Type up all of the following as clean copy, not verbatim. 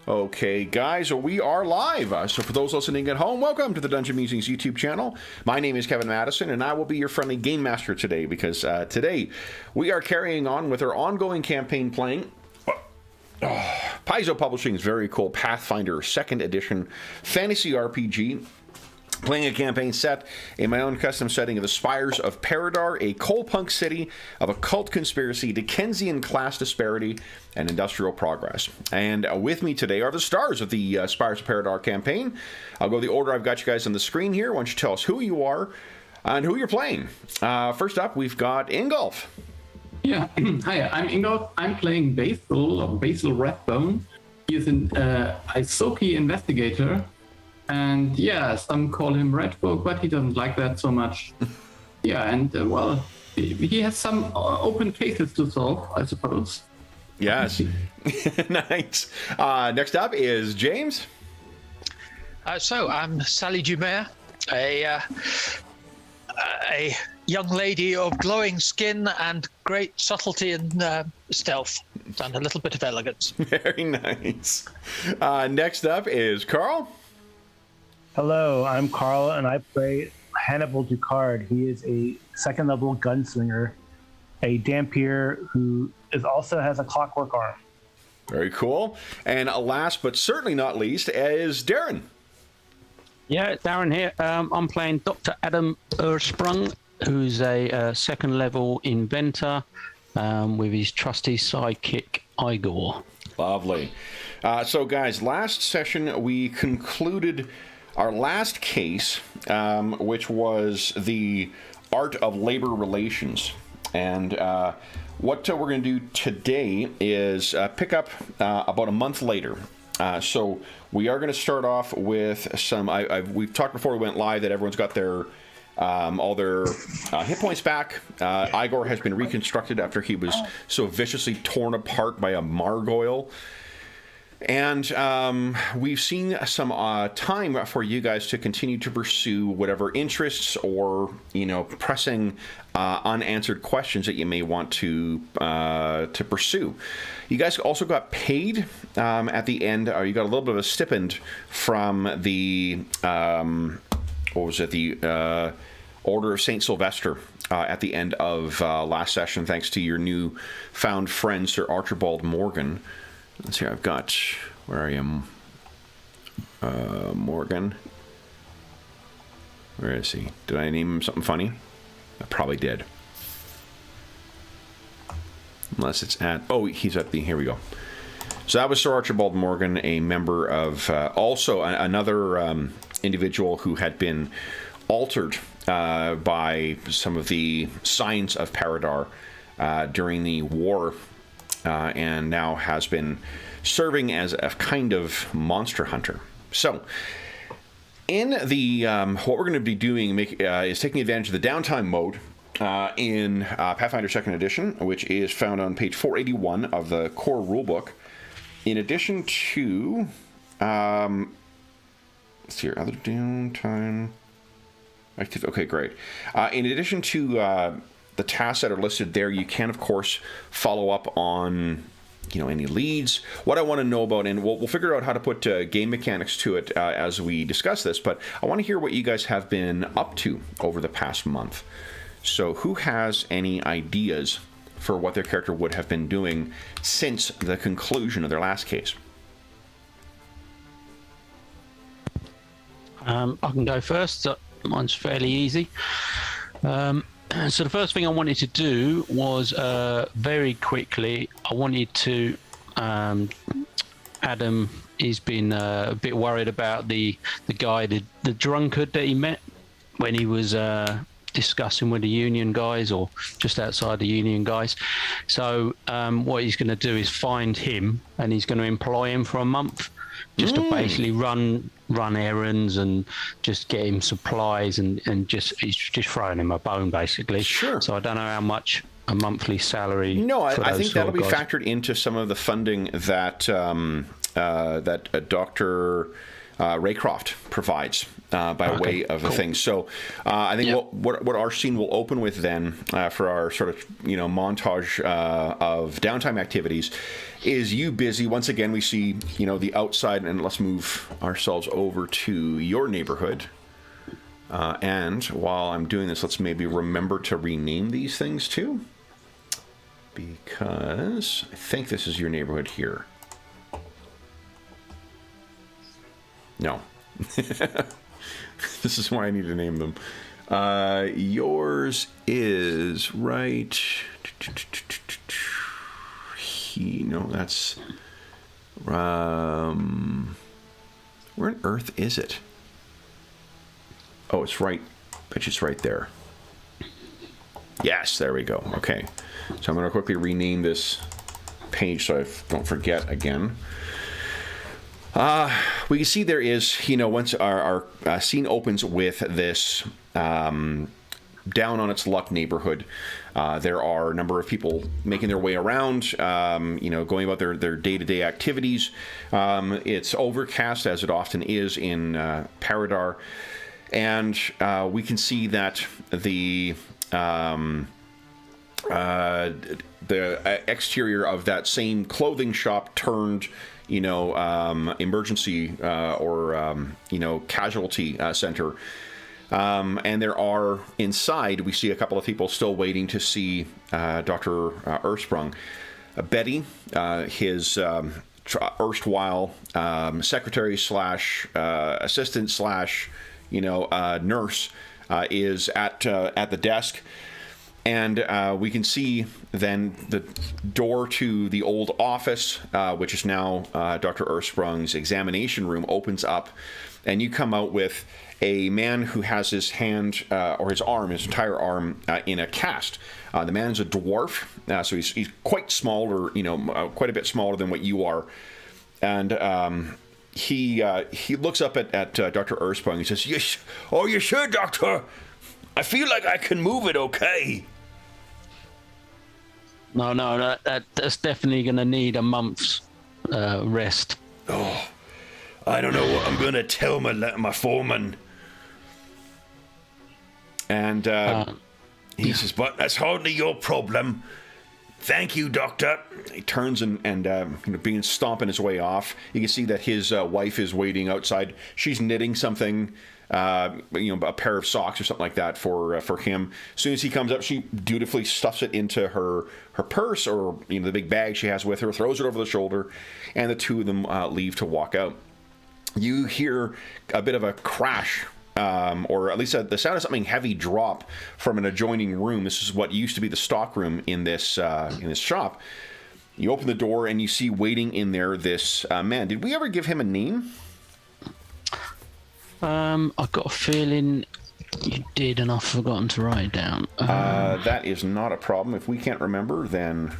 Okay, guys, we are live. So for those listening at home, welcome to the Dungeon Musings YouTube channel. My name is Kevin Madison, and I will be your friendly game master today, because today we are carrying on with our ongoing campaign playing Paizo Publishing's very cool Pathfinder 2nd Edition fantasy RPG. Playing a campaign set in my own custom setting of the Spires of Paridar, a Coalpunk city of occult conspiracy, Dickensian class disparity, and industrial progress. And with me today are the stars of the Spires of Paridar campaign. I'll go the order I've got you guys on the screen here. Why don't you tell us who you are and who you're playing. First up, we've got Ingolf. Yeah, hi, I'm Ingolf. I'm playing Basil, or Basil Redbone. He's an Isoki investigator. And yeah, some call him Redbook, but he doesn't like that so much. Yeah, and well, he has some open cases to solve, I suppose. Yes. Nice. Next up is James. So I'm Sally Dumaire, a young lady of glowing skin and great subtlety and stealth, and a little bit of elegance. Very nice. Next up is Carl. Hello, I'm Carl, and I play Hannibal Ducard. He is a second-level gunslinger, a Dampier who also has a clockwork arm. Very cool. And last but certainly not least is Darren. Yeah, Darren here. I'm playing Dr. Adam Ursprung, who's a second-level inventor with his trusty sidekick, Igor. Lovely. So, guys, last session we concluded our last case, which was the art of labor relations. And what we're going to do today is pick up about a month later. So we are going to start off with some... we've talked before we went live that everyone's got their all their hit points back. Igor has been reconstructed after he was so viciously torn apart by a margoyle. And we've seen some time for you guys to continue to pursue whatever interests or, pressing unanswered questions that you may want to pursue. You guys also got paid at the end. You got a little bit of a stipend from the, the Order of St. Sylvester at the end of last session, thanks to your new found friend, Sir Archibald Morgan. Let's see, I've got, where are you, Morgan? Where is he? Did I name him something funny? I probably did. Unless it's at, he's at the, here we go. So that was Sir Archibald Morgan, a member of, also another individual who had been altered by some of the signs of Paridar during the war. And now has been serving as a kind of monster hunter. So, in the what we're going to be doing is taking advantage of the downtime mode in Pathfinder 2nd Edition, which is found on page 481 of the core rulebook. In addition to, let's see here, other downtime. Okay, great. In addition to the tasks that are listed there, you can, of course, follow up on, any leads. What I want to know about, and we'll figure out how to put game mechanics to it as we discuss this, but I want to hear what you guys have been up to over the past month. So who has any ideas for what their character would have been doing since the conclusion of their last case? I can go first. Mine's fairly easy. So the first thing I wanted to do was very quickly, I wanted to, Adam, he's been a bit worried about the guy, the drunkard that he met when he was discussing with the union guys, or just outside the union guys. So what he's going to do is find him, and he's going to employ him for a month just to basically run errands and just get him supplies, and he's just throwing him a bone basically. Sure. So I don't know how much a monthly salary. No, I think that'll be factored into some of the funding that that Dr. Raycroft provides by way of a thing. So I think what our scene will open with then for our sort of montage of downtime activities is you busy. Once again, we see the outside, and let's move ourselves over to your neighborhood. And while I'm doing this, let's maybe remember to rename these things too, because I think this is your neighborhood here. No. This is why I need to name them. Yours is right. No, that's. Where on earth is it? Oh, it's right. Bet you it's right there. Yes, there we go. Okay. So I'm going to quickly rename this page so I don't forget again. We can see there is, once our scene opens with this down on its luck neighborhood, there are a number of people making their way around, going about their day-to-day activities. It's overcast, as it often is in Paridar, and we can see that the exterior of that same clothing shop turned emergency or casualty center. And there are inside, we see a couple of people still waiting to see Dr. Ersprung. Betty, his erstwhile secretary slash assistant slash nurse, is at the desk. And we can see then the door to the old office, which is now Dr. Ersprung's examination room, opens up, and you come out with a man who has his hand or his entire arm in a cast. The man is a dwarf, so he's quite small, or quite a bit smaller than what you are, and he looks up at Dr. Ersprung. He says, "Yes, oh, you sure, Doctor? I feel like I can move it, okay." No, that's definitely going to need a month's rest. Oh, I don't know what I'm going to tell my foreman. And he says, "But that's hardly your problem. Thank you, Doctor." He turns and being stomping his way off. You can see that his wife is waiting outside. She's knitting something. A pair of socks or something like that for him. As soon as he comes up, she dutifully stuffs it into her purse, or the big bag she has with her, throws it over the shoulder, and the two of them leave to walk out. You hear a bit of a crash, or at least the sound of something heavy drop from an adjoining room. This is what used to be the stock room in this shop. You open the door and you see waiting in there this man. Did we ever give him a name? I've got a feeling you did, and I've forgotten to write it down. That is not a problem. If we can't remember, then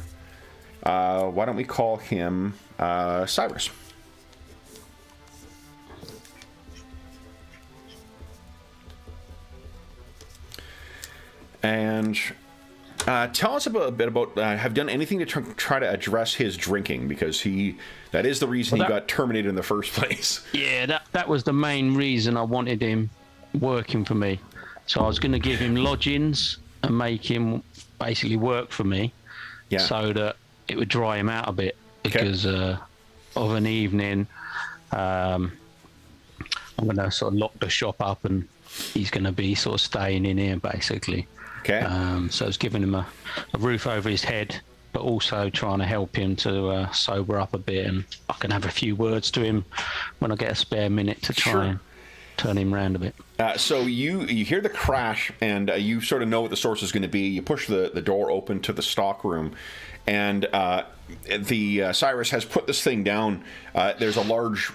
why don't we call him Cyrus? And tell us a bit about, have done anything to try to address his drinking, because that is the reason he got terminated in the first place. Yeah, that was the main reason I wanted him working for me. So I was going to give him lodgings and make him basically work for me, so that it would dry him out a bit, because of an evening, I'm going to sort of lock the shop up, and he's going to be sort of staying in here, basically. Okay. So it's giving him a roof over his head, but also trying to help him to sober up a bit, and I can have a few words to him when I get a spare minute to try and turn him around a bit. So you hear the crash, and you sort of know what the source is going to be. You push the door open to the stock room, and the Cyrus has put this thing down. There's a large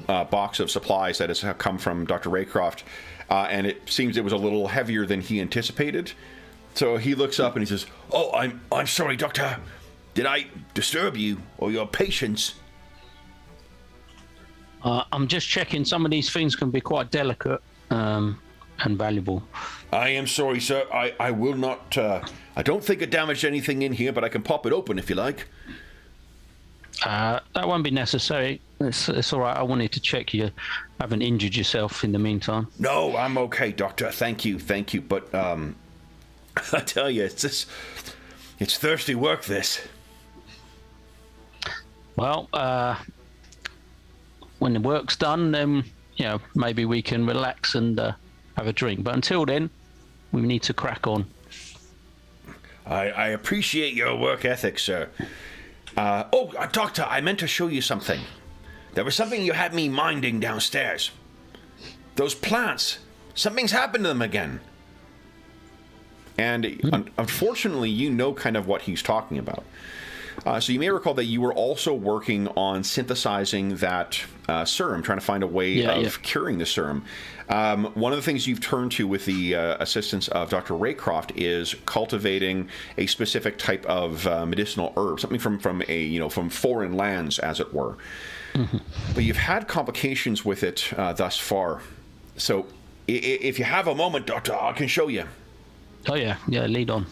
box of supplies that has come from Dr. Raycroft, and it seems it was a little heavier than he anticipated. So he looks up and he says, "Oh, I'm sorry, Doctor. Did I disturb you or your patients?" I'm just checking. Some of these things can be quite delicate and valuable. "I am sorry, sir. I will not. I don't think it damaged anything in here, but I can pop it open if you like." That won't be necessary. It's all right. I wanted to check you haven't injured yourself in the meantime. No, I'm okay, Doctor. Thank you. But I tell you, it's thirsty work. This. Well, when the work's done, then maybe we can relax and have a drink. But until then, we need to crack on. I appreciate your work ethic, sir. Doctor, I meant to show you something. There was something you had me minding downstairs. Those plants. Something's happened to them again. And unfortunately, you know kind of what he's talking about. So you may recall that you were also working on synthesizing that serum, trying to find a way of curing the serum. One of the things you've turned to with the assistance of Dr. Raycroft is cultivating a specific type of medicinal herb, something from foreign lands, as it were. Mm-hmm. But you've had complications with it thus far. So if you have a moment, Doctor, I can show you. Oh, yeah, lead on.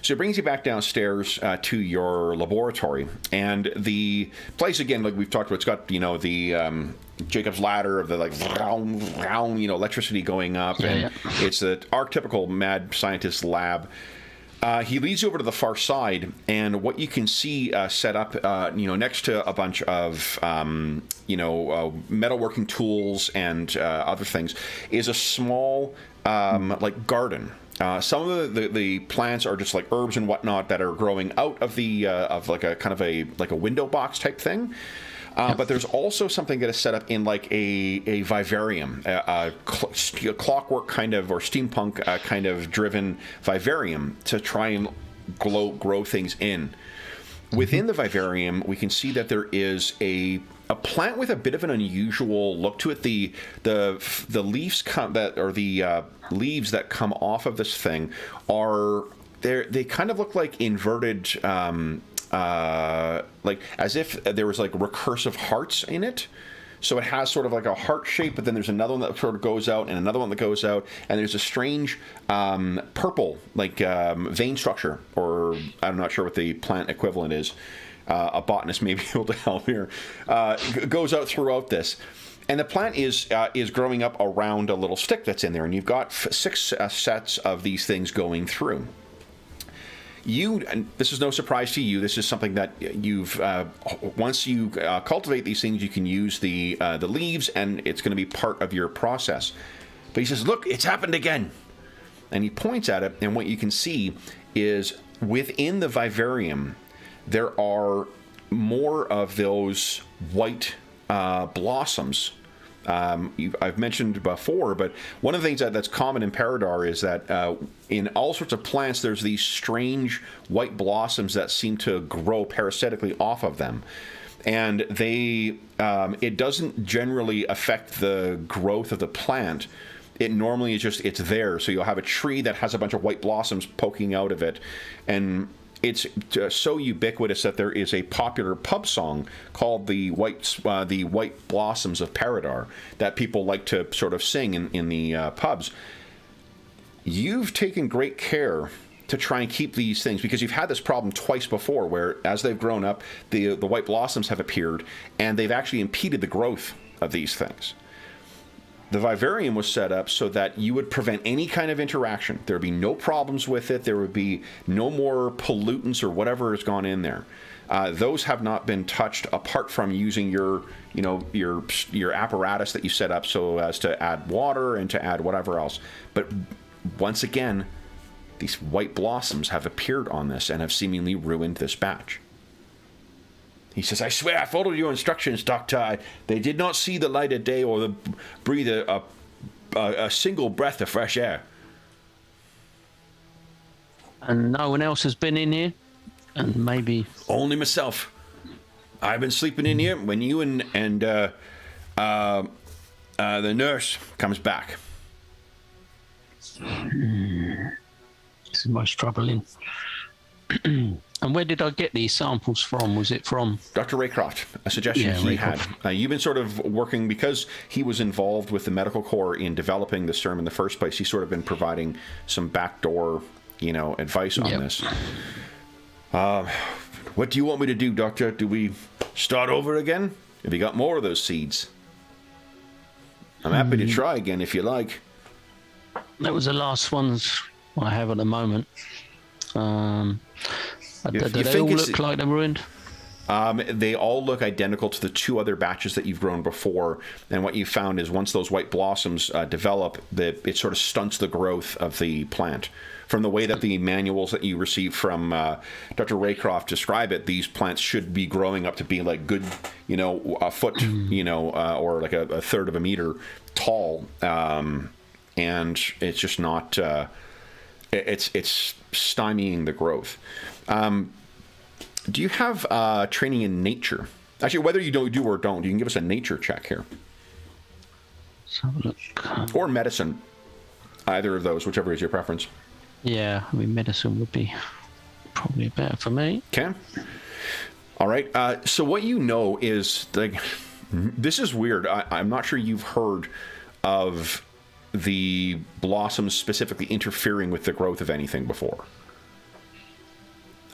So it brings you back downstairs to your laboratory, and the place again, like we've talked about, it's got the Jacob's ladder of the electricity going up, it's the archetypical mad scientist lab. He leads you over to the far side, and what you can see set up, next to a bunch of metalworking tools and other things, is a small garden. Some of the plants are just like herbs and whatnot that are growing out of the of like a kind of a window box type thing. But there's also something that is set up in like a vivarium, a clockwork kind of or steampunk kind of driven vivarium to try and grow things in. Within the vivarium, we can see that there is a plant with a bit of an unusual look to it. The leaves leaves that come off of this thing they kind of look like inverted, like as if there was like recursive hearts in it. So it has sort of like a heart shape, but then there's another one that sort of goes out and another one that goes out, and there's a strange purple vein structure, or I'm not sure what the plant equivalent is. A botanist may be able to help here. Goes out throughout this. And the plant is growing up around a little stick that's in there, and you've got 6 sets of these things going through. And this is no surprise to you. This is something that you've once you cultivate these things, you can use the leaves, and it's going to be part of your process. But he says, "Look, it's happened again," and he points at it, and what you can see is within the vivarium there are more of those white blossoms. I've mentioned before, but one of the things that's common in Paridar is that in all sorts of plants, there's these strange white blossoms that seem to grow parasitically off of them. And it doesn't generally affect the growth of the plant. It normally is just, it's there. So you'll have a tree that has a bunch of white blossoms poking out of it. And it's so ubiquitous that there is a popular pub song called the White Blossoms of Paridar that people like to sort of sing in the pubs. You've taken great care to try and keep these things, because you've had this problem twice before where as they've grown up, the white blossoms have appeared and they've actually impeded the growth of these things. The vivarium was set up so that you would prevent any kind of interaction. There would be no problems with it. There would be no more pollutants or whatever has gone in there. Those have not been touched apart from using your apparatus that you set up so as to add water and to add whatever else. But once again, these white blossoms have appeared on this and have seemingly ruined this batch. He says, "I swear I followed your instructions, Doctor. They did not see the light of day or breathe a single breath of fresh air." And no one else has been in here? And maybe... Only myself. I've been sleeping in here when you and the nurse comes back. This is most troubling. And where did I get these samples from? Was it from Dr. Raycroft? A suggestion he had. You've been sort of working, because he was involved with the medical corps in developing the serum in the first place. He's sort of been providing some backdoor, advice on this. What do you want me to do, Doctor? Do we start over again? Have you got more of those seeds? I'm happy to try again if you like. That was the last ones I have at the moment. Do they all look like they're ruined? They all look identical to the 2 other batches that you've grown before. And what you found is once those white blossoms develop, it sort of stunts the growth of the plant. From the way that the manuals that you received from Dr. Raycroft describe it, these plants should be growing up to be like good, a foot, or like a third of a meter tall. And it's just not, it's stymieing the growth. Do you have training in nature? Actually, whether you do or don't, you can give us a nature check here. Let's have a look. Or medicine. Either of those, whichever is your preference. Yeah, I mean, medicine would be probably better for me. Okay. All right. So what you know is, this is weird. I'm not sure you've heard of the blossoms specifically interfering with the growth of anything before.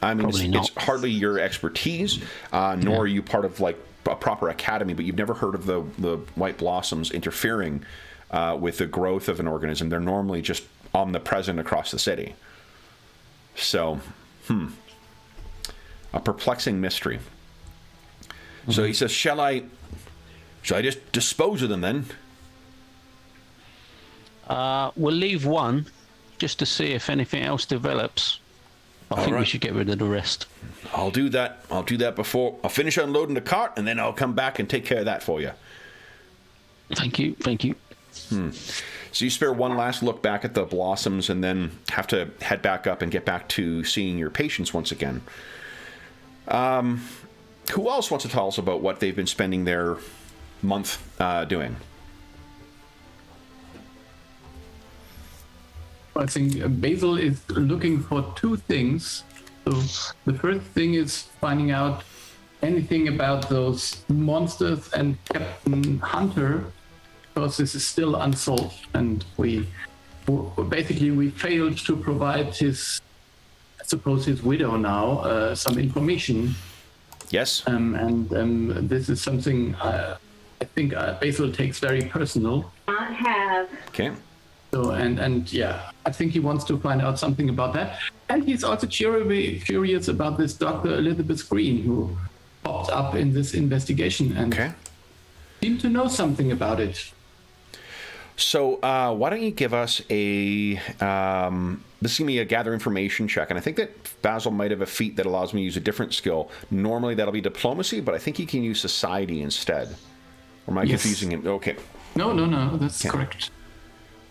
I mean, it's hardly your expertise, nor are you part of like a proper academy, but you've never heard of the white blossoms interfering with the growth of an organism. They're normally just omnipresent across the city. So, a perplexing mystery. Mm-hmm. So he says, shall I just dispose of them then? We'll leave one just to see if anything else develops. I think we should get rid of the rest. I'll do that. I'll do that before I'll finish unloading the cart, and then I'll come back and take care of that for you. Thank you. So you spare one last look back at the blossoms and then have to head back up and get back to seeing your patients once again. Who else wants to tell us about what they've been spending their month doing? I think Basil is looking for 2 things. So the first thing is finding out anything about those monsters and Captain Hunter, because this is still unsolved, and we failed to provide his widow now some information. Yes. This is something I think Basil takes very personal. I have. Okay. So I think he wants to find out something about that, and he's also curious about this Dr. Elizabeth Green who popped up in this investigation and seemed to know something about it. So why don't you give us this is going to be a gather information check, and I think that Basil might have a feat that allows me to use a different skill. Normally that'll be diplomacy, but I think he can use society instead. Or am I confusing him? Okay. No, that's correct.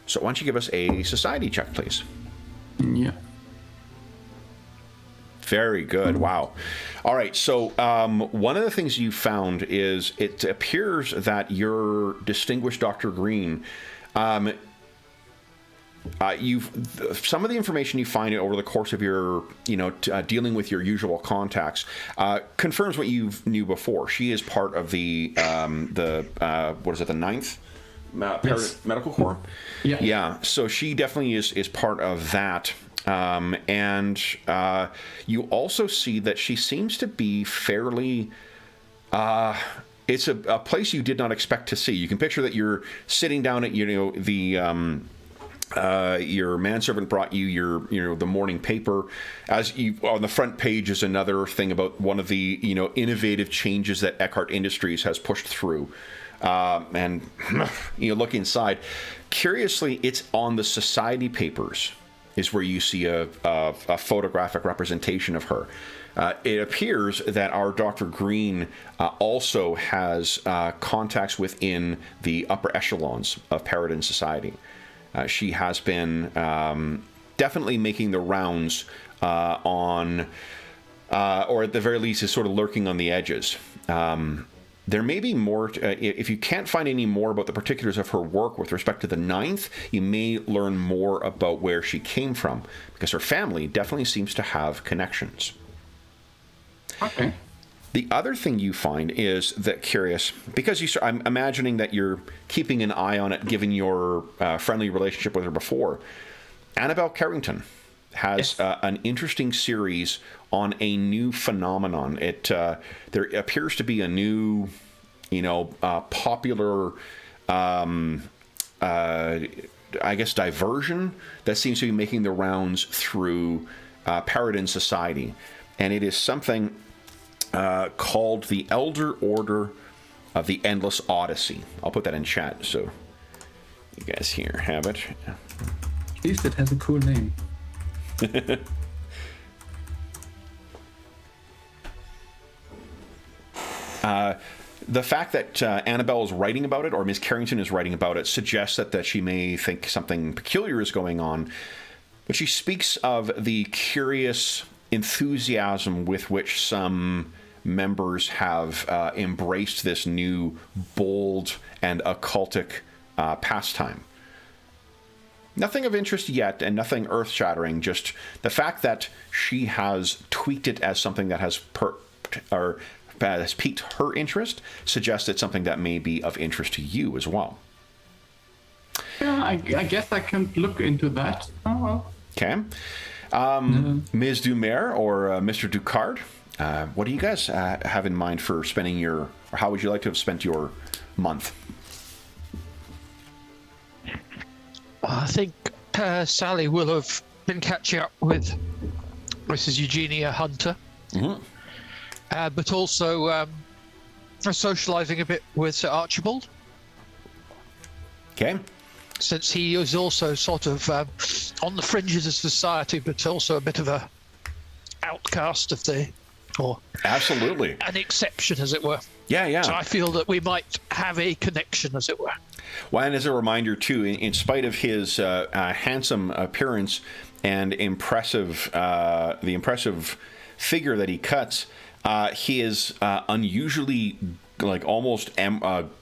So why don't you give us a society check, please? Yeah. Very good. Wow. All right. So one of the things you found is it appears that your distinguished Dr. Green, some of the information you find over the course of your, dealing with your usual contacts, confirms what you knew before. She is part of the 9th Medical Corps. Yeah. So she definitely is part of that. And you also see that she seems to be fairly. It's a place you did not expect to see. You can picture that you're sitting down at your manservant brought you the morning paper. As you on the front page is another thing about one of the innovative changes that Eckhart Industries has pushed through. And look inside. Curiously, it's on the society papers is where you see a photographic representation of her. It appears that our Dr. Green also has contacts within the upper echelons of Paridar society. She has been definitely making the rounds or at the very least is sort of lurking on the edges. There may be more, if you can't find any more about the particulars of her work with respect to the 9th, you may learn more about where she came from, because her family definitely seems to have connections. Okay. The other thing you find is that curious, because I'm imagining that you're keeping an eye on it given your friendly relationship with her before, Annabelle Carrington has an interesting series on a new phenomenon. There appears to be a new, popular, I guess, diversion that seems to be making the rounds through Paridar society, and it is something called the Elder Order of the Endless Odyssey. I'll put that in chat so you guys here have it. At least it has a cool name. The fact that Annabelle is writing about it, or Ms. Carrington is writing about it, suggests that she may think something peculiar is going on. But she speaks of the curious enthusiasm with which some members have embraced this new, bold, and occultic pastime. Nothing of interest yet, and nothing earth-shattering, just the fact that she has tweaked it as something that has piqued her interest suggests it's something that may be of interest to you as well. Yeah, I guess I can look into that. Oh. Okay. Ms. Dumer or Mr. Ducard, what do you guys have in mind for spending or how would you like to have spent your month? I think Sally will have been catching up with Mrs. Eugenia Hunter. Mm-hmm. But also socializing a bit with Sir Archibald. Okay. Since he is also sort of on the fringes of society, but also a bit of a outcast of absolutely an exception, as it were. Yeah. So I feel that we might have a connection, as it were. Well, and as a reminder too, in spite of his handsome appearance and the impressive figure that he cuts, he is unusually almost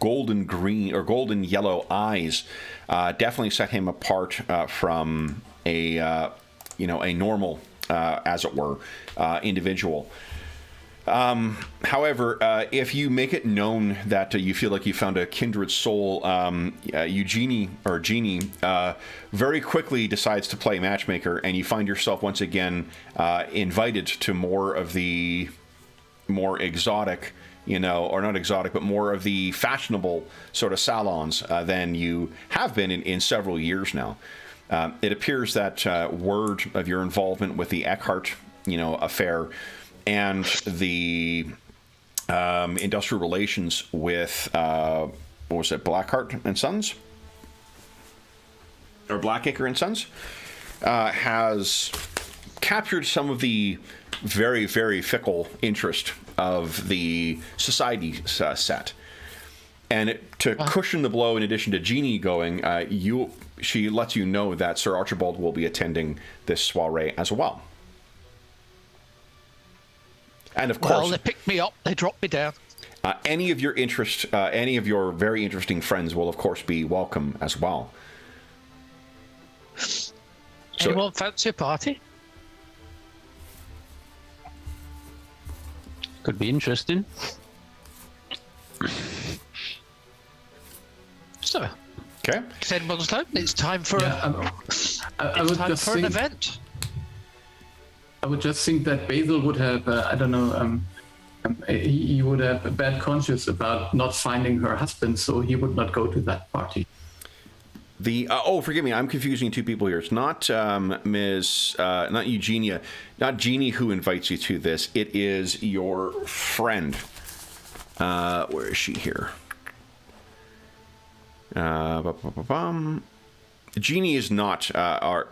golden green or golden yellow eyes. Definitely set him apart from a normal, as it were, individual. However, if you make it known that you feel like you found a kindred soul, Jeannie very quickly decides to play matchmaker, and you find yourself once again invited to more of the more exotic, or not exotic, but more of the fashionable sort of salons than you have been in several years now. It appears that word of your involvement with the Eckhart, affair, and the industrial relations with Blackheart and Sons, or Blackacre and Sons, has captured some of the very, very fickle interest of the society set. And to cushion the blow, in addition to Jeannie going, she lets you know that Sir Archibald will be attending this soiree as well. And of course, they picked me up, they dropped me down. Any of your very interesting friends will, of course, be welcome as well. Anyone fancy a party? Could be interesting. So, okay. If anyone's home, it's time for I would just an think, event. I would just think that Basil would have, he would have a bad conscience about not finding her husband, so he would not go to that party. Forgive me, I'm confusing two people here. It's not not Eugenia, not Jeannie who invites you to this. It is your friend. Where is she here? Jeannie is not.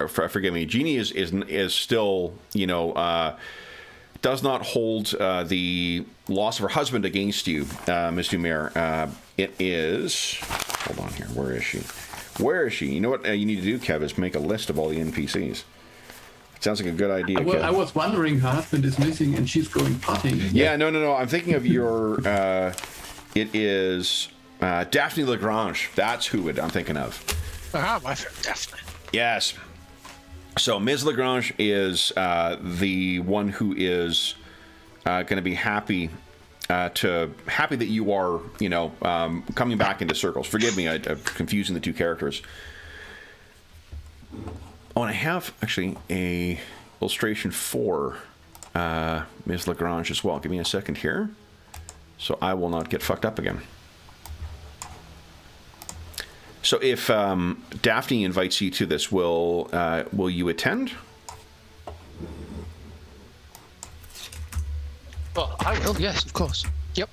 Forgive me. Jeannie is still, does not hold the loss of her husband against you, Ms. Dumer. It is. Hold on here. Where is she? Where is she? You know what you need to do, Kev, is make a list of all the NPCs. It sounds like a good idea, Kev. I was wondering, her husband is missing and she's going partying. Yeah, no. I'm thinking of your... it is Daphne Lagrange. That's who I'm thinking of. My friend Daphne. Yes. So Ms. Lagrange is the one who is going to be happy that you are, coming back into circles. Forgive me, I'm confusing the two characters. Oh, and I have actually a illustration for Ms. Lagrange as well. Give me a second here, so I will not get fucked up again. So if Daphne invites you to this, will you attend? Well, I will. Yes, of course. Yep.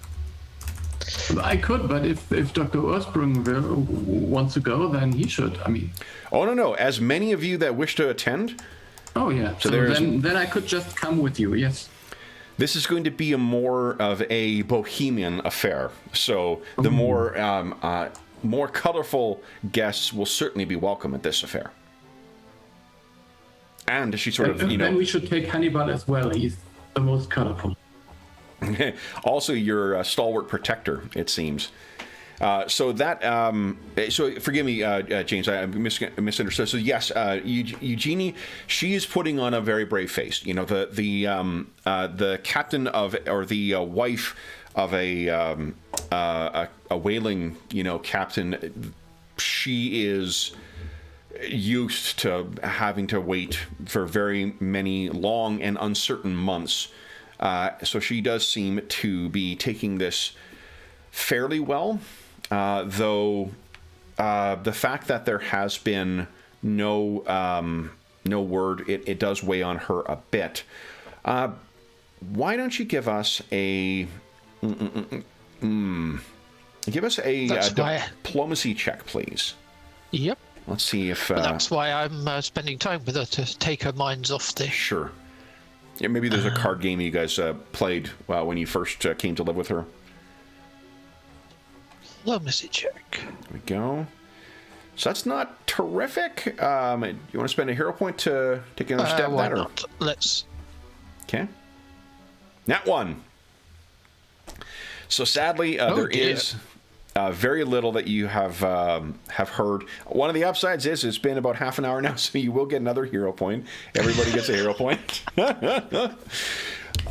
I could, but if Dr. Ursprung wants to go, then he should. I mean. Oh no! As many of you that wish to attend. Oh yeah. So then I could just come with you. Yes. This is going to be a more of a bohemian affair. So the more colorful guests will certainly be welcome at this affair. And she sort of, Then we should take Hannibal as well. He's the most colorful. Also, your stalwart protector, it seems. So forgive me, James, I misunderstood. So yes, Eugenie, she is putting on a very brave face. You know, the captain of, or the wife of a whaling, captain. She is used to having to wait for very many long and uncertain months. So she does seem to be taking this fairly well, though the fact that there has been no word, it does weigh on her a bit. Why don't you give us a diplomacy check, please? Yep. Let's see if that's why I'm spending time with her, to take her minds off the. Sure. Yeah, maybe there's a card game you guys played when you first came to live with her. Diplomacy check. There we go. So that's not terrific. You want to spend a hero point to take another step why that? Not? Let's. Okay. Nat 1. So sadly, there is very little that you have heard. One of the upsides is it's been about half an hour now, so you will get another hero point. Everybody gets a hero point.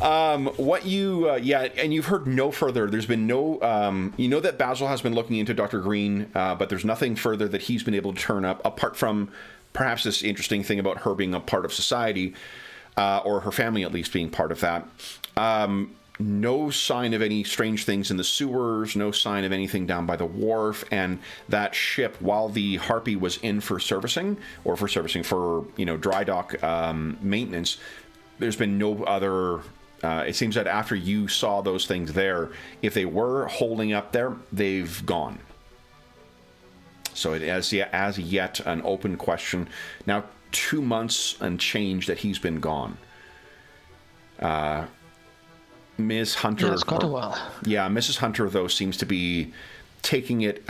And you've heard no further. There's been no. You know that Basil has been looking into Dr. Green, but there's nothing further that he's been able to turn up, apart from perhaps this interesting thing about her being a part of society, or her family at least being part of that. No sign of any strange things in the sewers, no sign of anything down by the wharf, and that ship, while the Harpy was in for servicing, for dry dock maintenance, there's been no other. It seems that after you saw those things there, if they were holding up there, they've gone. So it is as yet an open question. Now 2 months and change that he's been gone. Ms. Hunter. Yeah, it's quite a while. Yeah, Mrs. Hunter, though, seems to be taking it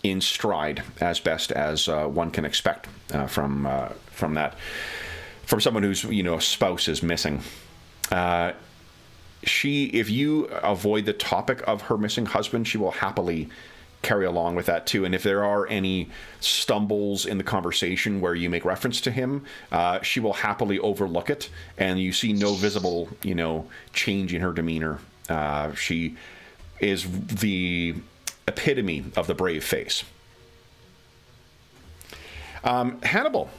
in stride as best as one can expect from someone whose spouse is missing. If you avoid the topic of her missing husband, she will happily carry along with that too. And if there are any stumbles in the conversation where you make reference to him, she will happily overlook it, and you see no visible, change in her demeanor. She is the epitome of the brave face. Hannibal,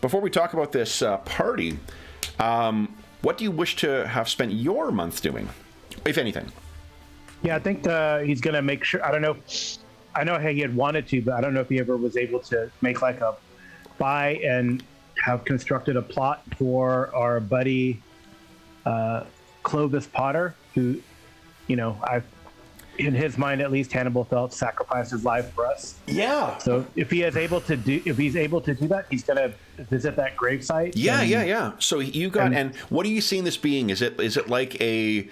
before we talk about this party, what do you wish to have spent your month doing, if anything? Yeah, I think he's going to make sure. I don't know. I know he had wanted to, but I don't know if he ever was able to make like a buy and have constructed a plot for our buddy Clovis Potter, who, in his mind at least, Hannibal felt sacrificed his life for us. Yeah. So if he's able to do that, he's going to visit that gravesite. Yeah. So you got, and what are you seeing this being? Is it like a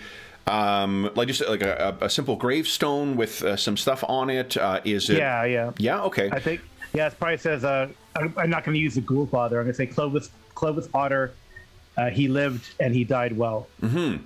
a simple gravestone with some stuff on it? Is it? Yeah. Yeah. Okay. I think. Yeah, it probably says. I'm not going to use the Ghoul Father. I'm going to say Clovis Potter. He lived and he died well. Mm-hmm.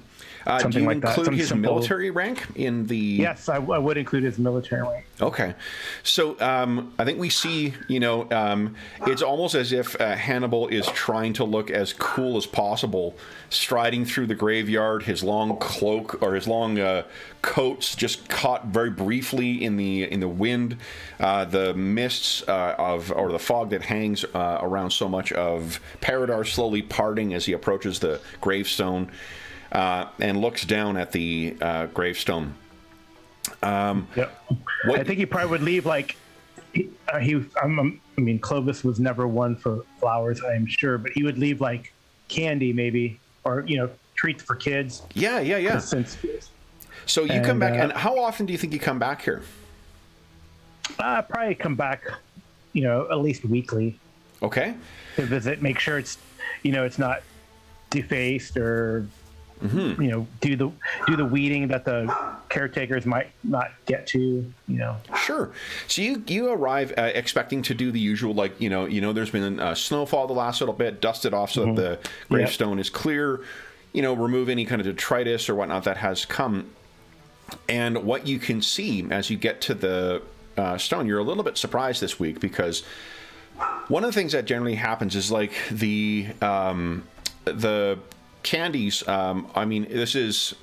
Do something you like that. include Some his simple- military rank in the? Yes, I would include his military rank. Okay, so I think we see, it's almost as if Hannibal is trying to look as cool as possible, striding through the graveyard. His long cloak or his long coats just caught very briefly in the wind. The mists or the fog that hangs around so much of Paridar slowly parting as he approaches the gravestone. And looks down at the gravestone. Yep. What, I think he probably would leave like I mean, Clovis was never one for flowers, I am sure, but he would leave like candy maybe, or treats for kids. Yeah. Since, so you come back, and how often do you think you come back here? Probably come back, at least weekly Okay. to visit, make sure it's, it's not defaced or. Mm-hmm. Do the weeding that the caretakers might not get to. Sure. So you arrive expecting to do the usual, like there's been snowfall the last little bit, dust it off so that the gravestone is clear. Remove any kind of detritus or whatnot that has come. And what you can see as you get to the stone, you're a little bit surprised this week because one of the things that generally happens is like the candies, this is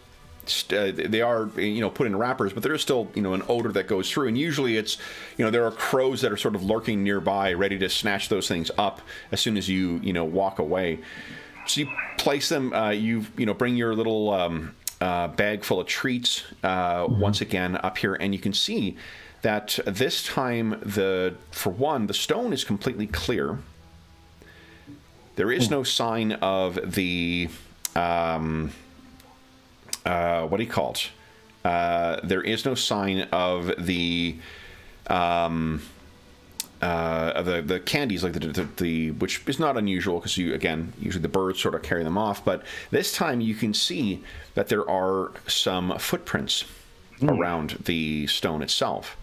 they are put in wrappers, but there is still an odor that goes through, and usually it's there are crows that are sort of lurking nearby ready to snatch those things up as soon as you walk away. So you place them, you bring your little bag full of treats once again up here, and you can see that this time for one the stone is completely clear. There is no sign of the what do you call it? There is no sign of the candies, like the which is not unusual because usually the birds sort of carry them off. But this time you can see that there are some footprints around the stone itself,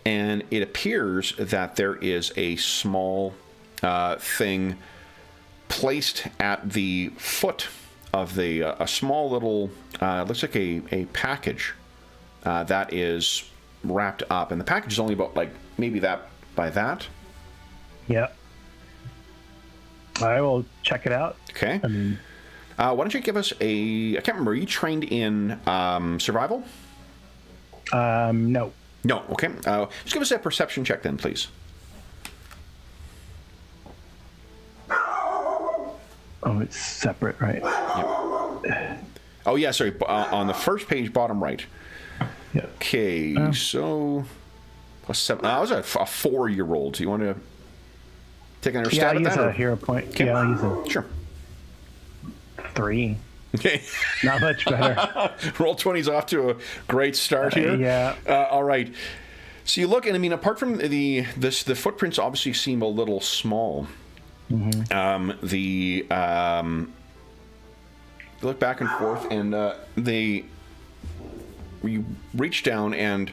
and it appears that there is a small thing placed at the foot of a small little looks like a package that is wrapped up, and the package is only about like maybe that by that. Yeah, I will check it out. Okay. Why don't you give us I can't remember, are you trained in survival? No. Okay. Just give us a perception check then, please. Oh, it's separate, right? Yep. Oh, yeah, sorry. On the first page, bottom right. Yeah. Okay, so plus 7. I was a 4-year-old. Do you want to take another stab at that? Yeah, I'll use a hero point. Okay. Yeah, I'll use a Sure. 3. Okay. Not much better. Roll20's off to a great start here. Yeah. All right. So you look, and apart from the footprints obviously seem a little small. Mm-hmm. You look back and forth, and you reach down, and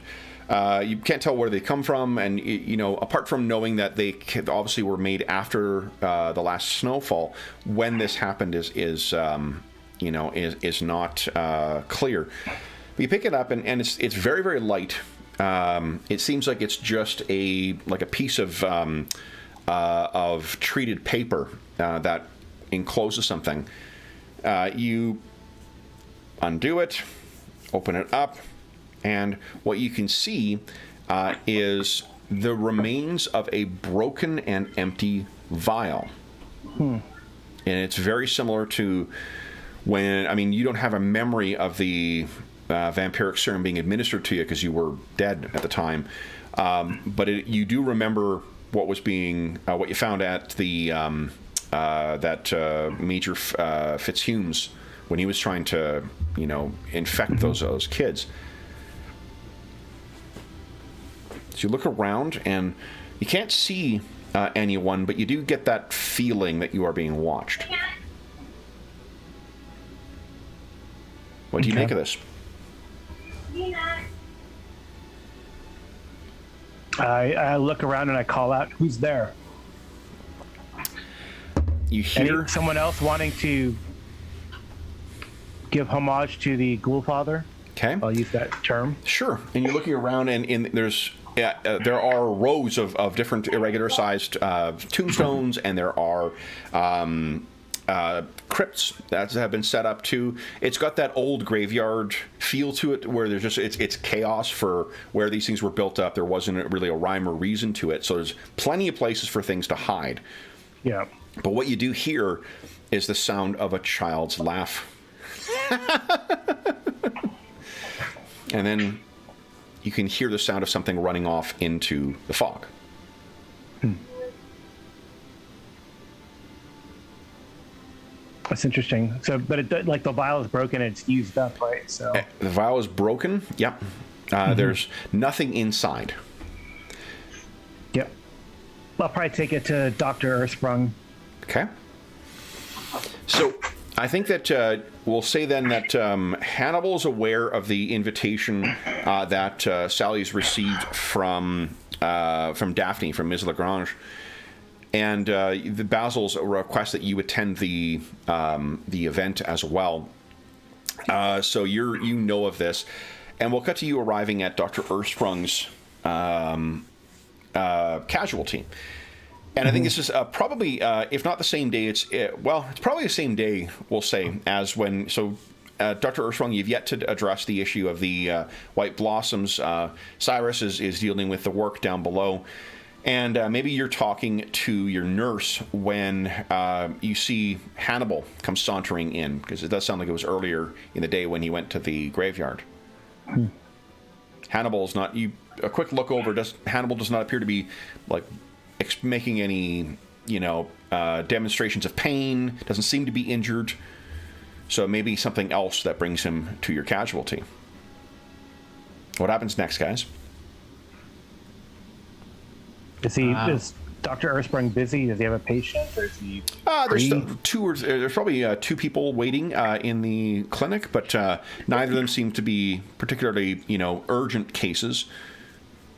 you can't tell where they come from, and apart from knowing that they obviously were made after the last snowfall, when this happened is not clear. But you pick it up, and it's very, very light. It seems like it's just a piece of treated paper that encloses something. You undo it, open it up, and what you can see is the remains of a broken and empty vial. And it's very similar to when, you don't have a memory of the vampiric serum being administered to you because you were dead at the time, but you do remember what was what you found at the Major Fitzhume's when he was trying to infect those kids. So you look around and you can't see anyone, but you do get that feeling that you are being watched. What do you make of this? I look around and I call out, "Who's there?" You hear someone else wanting to give homage to the Ghoulfather. Okay. I'll use that term. Sure. And you're looking around, and there's there are rows of different irregular-sized tombstones, and there are crypts that have been set up too. It's got that old graveyard feel to it, where there's just it's chaos for where these things were built up. There wasn't really a rhyme or reason to it, so there's plenty of places for things to hide. Yeah. But what you do hear is the sound of a child's laugh. And then you can hear the sound of something running off into the fog. That's interesting. So, but it, like the vial is broken and it's used up, right? So The vial is broken. Yep. There's nothing inside. Yep. I'll probably take it to Dr. Earthsprung. Okay. So I think that we'll say then that Hannibal's aware of the invitation that Sally's received from Daphne, from Ms. Lagrange, and the Basil's request that you attend the event as well. So you know of this, and we'll cut to you arriving at Dr. Earthsprung's casualty. And I think this is probably, if not the same day, it's probably the same day, we'll say, as when, Dr. Earthsprung, you've yet to address the issue of the White Blossoms. Cyrus is dealing with the work down below. And maybe you're talking to your nurse when you see Hannibal come sauntering in, because it does sound like it was earlier in the day when he went to the graveyard. Hannibal's not, a quick look over, Hannibal does not appear to be, like, making any, demonstrations of pain, doesn't seem to be injured. So maybe something else that brings him to your casualty. What happens next, guys? Is Dr. Earthsprung busy? Does he have a patient, or is he? There's probably two people waiting in the clinic, but neither of them seem to be particularly, urgent cases.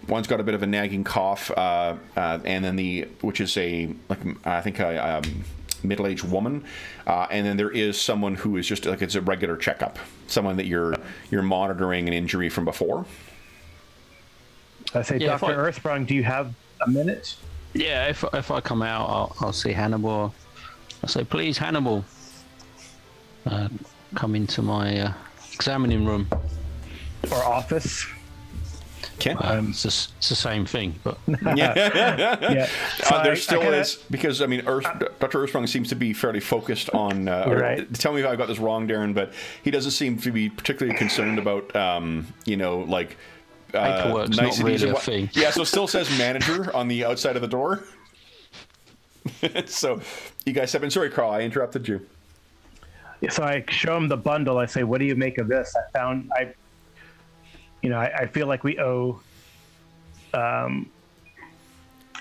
One's got a bit of a nagging cough, and then which is a middle-aged woman, and then there is someone who is just like it's a regular checkup, someone that you're monitoring an injury from before. I say, Yeah, Dr. Earthsprung, do you have a minute? Yeah, if I come out, I'll see Hannibal. I'll say, please, Hannibal, come into my examining room. Or office? Okay. It's the same thing, but Yeah. So there still is, because Dr. Earthsprung seems to be fairly focused on. Right. Tell me if I got this wrong, Darren, but he doesn't seem to be particularly concerned about, paperwork's not really a thing. Yeah, so it still says manager on the outside of the door. So, you guys have been sorry, Carl. I interrupted you. So I show him the bundle. I say, "What do you make of this?" I feel like we owe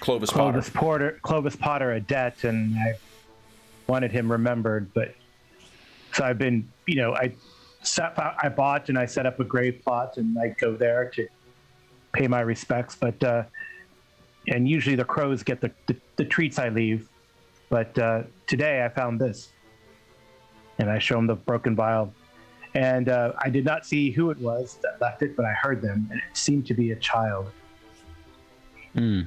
Clovis Potter a debt, and I wanted him remembered. But so I've been, I bought and I set up a grave plot, and I go there to pay my respects. But and usually the crows get the treats I leave. But today I found this, and I show him the broken vial. And I did not see who it was that left it, but I heard them, and it seemed to be a child. I'll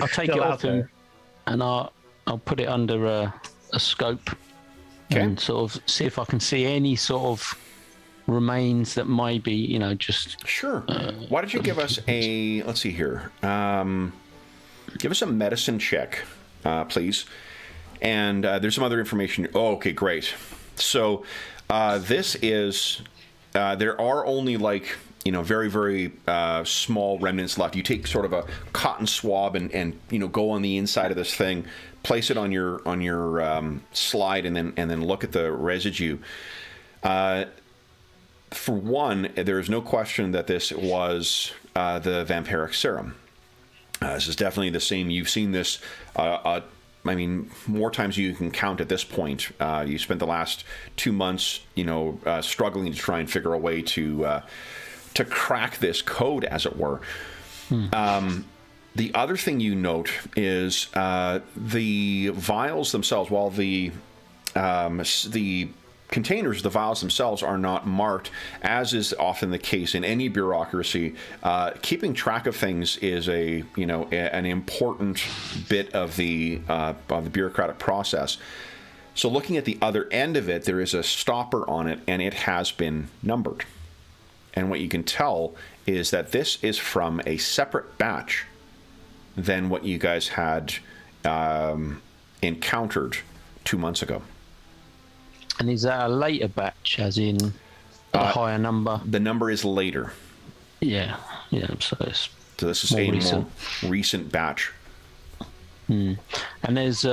take it off him, and I'll put it under a scope, and sort of see if I can see any sort of remains that might be, just... Sure. Why don't you give us let's see here. Give us a medicine check, please. And there's some other information. Oh, okay, great. So this is, there are only very, very small remnants left. You take sort of a cotton swab and go on the inside of this thing, place it on your slide, and then look at the residue. For one, there is no question that this was the vampiric serum. This is definitely the same. You've seen this. More times you can count at this point. You spent the last 2 months, struggling to try and figure a way to crack this code, as it were. The other thing you note is the vials themselves. While the the containers, the vials themselves, are not marked, as is often the case in any bureaucracy. Keeping track of things is an important bit of the bureaucratic process. So looking at the other end of it, there is a stopper on it, and it has been numbered. And what you can tell is that this is from a separate batch than what you guys had encountered 2 months ago. And is that a later batch, as in a higher number? The number is later. Yeah. So this is a more recent batch. And there's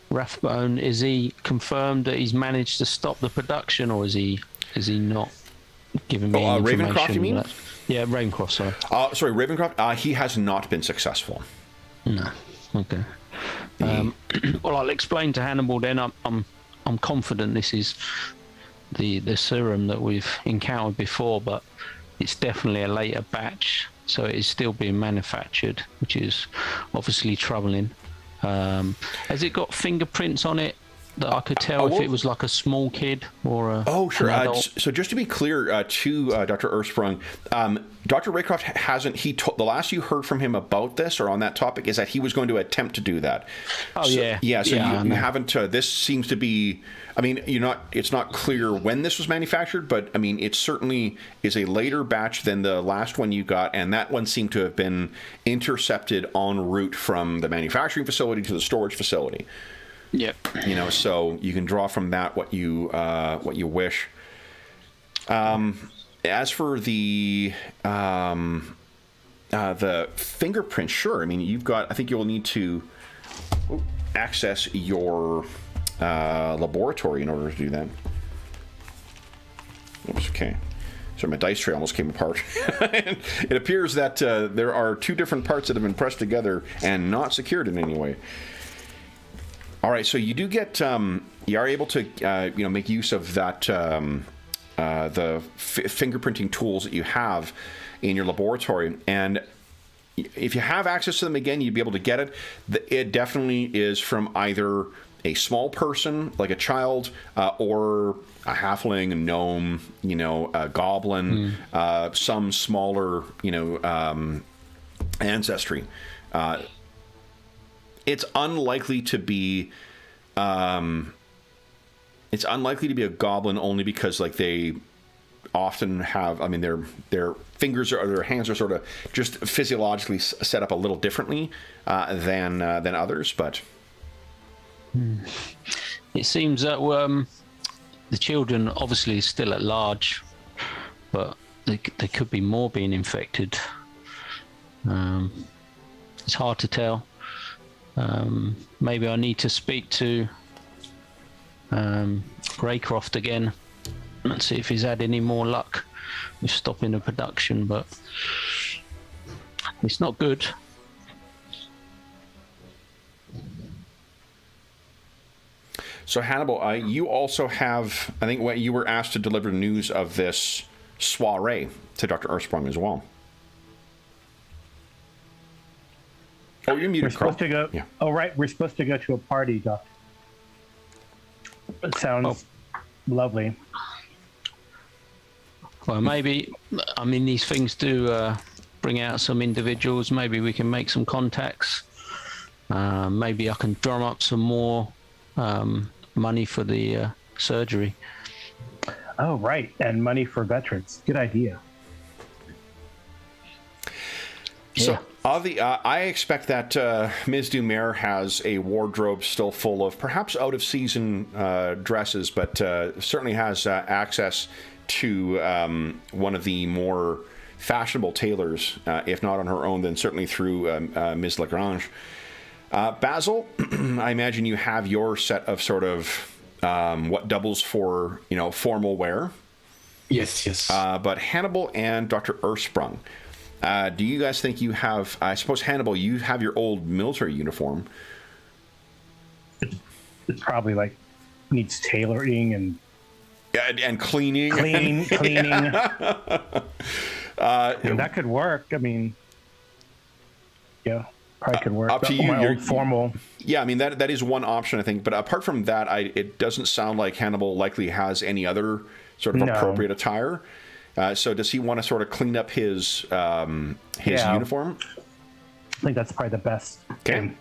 Rathbone. Is he confirmed that he's managed to stop the production, or is he not giving me information? Ravencroft, you mean? Yeah, Ravencroft. Sorry, Ravencroft. He has not been successful. No. Okay. Well, I'll explain to Hannibal then. I'm confident this is the serum that we've encountered before, but it's definitely a later batch, so it is still being manufactured, which is obviously troubling. Has it got fingerprints on it that I could tell if it was like a small kid or a sure. an adult? So just to be clear to Dr. Ersprung, Dr. Raycroft hasn't. The last you heard from him about this or on that topic is that he was going to attempt to do that. Oh, so, yeah. So you haven't. This seems to be. I mean, it's not clear when this was manufactured, but I mean, it certainly is a later batch than the last one you got, and that one seemed to have been intercepted en route from the manufacturing facility to the storage facility. Yep. So you can draw from that what you wish. As for the fingerprint, sure. I mean, I think you'll need to access your laboratory in order to do that. Oops, okay. So my dice tray almost came apart. It appears that there are two different parts that have been pressed together and not secured in any way. All right, so you do get, you are able to, make use of that, the fingerprinting tools that you have in your laboratory, and if you have access to them again, you'd be able to get it. It definitely is from either a small person, like a child, or a halfling, a gnome, a goblin, some smaller, ancestry. It's unlikely to be a goblin, only because they often have, I mean, their fingers or their hands are sort of just physiologically set up a little differently than others, but it seems that the children obviously still at large, but they could be more being infected. It's hard to tell. Maybe I need to speak to Greycroft again and see if he's had any more luck with stopping the production, but it's not good. So Hannibal, you also have, I think, what you were asked to deliver news of this soiree to Dr. Ersprung as well. Oh, you're muted, We're supposed to go. Yeah. Oh, right. We're supposed to go to a party, Doc. It sounds lovely. Well, maybe, I mean, these things do bring out some individuals. Maybe we can make some contacts. Maybe I can drum up some more money for the surgery. Oh, right. And money for veterans. Good idea. So, I expect that Ms. Dumer has a wardrobe still full of perhaps out-of-season dresses, but certainly has access to one of the more fashionable tailors, if not on her own, then certainly through Ms. Lagrange. Basil, I imagine you have your set of sort of what doubles for, formal wear. Yes. But Hannibal and Dr. Ersprung, do you guys think you have, I suppose, Hannibal, you have your old military uniform. It's probably needs tailoring and cleaning. Cleaning. And that could work. I mean, yeah. probably could work. Up to you. My old formal. Yeah, I mean that is one option, I think. But apart from that, it doesn't sound like Hannibal likely has any other sort of appropriate attire. So does he want to sort of clean up his uniform? I think that's probably the best. Okay.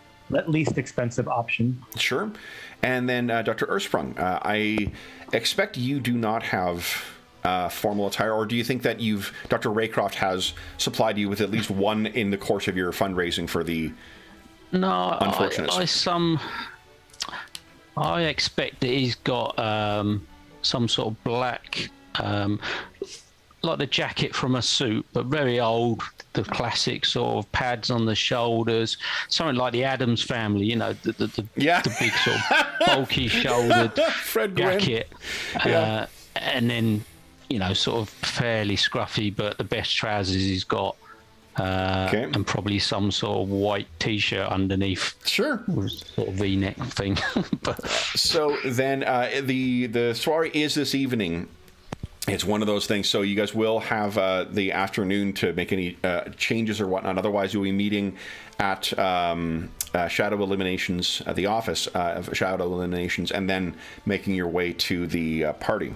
Least expensive option. Sure. And then Dr. Ursprung, I expect you do not have formal attire, or do you think that Dr. Raycroft has supplied you with at least one in the course of your fundraising for the unfortunates? I expect that he's got some sort of black, like the jacket from a suit, but very old, the classic sort of pads on the shoulders, something like the Addams Family, you know, the big sort of bulky shouldered jacket, and then, you know, sort of fairly scruffy, but the best trousers he's got, and probably some sort of white t-shirt underneath. Sure. Sort of V-neck thing. But so then the soiree is this evening. It's one of those things. So you guys will have the afternoon to make any changes or whatnot. Otherwise, you'll be meeting at Shadow Eliminations, at the office of Shadow Eliminations, and then making your way to the party.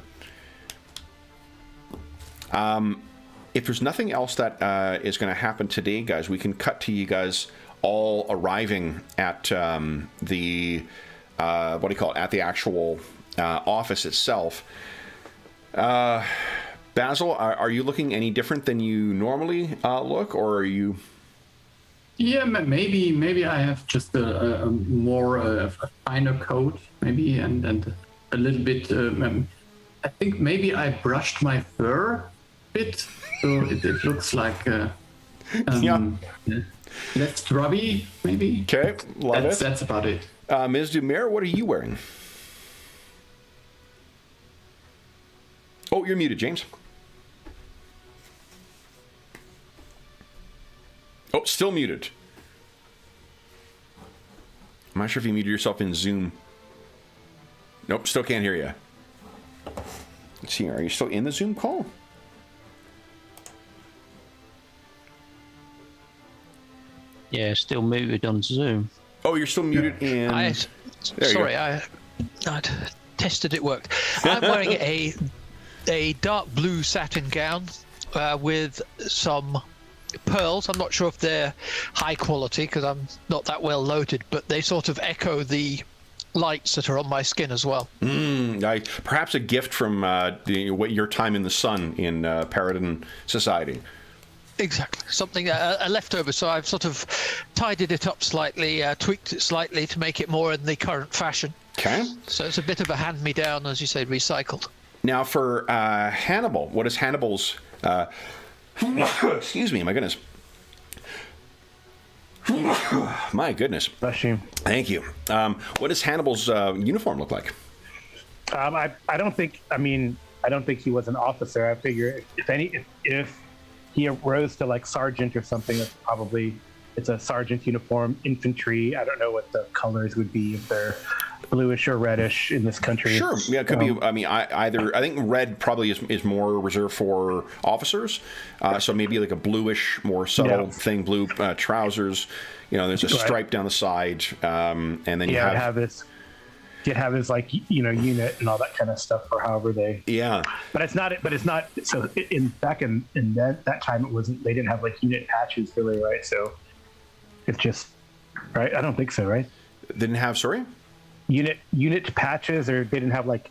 If there's nothing else that is going to happen today, guys, we can cut to you guys all arriving at the at the actual office itself. Basil, are you looking any different than you normally look, or are you? Yeah, maybe I have just a more a finer coat, maybe, and a little bit. I think maybe I brushed my fur a bit, so it looks like less scrubby, maybe. Okay, That's about it. Ms. Dumere, what are you wearing? Oh, you're muted, James. Oh, still muted. I'm not sure if you muted yourself in Zoom. Nope, still can't hear you. Let's see, are you still in the Zoom call? yeah, still muted on Zoom. Oh, you're still muted in... I tested it worked. I'm wearing a dark blue satin gown with some pearls. I'm not sure if they're high quality because I'm not that well loaded, but they sort of echo the lights that are on my skin as well. Perhaps a gift from your time in the sun in Paridar society. Exactly. Something, a leftover. So I've sort of tidied it up slightly, tweaked it slightly to make it more in the current fashion. Okay. So it's a bit of a hand-me-down, as you say, recycled. Now for Hannibal, what is Hannibal's... excuse me, my goodness. My goodness. Bless you. Thank you. What does Hannibal's uniform look like? I don't think he was an officer. I figure if he rose to like sergeant or something, it's a sergeant uniform, infantry. I don't know what the colors would be, if they're bluish or reddish in this country. Sure, yeah, it could be. I mean, I think red probably is more reserved for officers. So maybe like a bluish, more subtle thing. Blue trousers. You know, there's a stripe down the side, and then you have his like unit and all that kind of stuff, or however they. Yeah. But it's not. So back in that time, it wasn't. They didn't have like unit patches really, right? So it's just right. I don't think so, right? Didn't have unit patches, or they didn't have like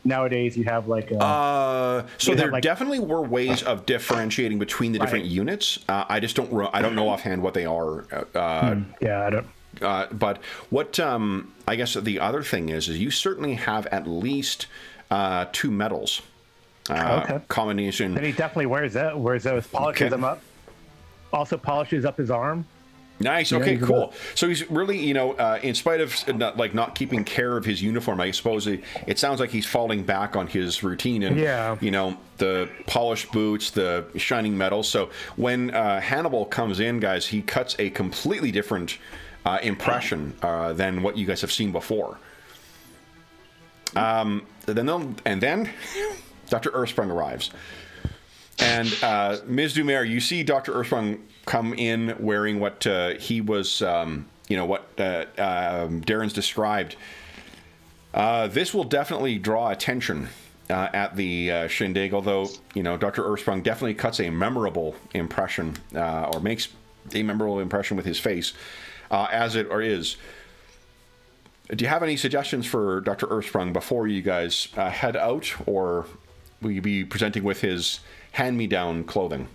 nowadays you have like so there definitely were ways of differentiating between the different units. I just don't know offhand what they are. I don't. But what I guess the other thing is you certainly have at least 2 medals. Combination. And he definitely wears those, polishes them up. Also polishes up his arm. Nice. Okay, cool. So he's really, in spite of not keeping care of his uniform, I suppose it sounds like he's falling back on his routine and, the polished boots, the shining metal. So when Hannibal comes in, guys, he cuts a completely different impression than what you guys have seen before. Then Dr. Earthsprung arrives. And Ms. Dumer, you see Dr. Earthsprung come in wearing what he was, what Darren's described. This will definitely draw attention at the shindig, although, Dr. Earthsprung definitely cuts a memorable impression, or makes a memorable impression with his face, as it or is. Do you have any suggestions for Dr. Earthsprung before you guys head out, or will you be presenting with his hand-me-down clothing?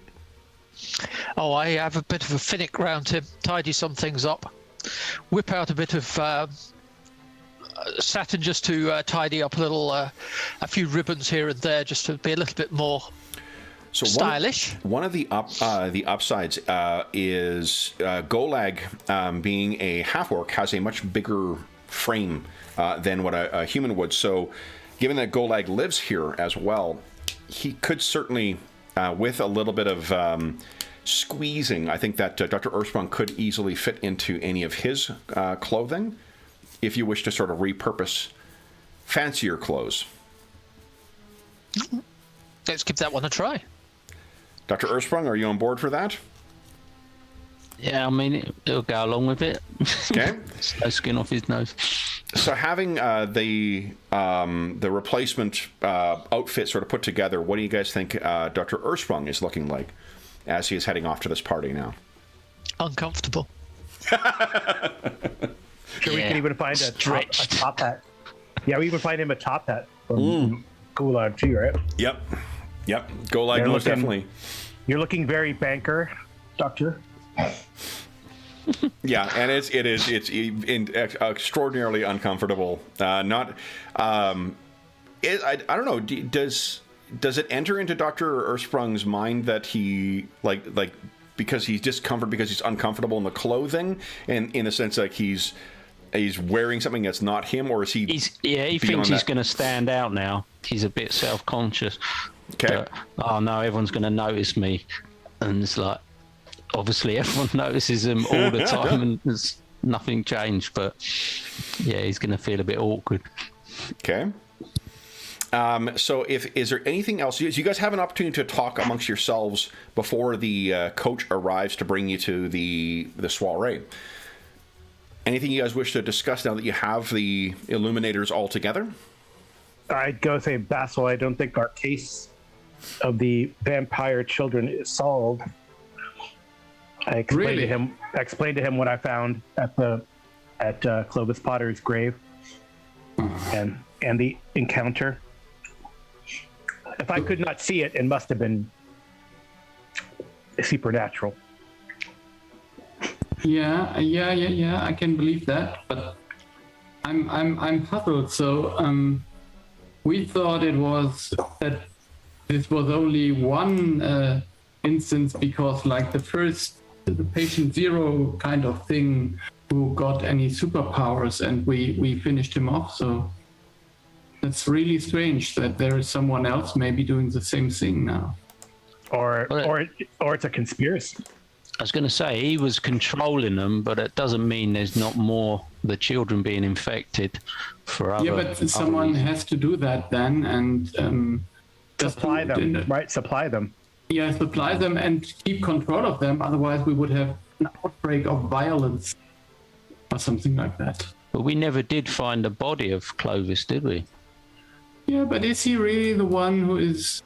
Oh, I have a bit of a finick round him, tidy some things up, whip out a bit of satin just to tidy up a few ribbons here and there, just to be a little bit more stylish. One of the upsides is Golag, being a half-orc, has a much bigger frame than what a human would. So, given that Golag lives here as well, he could certainly, with a little bit of squeezing, I think that Dr. Earthsprung could easily fit into any of his clothing, if you wish to sort of repurpose fancier clothes. Let's give that one a try. Dr. Earthsprung, are you on board for that? Yeah, I mean, it'll go along with it. Okay. No skin off his nose. So having the replacement outfit sort of put together, what do you guys think Dr. Earthsprung is looking like as he is heading off to this party now? Uncomfortable. Sure, we can even find a top hat. Yeah, we even find him a top hat from Gulag too, right? Yep. Golag most definitely. You're looking very banker, Doctor. Yeah, and it's extraordinarily uncomfortable. I don't know. Does it enter into Dr. Earthsprung's mind that he like because he's discomfort because he's uncomfortable in the clothing, and in the sense like he's wearing something that's not him, or is he? He thinks he's going to stand out now. He's a bit self-conscious. Okay. Oh no, everyone's going to notice me, and it's like, obviously everyone notices him all the time, and there's nothing changed. But yeah, he's going to feel a bit awkward. Okay. So, is there anything else? You guys have an opportunity to talk amongst yourselves before the coach arrives to bring you to the soiree. Anything you guys wish to discuss now that you have the Illuminators all together? I'd go say, Basil, I don't think our case of the vampire children is solved. I explained to him what I found at Clovis Potter's grave and the encounter. If I could not see it, it must have been supernatural. Yeah. I can believe that, but I'm puzzled. So we thought it was that this was only one instance, because like the patient zero kind of thing who got any superpowers, and we finished him off. So it's really strange that there is someone else maybe doing the same thing now. Or it's a conspiracy. I was going to say he was controlling them, but it doesn't mean there's not more the children being infected for other. Yeah, but someone has to do that then, and supply them, right? Supply them. Yeah, supply them and keep control of them. Otherwise, we would have an outbreak of violence or something like that. But we never did find the body of Clovis, did we? Yeah, but is he really the one who is?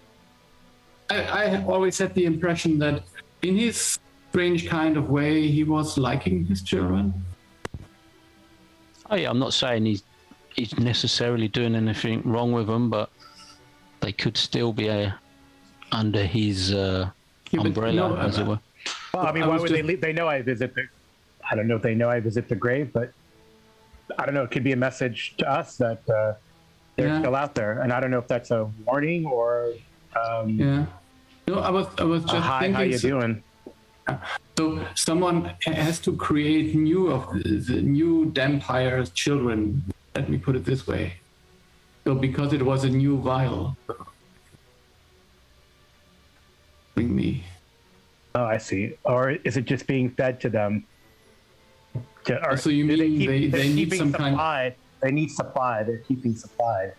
I always had the impression that in his strange kind of way, he was liking his children. Oh yeah, I'm not saying he's necessarily doing anything wrong with them, but they could still be under his umbrella, as it were. Well, I mean, why would they leave? They know I visit I don't know if they know I visit the grave, but I don't know. It could be a message to us that they're still out there, and I don't know if that's a warning or. Yeah. No, I was just hi, thinking. how you doing? So someone has to create the new vampire's children. Let me put it this way. So because it was a new vial. Bring me. Oh, I see. Or is it just being fed to them? So you mean they need some supply? kind? They need supply. They're keeping supply.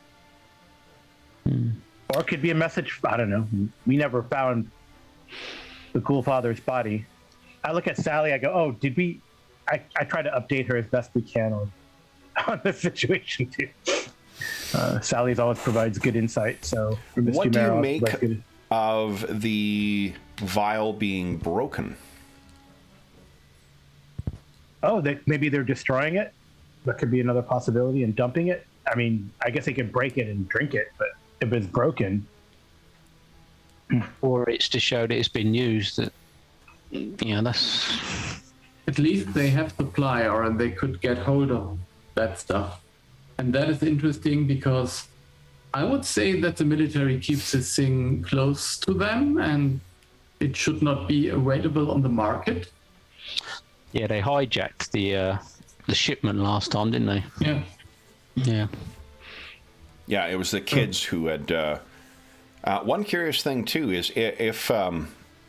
Or it could be a message. I don't know. We never found the cool father's body. I look at Sally. I go, "Oh, did we?" I try to update her as best we can on the situation too. Sally's always provides good insight. So, what do you make of the vial being broken? Oh, maybe they're destroying it. That could be another possibility, and dumping it. I mean, I guess they could break it and drink it, but if it's broken, or it's to show that it's been used, that that's. At least they have supply, or they could get hold of that stuff, and that is interesting because I would say that the military keeps this thing close to them, and it should not be available on the market. Yeah, they hijacked the shipment last time, didn't they? Yeah. Yeah. Yeah, it was the kids who had. One curious thing too is if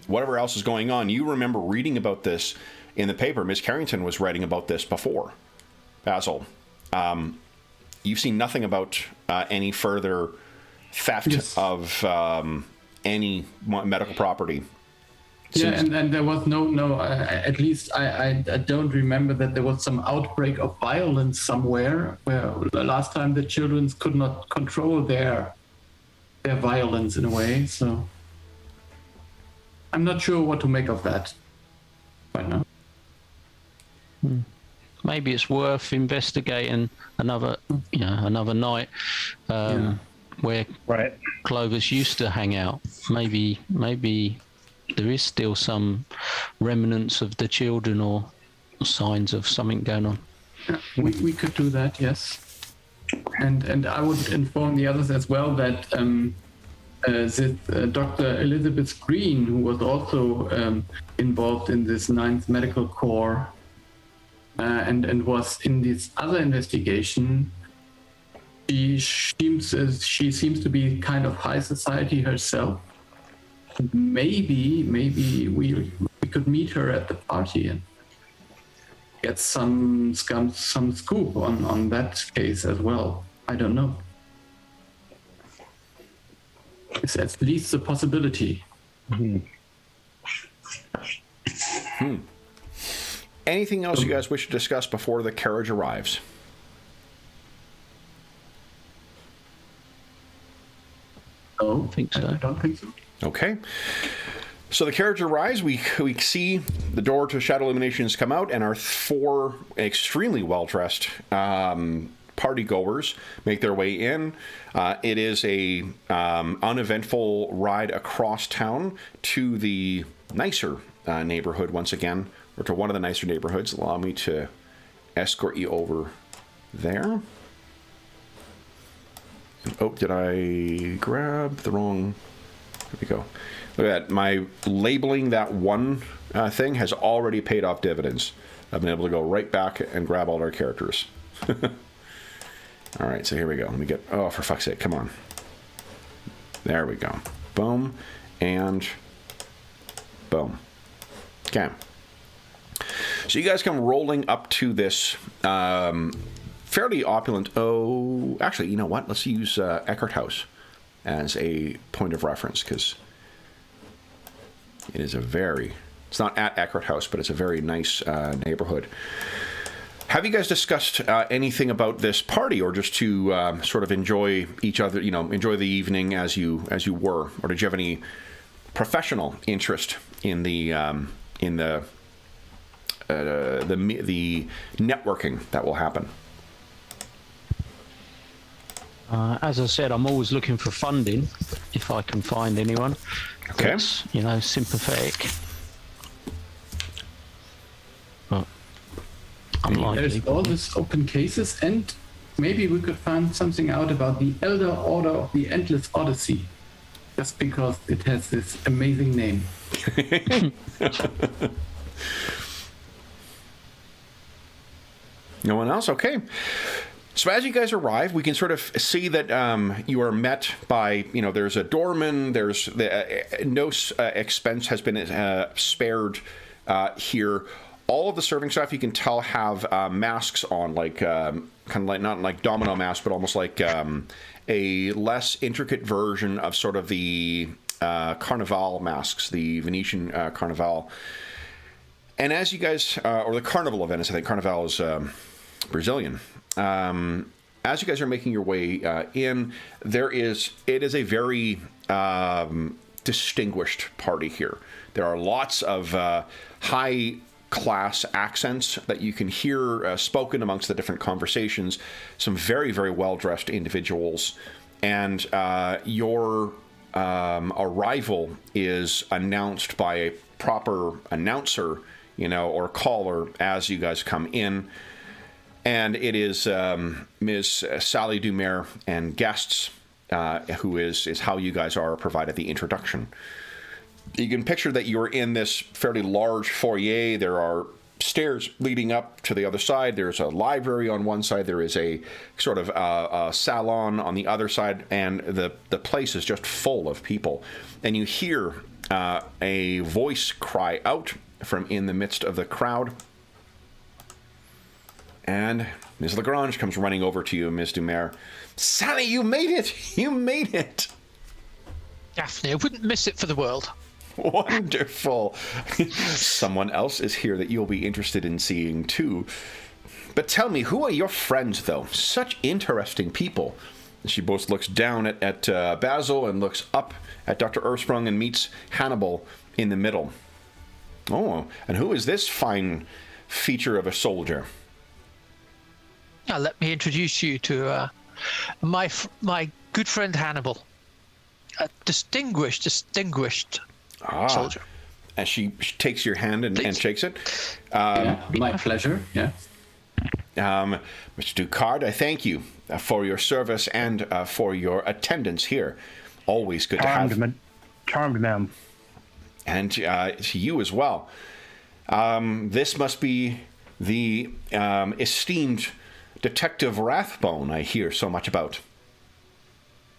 whatever else is going on, you remember reading about this in the paper. Miss Carrington was writing about this before. Basil, you've seen nothing about any further theft of any medical property. Yeah, and there was no at least I don't remember that there was some outbreak of violence somewhere where the last time the children could not control their violence in a way. So I'm not sure what to make of that right now. Maybe it's worth investigating another night where Clovis used to hang out. Maybe there is still some remnants of the children or signs of something going on. Yeah, we could do that, yes. And I would inform the others as well that Dr. Elizabeth Green, who was also involved in this 9th Medical Corps and was in this other investigation, she seems to be kind of high society herself. Maybe we could meet her at the party and get some scoop on that case as well. I don't know. It's at least a possibility. Anything else you guys wish to discuss before the carriage arrives? No, I think so. I don't think so. Okay. So the carriage arrives. We see the door to Shadow Illuminations come out, and our 4 extremely well-dressed party goers make their way in. It is a uneventful ride across town to the nicer neighborhood once again, or to one of the nicer neighborhoods. Allow me to escort you over there. Oh, did I grab the wrong... There we go. Look at that. My labeling that one thing has already paid off dividends. I've been able to go right back and grab all our characters. All right, so here we go. Let me get... Oh, for fuck's sake, come on. There we go. Boom. And... boom. Okay. So you guys come rolling up to this fairly opulent... Oh, actually, you know what? Let's use Eckhart House as a point of reference, because it is a very... It's not at Eckhart House, but it's a very nice neighborhood. Have you guys discussed anything about this party, or just to sort of enjoy each other, enjoy the evening as you were? Or did you have any professional interest in the networking that will happen? As I said, I'm always looking for funding, if I can find anyone. Okay. That's, sympathetic. But there's all these open cases, and maybe we could find something out about the Elder Order of the Endless Odyssey, just because it has this amazing name. No one else? Okay. So as you guys arrive, we can sort of see that you are met by, there's a doorman, there's no expense has been spared here. all of the serving staff, you can tell, have masks on, like kind of like, not like domino masks, but almost like a less intricate version of sort of the Carnival masks, the Venetian Carnival. And as you guys, or the Carnival of Venice, I think Carnival is Brazilian. As you guys are making your way in, it is a very distinguished party here. There are lots of high-class accents that you can hear spoken amongst the different conversations. Some very, very well-dressed individuals. And your arrival is announced by a proper announcer, or caller as you guys come in. And it is Ms. Sally Dumer and guests, who is how you guys are provided the introduction. You can picture that you're in this fairly large foyer. There are stairs leading up to the other side. There's a library on one side. There is a sort of a salon on the other side. And the place is just full of people. And you hear a voice cry out from in the midst of the crowd. And Ms. Lagrange comes running over to you, Ms. Dumer. Sally, you made it! You made it! Daphne, I wouldn't miss it for the world. Wonderful. Someone else is here that you'll be interested in seeing, too. But tell me, who are your friends, though? Such interesting people. She both looks down at Basil and looks up at Dr. Earthsprung and meets Hannibal in the middle. Oh, and who is this fine feature of a soldier? Let me introduce you to my good friend Hannibal. A distinguished soldier. And she takes your hand and shakes it. My pleasure, yeah. Mr. Ducard, I thank you for your service and for your attendance here. Always good to have. Charmed, ma'am. And to you as well. This must be the esteemed Detective Rathbone I hear so much about.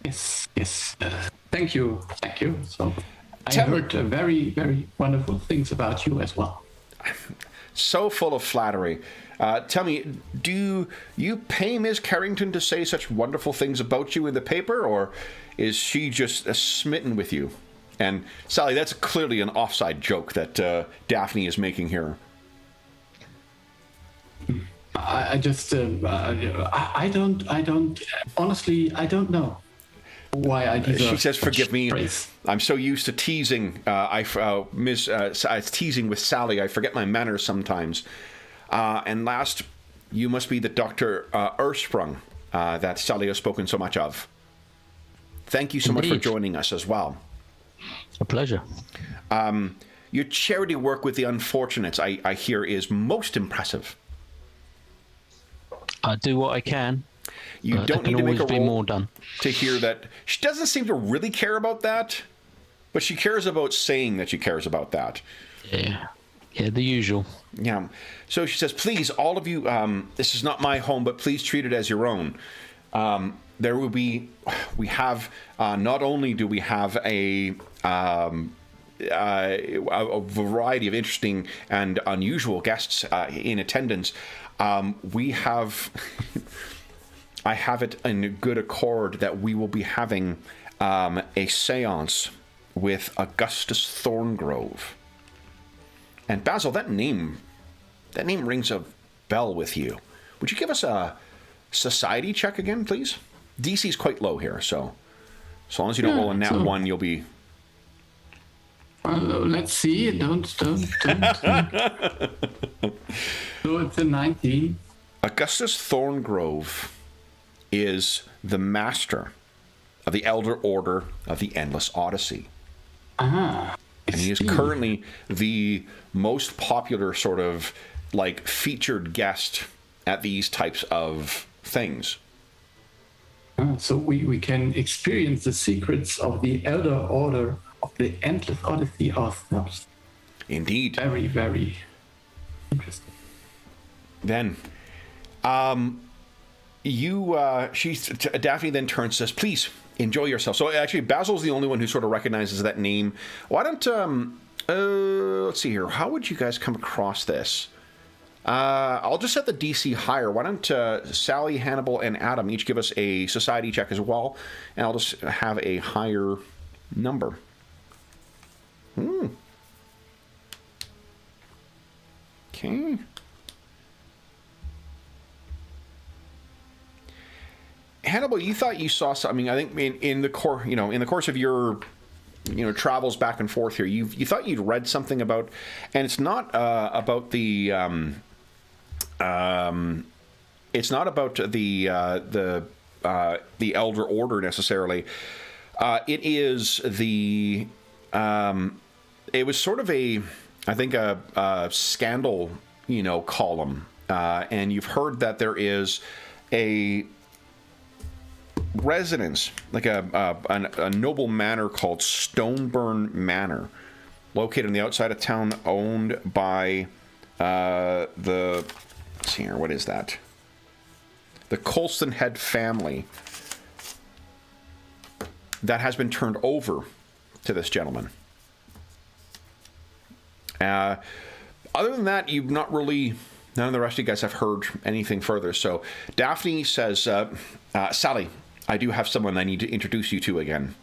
Yes. Thank you. So I heard very, very wonderful things about you as well. So full of flattery. Tell me, do you pay Ms. Carrington to say such wonderful things about you in the paper, or is she just smitten with you? And Sally, that's clearly an offside joke that Daphne is making here. I just, I don't, honestly, I don't know why I deserve. She says, "Forgive me. Praise. I'm so used to teasing. Teasing with Sally. I forget my manners sometimes." And last, you must be the Dr. Earthsprung that Sally has spoken so much of. Thank you so much for joining us as well. A pleasure. Your charity work with the unfortunates, I hear, is most impressive. I do what I can. You don't need to make a roll more done. to hear that. She doesn't seem to really care about that, but she cares about saying that she cares about that. Yeah, the usual. Yeah. So she says, please, all of you, this is not my home, but please treat it as your own. There will be, not only do we have a variety of interesting and unusual guests in attendance, we have, I have it in good accord that we will be having a seance with Augustus Thorngrove. And Basil, that name rings a bell with you. Would you give us a society check again, please? DC's quite low here, so as long as you don't roll a nat 1, you'll be... Let's see. Don't. So it's a 19. Augustus Thorngrove is the master of the Elder Order of the Endless Odyssey. And he is currently the most popular sort of like featured guest at these types of things. So we can experience the secrets of the Elder Order of the Endless Odyssey ourselves. Indeed. Very, very interesting. Then, Daphne then turns and says, please, enjoy yourself. So actually, Basil's the only one who sort of recognizes that name. Why don't, let's see here. How would you guys come across this? I'll just set the DC higher. Why don't Sally, Hannibal, and Adam each give us a society check as well, and I'll just have a higher number. Okay. Hannibal, you thought you saw something. I think in the course of your travels back and forth here, you thought you'd read something about, and it's not about the it's not about the Elder Order necessarily. It is the it was sort of a scandal column, and you've heard that there is a residence, like a noble manor called Stoneburn Manor, located on the outside of town, owned by let's see here, what is that? The Colston family, that has been turned over to this gentleman. Other than that, you've not really, none of the rest of you guys have heard anything further. So Daphne says, Sally, I do have someone I need to introduce you to again.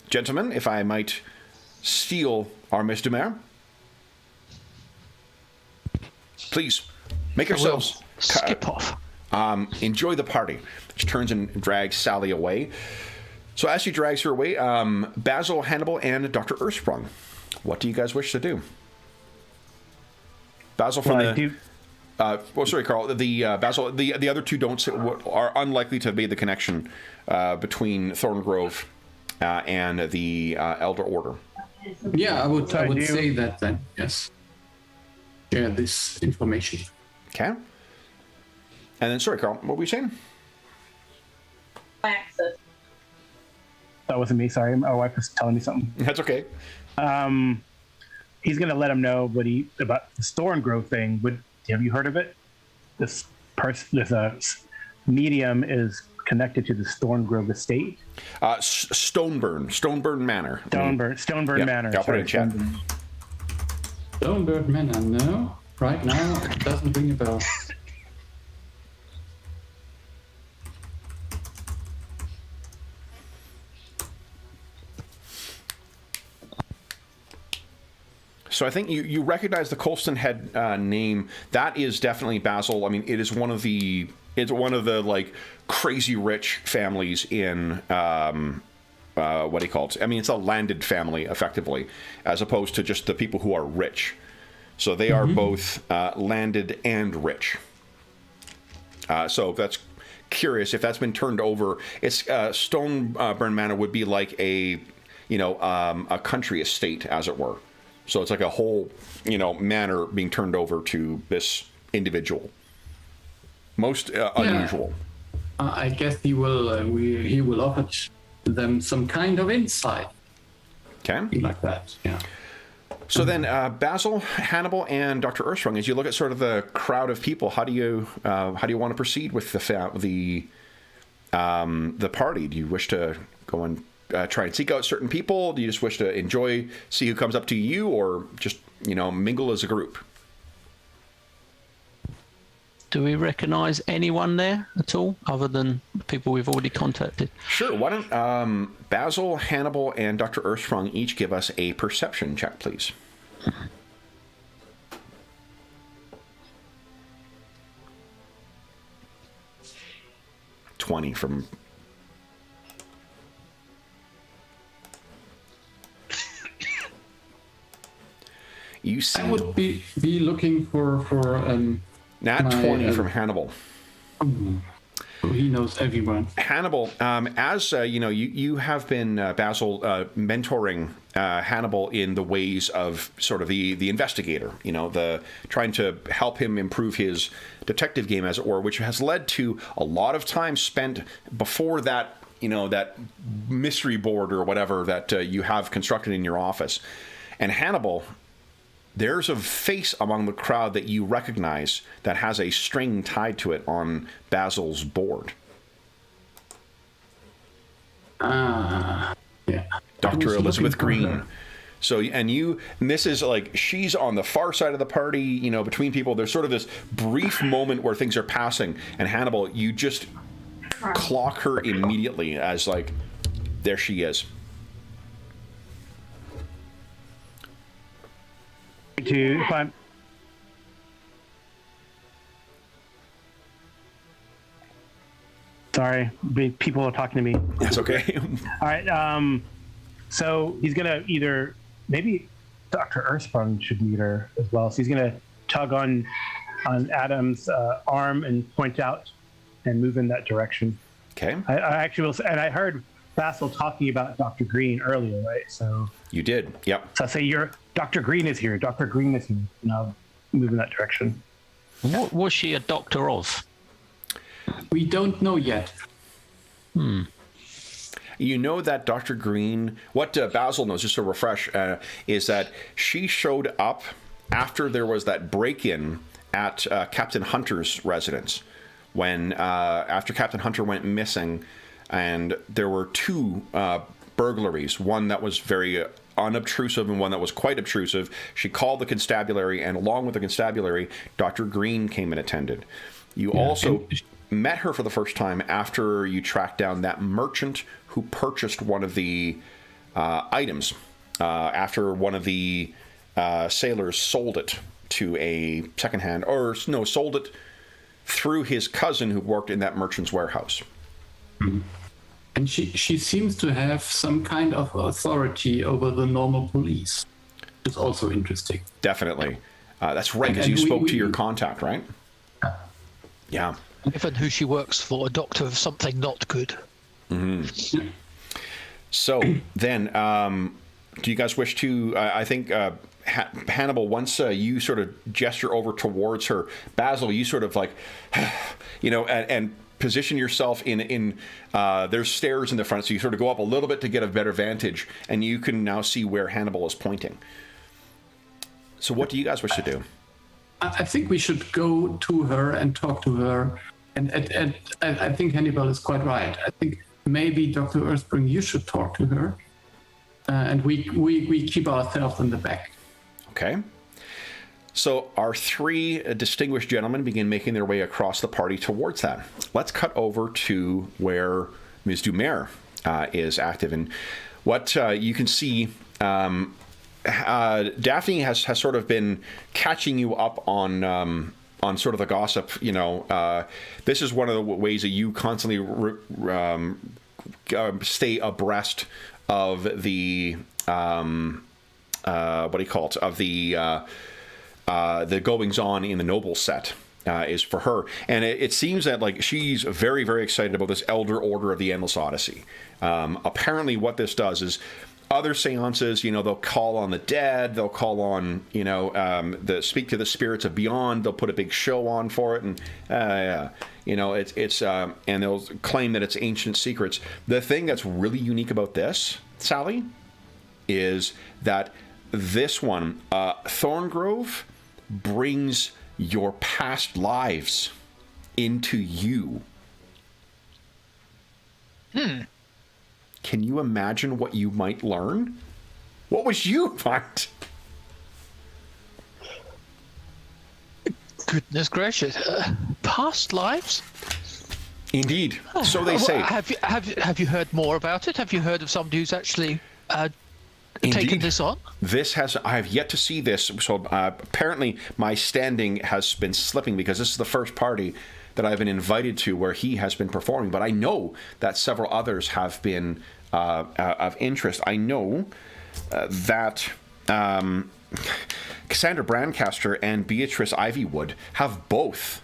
Gentlemen, if I might steal our Miss Demare, please make yourselves skip off. Enjoy the party. She turns and drags Sally away. So as she drags her away, Basil, Hannibal, and Dr. Earthsprung, what do you guys wish to do? Basil from sorry, Carl. Basil. The other two are unlikely to have made the connection between Thorngrove and the Elder Order. Yeah, I would say that then. Yes. Share this information. Okay. And then, sorry, Carl. What were you saying? Access. That wasn't me. Sorry, my wife was telling me something. That's okay. He's gonna let him know about the Thorngrove thing. Have you heard of it? This medium is connected to the Thorngrove estate. Stoneburn Manor. Stoneburn Manor. I'll put it in chat. Stoneburn Manor, no. Right now, it doesn't ring a bell. So I think you recognize the Colston name. That is definitely Basil. I mean, it is one of the like crazy rich families in what do you call it? I mean, it's a landed family effectively, as opposed to just the people who are rich. So they are both landed and rich. So that's curious if that's been turned over. It's Stoneburn Manor would be like a country estate, as it were. So it's like a whole, manor being turned over to this individual. Most unusual. I guess he will offer them some kind of insight. Okay. Like that, yeah. So then, Basil, Hannibal, and Dr. Earthsprung, as you look at sort of the crowd of people, how do you want to proceed with the party? Do you wish to go and try and seek out certain people? Do you just wish to see who comes up to you, or just, mingle as a group? Do we recognize anyone there at all, other than the people we've already contacted? Sure. Why don't Basil, Hannibal, and Dr. Earthsprung each give us a perception check, please? $20 from... You see, I would be looking for Nat 20 from Hannibal. He knows everyone. Hannibal, as you have been, Basil, mentoring Hannibal in the ways of sort of the investigator, the trying to help him improve his detective game, as it were, which has led to a lot of time spent before that, that mystery board or whatever that you have constructed in your office. And Hannibal, there's a face among the crowd that you recognize that has a string tied to it on Basil's board. Yeah. Dr. Elizabeth Green, So, and this is like, she's on the far side of the party, you know, between people. There's sort of this brief moment where things are passing, and Hannibal, you just clock her immediately as, like, there she is. Sorry, people are talking to me. That's okay. All right, so he's gonna either, maybe Dr. Earthsprung should meet her as well. So he's gonna tug on Adam's arm and point out and move in that direction. Okay. I actually will, and I heard Basil talking about Dr. Green earlier, right? So you did, yep. So I say, Dr. Green is here. Dr. Green is here. And I'll move in that direction. What was she a doctor of? We don't know yet. You know that Dr. Green, what Basil knows, just to refresh, is that she showed up after there was that break-in at Captain Hunter's residence, when after Captain Hunter went missing, and there were two burglaries, one that was very unobtrusive and one that was quite obtrusive. She called the constabulary, and along with the constabulary, Dr. Green came and attended. You also met her for the first time after you tracked down that merchant who purchased one of the items after one of the sailors sold it to a secondhand, or no, sold it through his cousin who worked in that merchant's warehouse. Mm-hmm. And she seems to have some kind of authority over the normal police, which is also interesting. Definitely. That's right, because you spoke to your contact, right? Yeah. Given who she works for, a doctor of something not good. Mm-hmm. So then, do you guys wish to, I think, Hannibal, once you sort of gesture over towards her, Basil, you sort of like, you know, and position yourself in there's stairs in the front, so you sort of go up a little bit to get a better vantage, and you can now see where Hannibal is pointing. So what do you guys wish to do? I think we should go to her and talk to her, and I think Hannibal is quite right. I think maybe Dr. Earthspring, you should talk to her, and we keep ourselves in the back. Okay. So our three distinguished gentlemen begin making their way across the party towards that. Let's cut over to where Ms. Dumer is active. And what you can see, Daphne has sort of been catching you up on sort of the gossip. You know, this is one of the ways that you constantly stay abreast of the, what do you call it, of the goings-on in the noble set is for her. And it seems that, like, she's very, very excited about this Elder Order of the Endless Odyssey. Apparently what this does is other seances, you know, they'll call on the dead, they'll call on, you know, speak to the spirits of beyond, they'll put a big show on for it, and, you know, it's and they'll claim that it's ancient secrets. The thing that's really unique about this, Sally, is that this one, Thorngrove, brings your past lives into you. Can you imagine what you might learn? What would you find? Goodness gracious. Past lives? Indeed. So they say. Have you heard more about it? Have you heard of somebody who's actually taken this on? I have yet to see this. So apparently my standing has been slipping, because this is the first party that I've been invited to where he has been performing. But I know that several others have been of interest. I know that Cassandra Brancaster and Beatrice Ivywood have both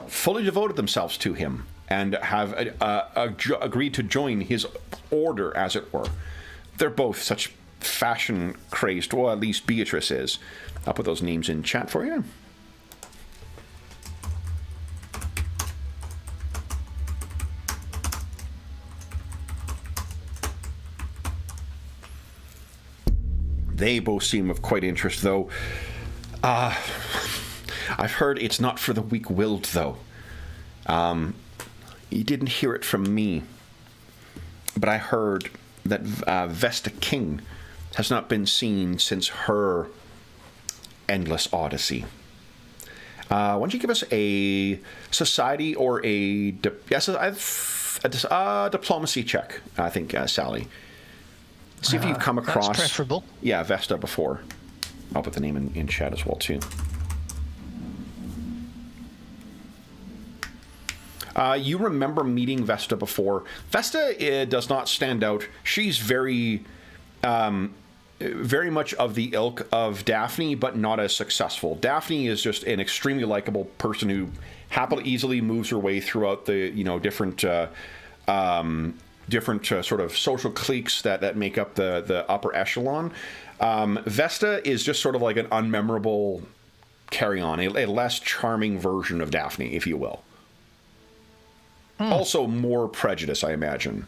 fully devoted themselves to him and have agreed to join his order, as it were. They're both such fashion-crazed, well, at least Beatrice is. I'll put those names in chat for you. They both seem of quite interest, though. I've heard it's not for the weak-willed, though. You didn't hear it from me, but I heard that Vesta King has not been seen since her endless Odyssey. Why don't you give us a society or a diplomacy check, I think, Sally. See if you've come across... That's preferable. Yeah, Vesta before. I'll put the name in chat as well, too. You remember meeting Vesta before. Vesta does not stand out. She's very much of the ilk of Daphne, but not as successful. Daphne is just an extremely likable person who happily easily moves her way throughout the different sort of social cliques that make up the upper echelon. Vesta is just sort of like an unmemorable carry-on, a less charming version of Daphne, if you will. Also more prejudice, I imagine.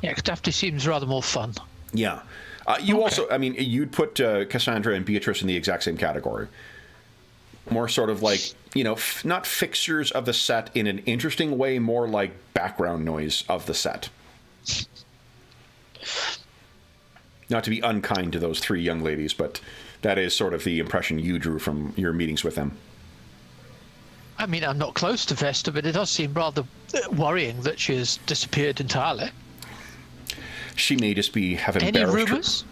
Yeah, because Daphne seems rather more fun. Yeah. Also, I mean, you'd put Cassandra and Beatrice in the exact same category. More sort of like, not fixtures of the set in an interesting way, more like background noise of the set. Not to be unkind to those three young ladies, but that is sort of the impression you drew from your meetings with them. I mean, I'm not close to Vesta, but it does seem rather worrying that she has disappeared entirely. She may just have embarrassed Any rumors?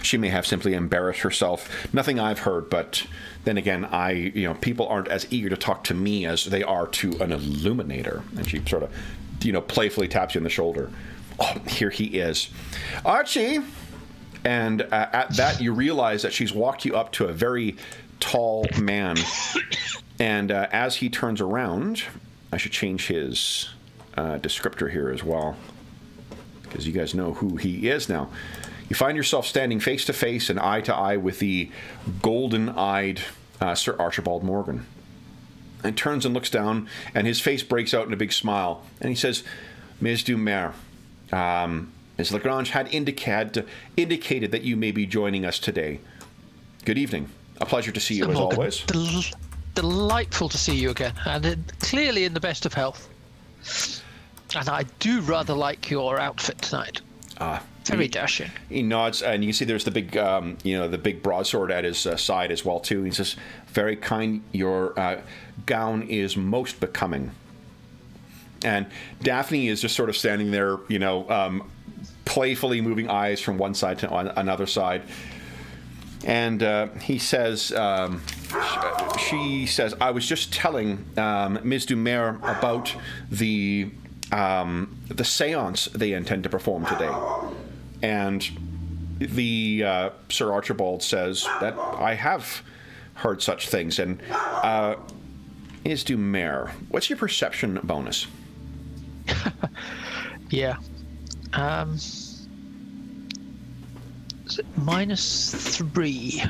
She may have simply embarrassed herself. Nothing I've heard, but then again, people aren't as eager to talk to me as they are to an illuminator. And she sort of, playfully taps you on the shoulder. Oh, here he is. Archie! And at that, you realize that she's walked you up to a very tall man. And as he turns around, I should change his descriptor here as well, because you guys know who he is now. You find yourself standing face to face and eye to eye with the golden-eyed Sir Archibald Morgan. And turns and looks down, and his face breaks out in a big smile. And he says, Ms. Dumer, Ms. Lagrange had indicated that you may be joining us today. Good evening. A pleasure to see you as always. Delightful to see you again, and clearly in the best of health. And I do rather like your outfit tonight. Very dashing. He nods, and you see there's the big, the big broadsword at his side as well too. He says, "Very kind. Your gown is most becoming." And Daphne is just sort of standing there, playfully moving eyes from one side to another side. And he says, she says, I was just telling Ms. Dumer about the seance they intend to perform today. And the Sir Archibald says that I have heard such things. And Ms. Dumer, what's your perception bonus? Yeah. Is it -3?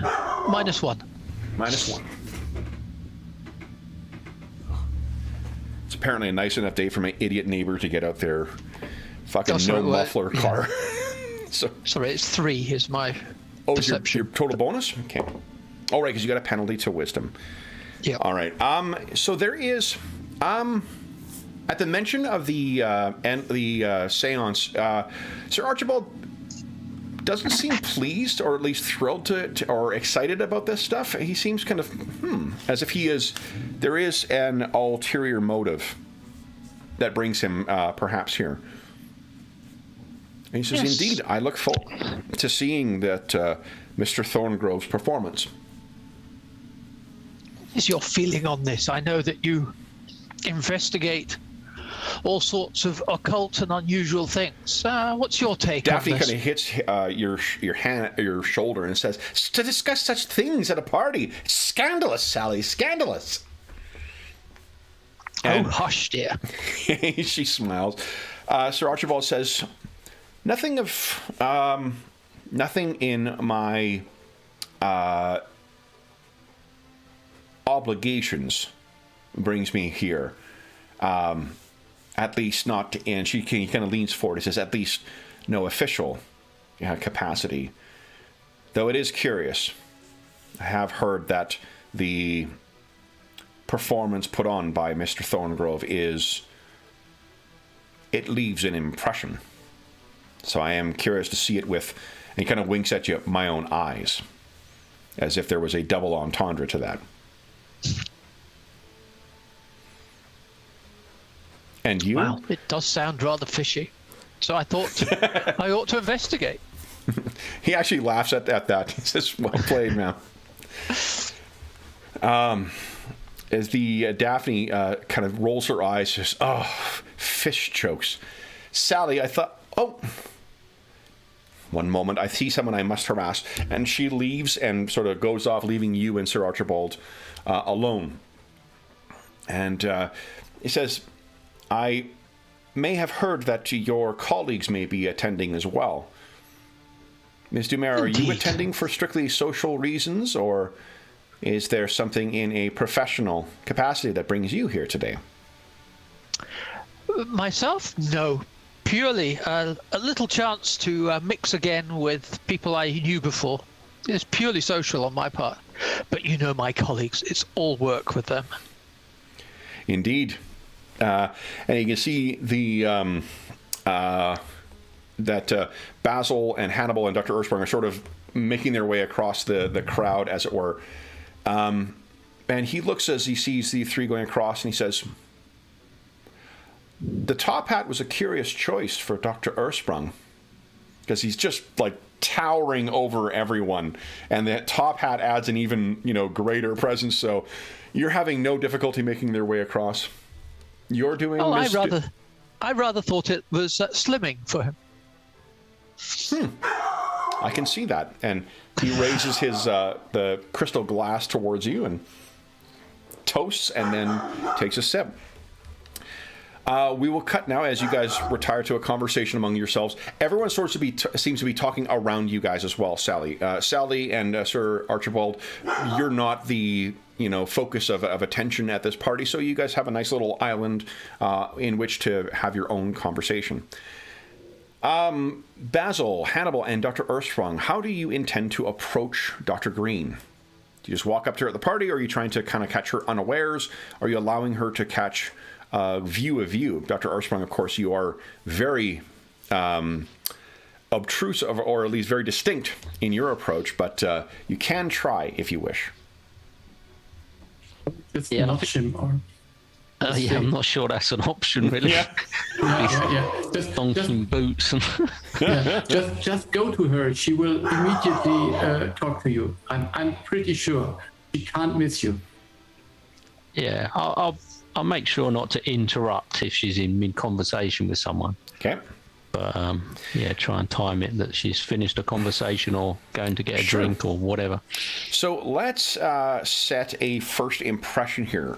-1. -1. It's apparently a nice enough day for my idiot neighbor to get out their fucking muffler car. Sorry, it's 3 is my perception. Your total bonus? Okay. All right, because you got a penalty to wisdom. Yeah. All right. So there is, at the mention of the seance, Sir Archibald doesn't seem pleased, or at least thrilled or excited about this stuff. He seems kind of as if there is an ulterior motive that brings him perhaps here. And he says, yes. Indeed, I look forward to seeing that Mr. Thorngrove's performance. What is your feeling on this? I know that you investigate all sorts of occult and unusual things. What's your take Daphne on this? Daphne kind of hits your shoulder and says, to discuss such things at a party. It's scandalous, Sally, scandalous. And hush, dear. She smiles. Sir Archibald says, nothing in my obligations brings me here. At least not, and he kind of leans forward. He says, at least no official capacity. Though it is curious, I have heard that the performance put on by Mr. Thorngrove it leaves an impression. So I am curious to see it with, and he kind of winks at you, my own eyes, as if there was a double entendre to that. And you? Well, it does sound rather fishy. So I thought I ought to investigate. He actually laughs at that. He says, well played, man. As the Daphne kind of rolls her eyes, says, oh, fish chokes. Sally, I thought, oh, one moment, I see someone I must harass. And she leaves and sort of goes off, leaving you and Sir Archibald alone. And he says, I may have heard that your colleagues may be attending as well. Ms. Dumer, are you attending for strictly social reasons, or is there something in a professional capacity that brings you here today? Myself? No. Purely a little chance to mix again with people I knew before. It's purely social on my part. But you know my colleagues. It's all work with them. Indeed. And you can see the that Basil and Hannibal and Dr. Ersprung are sort of making their way across the crowd, as it were. And he looks as he sees the three going across, and he says, the top hat was a curious choice for Dr. Ersprung, because he's just like towering over everyone, and the top hat adds an even greater presence. So you're having no difficulty making their way across. You're doing. Oh, I rather thought it was slimming for him. I can see that, and he raises his the crystal glass towards you and toasts, and then takes a sip. We will cut now as you guys retire to a conversation among yourselves. Everyone seems to be talking around you guys as well. Sally and Sir Archibald, you're not the focus of attention at this party, so you guys have a nice little island in which to have your own conversation. Basil, Hannibal, and Dr. Ersprung, how do you intend to approach Dr. Green? Do you just walk up to her at the party, or are you trying to kind of catch her unawares? Are you allowing her to catch view of you? Dr. Ersprung, of course, you are very obtrusive, or at least very distinct in your approach, but you can try if you wish. Just nudge him, or I'm not sure that's an option, really. yeah. Just Donking boots and just go to her. She will immediately talk to you. I'm pretty sure she can't miss you. Yeah, I'll make sure not to interrupt if she's in mid-conversation with someone. Okay. But, try and time it that she's finished a conversation or going to get a drink or whatever. So let's set a first impression here.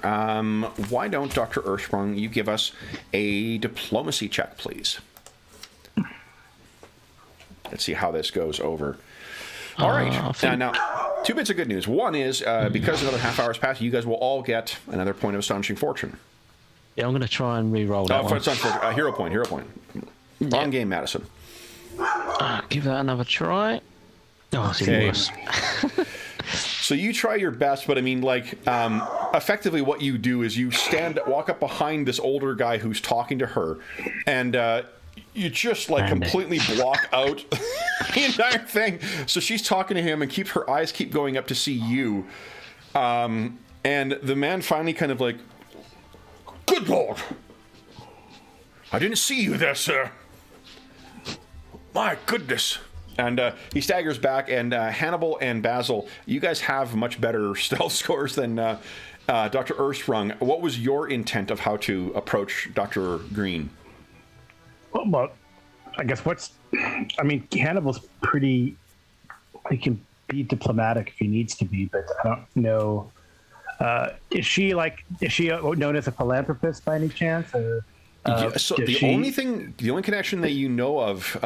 Why don't, Dr. Ersprung, you give us a diplomacy check, please? Let's see how this goes over. All right. Now, two bits of good news. One is, because another half hour's passed, you guys will all get another point of Astonishing Fortune. Yeah, I'm going to try and re-roll that one. Hero point. Wrong game, Madison. Give that another try. Oh, it's even worse. So you try your best, but I mean, effectively what you do is you walk up behind this older guy who's talking to her, and you just completely block out the entire thing. So she's talking to him, and her eyes keep going up to see you. And the man finally kind of good Lord, I didn't see you there, sir. My goodness. And he staggers back, and Hannibal and Basil, you guys have much better stealth scores than Dr. Ersprung. What was your intent of how to approach Dr. Green? Well, I guess Hannibal's pretty, he can be diplomatic if he needs to be, but I don't know. Is she known as a philanthropist by any chance? Or, so the only connection that you know of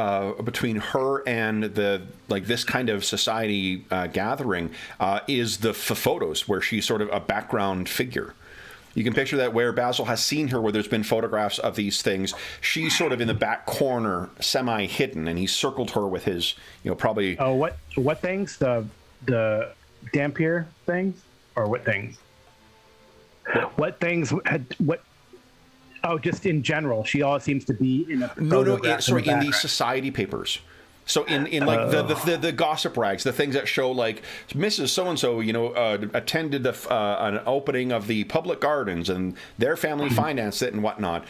between her and this kind of society gathering is the photos where she's sort of a background figure. You can picture that where Basil has seen her, where there's been photographs of these things. She's sort of in the back corner, semi-hidden, and he's circled her with his, probably. Oh, what things? The Dampier things, or what things? What things had what? Oh, just in general, she always seems to be in a sorry, in the society papers. So in like the gossip rags, the things that show like Mrs. So and So, attended an opening of the public gardens and their family financed it and whatnot.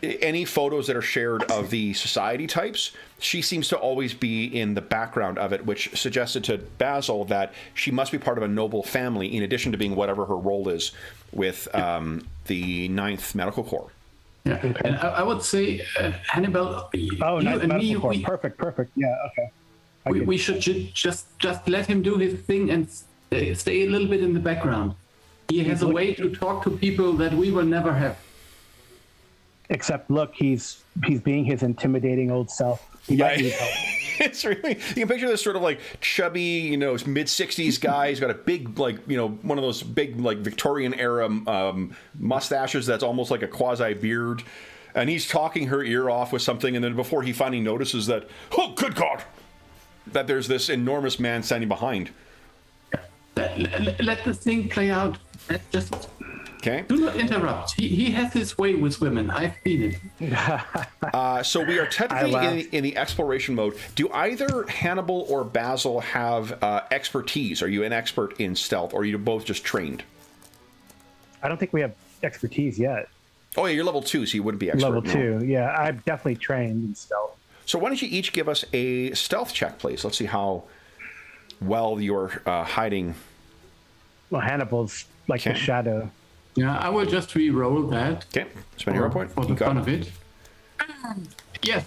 Any photos that are shared of the society types, she seems to always be in the background of it, which suggested to Basil that she must be part of a noble family, in addition to being whatever her role is with the 9th Medical Corps. Yeah, and I would say, Hannibal, you and me, perfect. Yeah, okay. We should just let him do his thing and stay a little bit in the background. He has a way to talk to people that we will never have. Except, look, he's being his intimidating old self. He might need help. It's really, you can picture this sort of like chubby, mid-60s guy. He's got a big, one of those big, Victorian era mustaches that's almost like a quasi beard. And he's talking her ear off with something. And then before he finally notices that, oh, good God, that there's this enormous man standing behind. Let the thing play out. Just okay. Do not interrupt. He has his way with women. I've seen it. So we are technically in the exploration mode. Do either Hannibal or Basil have expertise? Are you an expert in stealth, or are you both just trained? I don't think we have expertise yet. Oh, yeah, you're level 2, so you wouldn't be expert. Level 2, yeah. I'm definitely trained in stealth. So why don't you each give us a stealth check, please? Let's see how well you're hiding. Well, Hannibal's like the shadow. Yeah, I will just re-roll that. Okay, spend your hero point. For the fun of it. Yes,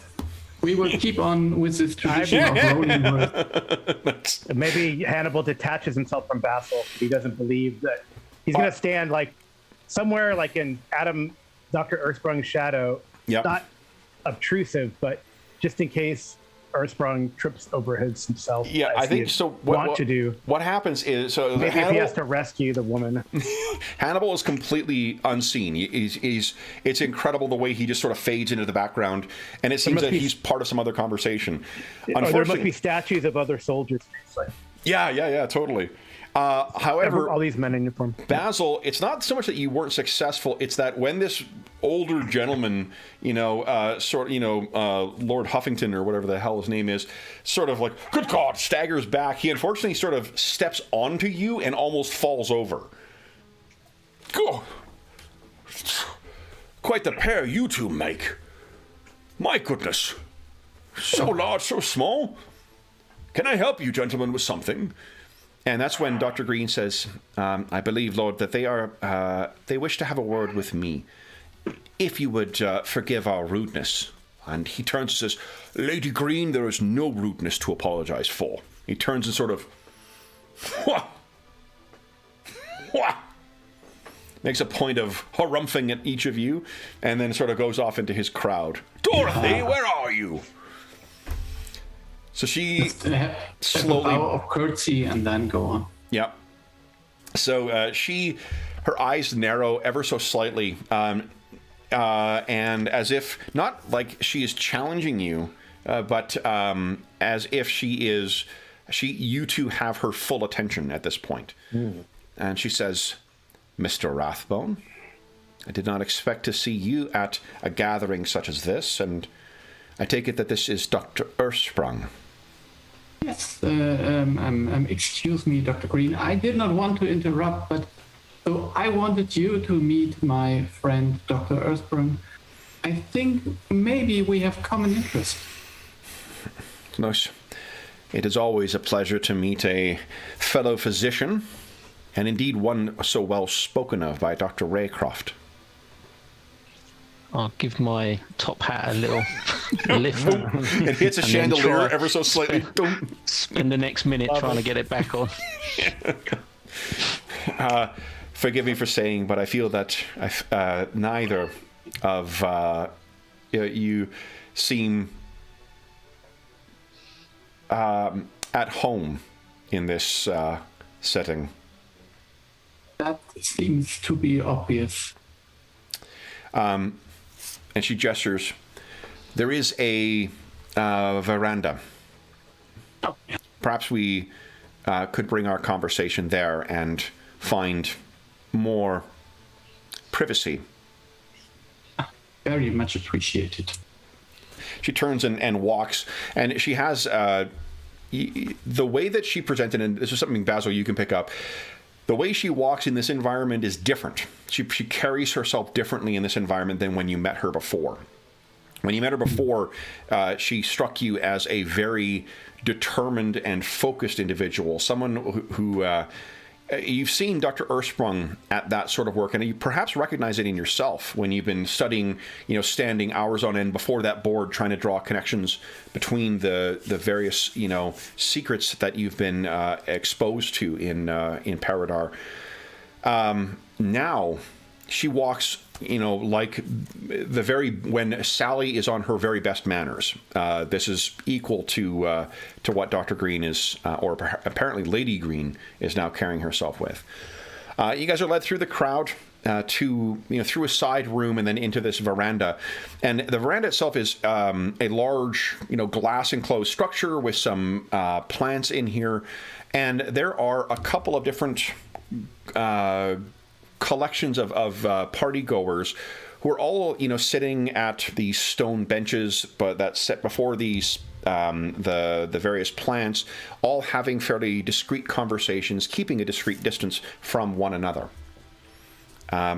we will keep on with this tradition of rolling words. Maybe Hannibal detaches himself from Basil. He doesn't believe that he's going to stand like somewhere like in Dr. Earthsprung's shadow. Yep. Not obtrusive, but just in case Earthsprung trips over himself. Yeah, I think so. What happens is maybe Hannibal, if he has to rescue the woman. Hannibal is completely unseen. It's incredible the way he just sort of fades into the background, and it seems that he's part of some other conversation. Unfortunately, there must be statues of other soldiers. Yeah, totally. However, all these men in uniform. Basil, it's not so much that you weren't successful; it's that when this older gentleman, Lord Huffington or whatever the hell his name is, sort of like, good God, staggers back. He unfortunately sort of steps onto you and almost falls over. Oh, quite the pair you two make. My goodness, so large, so small. Can I help you, gentlemen, with something? And that's when Dr. Green says, I believe, Lord, that they wish to have a word with me. If you would forgive our rudeness. And he turns and says, Lady Green, there is no rudeness to apologize for. He turns and sort of, wha! Makes a point of harumphing at each of you, and then sort of goes off into his crowd. Dorothy, where are you? So she slowly bow of courtesy and then go on. Yeah. So her eyes narrow ever so slightly, and as if not like she is challenging you, but as if you two have her full attention at this point. And she says, "Mr. Rathbone, I did not expect to see you at a gathering such as this, and I take it that this is Dr. Earthsprung." Yes, excuse me, Dr. Green. I did not want to interrupt, but so I wanted you to meet my friend, Dr. Earthsprung. I think maybe we have common interests. Nice. It is always a pleasure to meet a fellow physician, and indeed one so well spoken of by Dr. Raycroft. I'll give my top hat a little lift. It hits a chandelier ever so slightly. Spend the next minute trying to get it back on. Forgive me for saying, but I feel that neither of you seem at home in this setting. That seems to be obvious. And she gestures. There is a veranda. Oh, yeah. Perhaps we could bring our conversation there and find more privacy. very much appreciated. She turns and walks, and she has the way that she presented, and this is something, Basil, you can pick up. The way she walks in this environment is different. She carries herself differently in this environment than when you met her before. When you met her before, she struck you as a very determined and focused individual, someone who you've seen Dr. Ursprung at that sort of work, and you perhaps recognize it in yourself when you've been studying, standing hours on end before that board, trying to draw connections between the various, secrets that you've been exposed to in Paridar. Now she walks, like when Sally is on her very best manners. This is equal to what Dr. Green is, or apparently Lady Green is now carrying herself with. You guys are led through the crowd to, through a side room and then into this veranda. And the veranda itself is a large, glass enclosed structure with some plants in here. And there are a couple of different collections of party goers who are all sitting at these stone benches, but that's set before these the various plants, all having fairly discreet conversations, keeping a discreet distance from one another.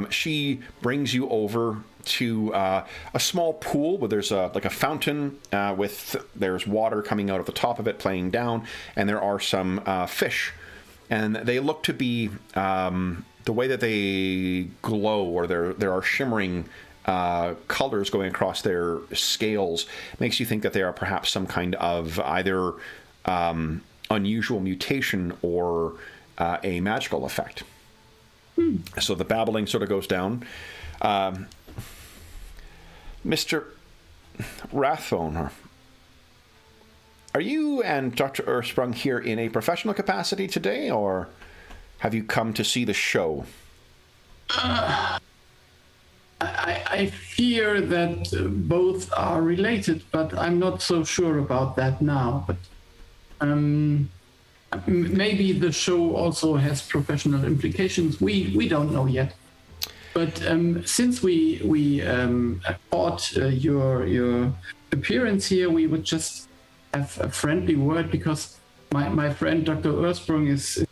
She brings you over to a small pool where there's a fountain there's water coming out of the top of it, playing down, and there are some fish, and they look to be the way that they glow, or there are shimmering colors going across their scales, makes you think that they are perhaps some kind of either unusual mutation or a magical effect. So the babbling sort of goes down. Mr. Rathbone, are you and Dr. Ursprung here in a professional capacity today, or have you come to see the show? I fear that both are related, but I'm not so sure about that now. But maybe the show also has professional implications. We don't know yet. But since we caught your appearance here, we would just have a friendly word, because my friend Dr. Ursprung is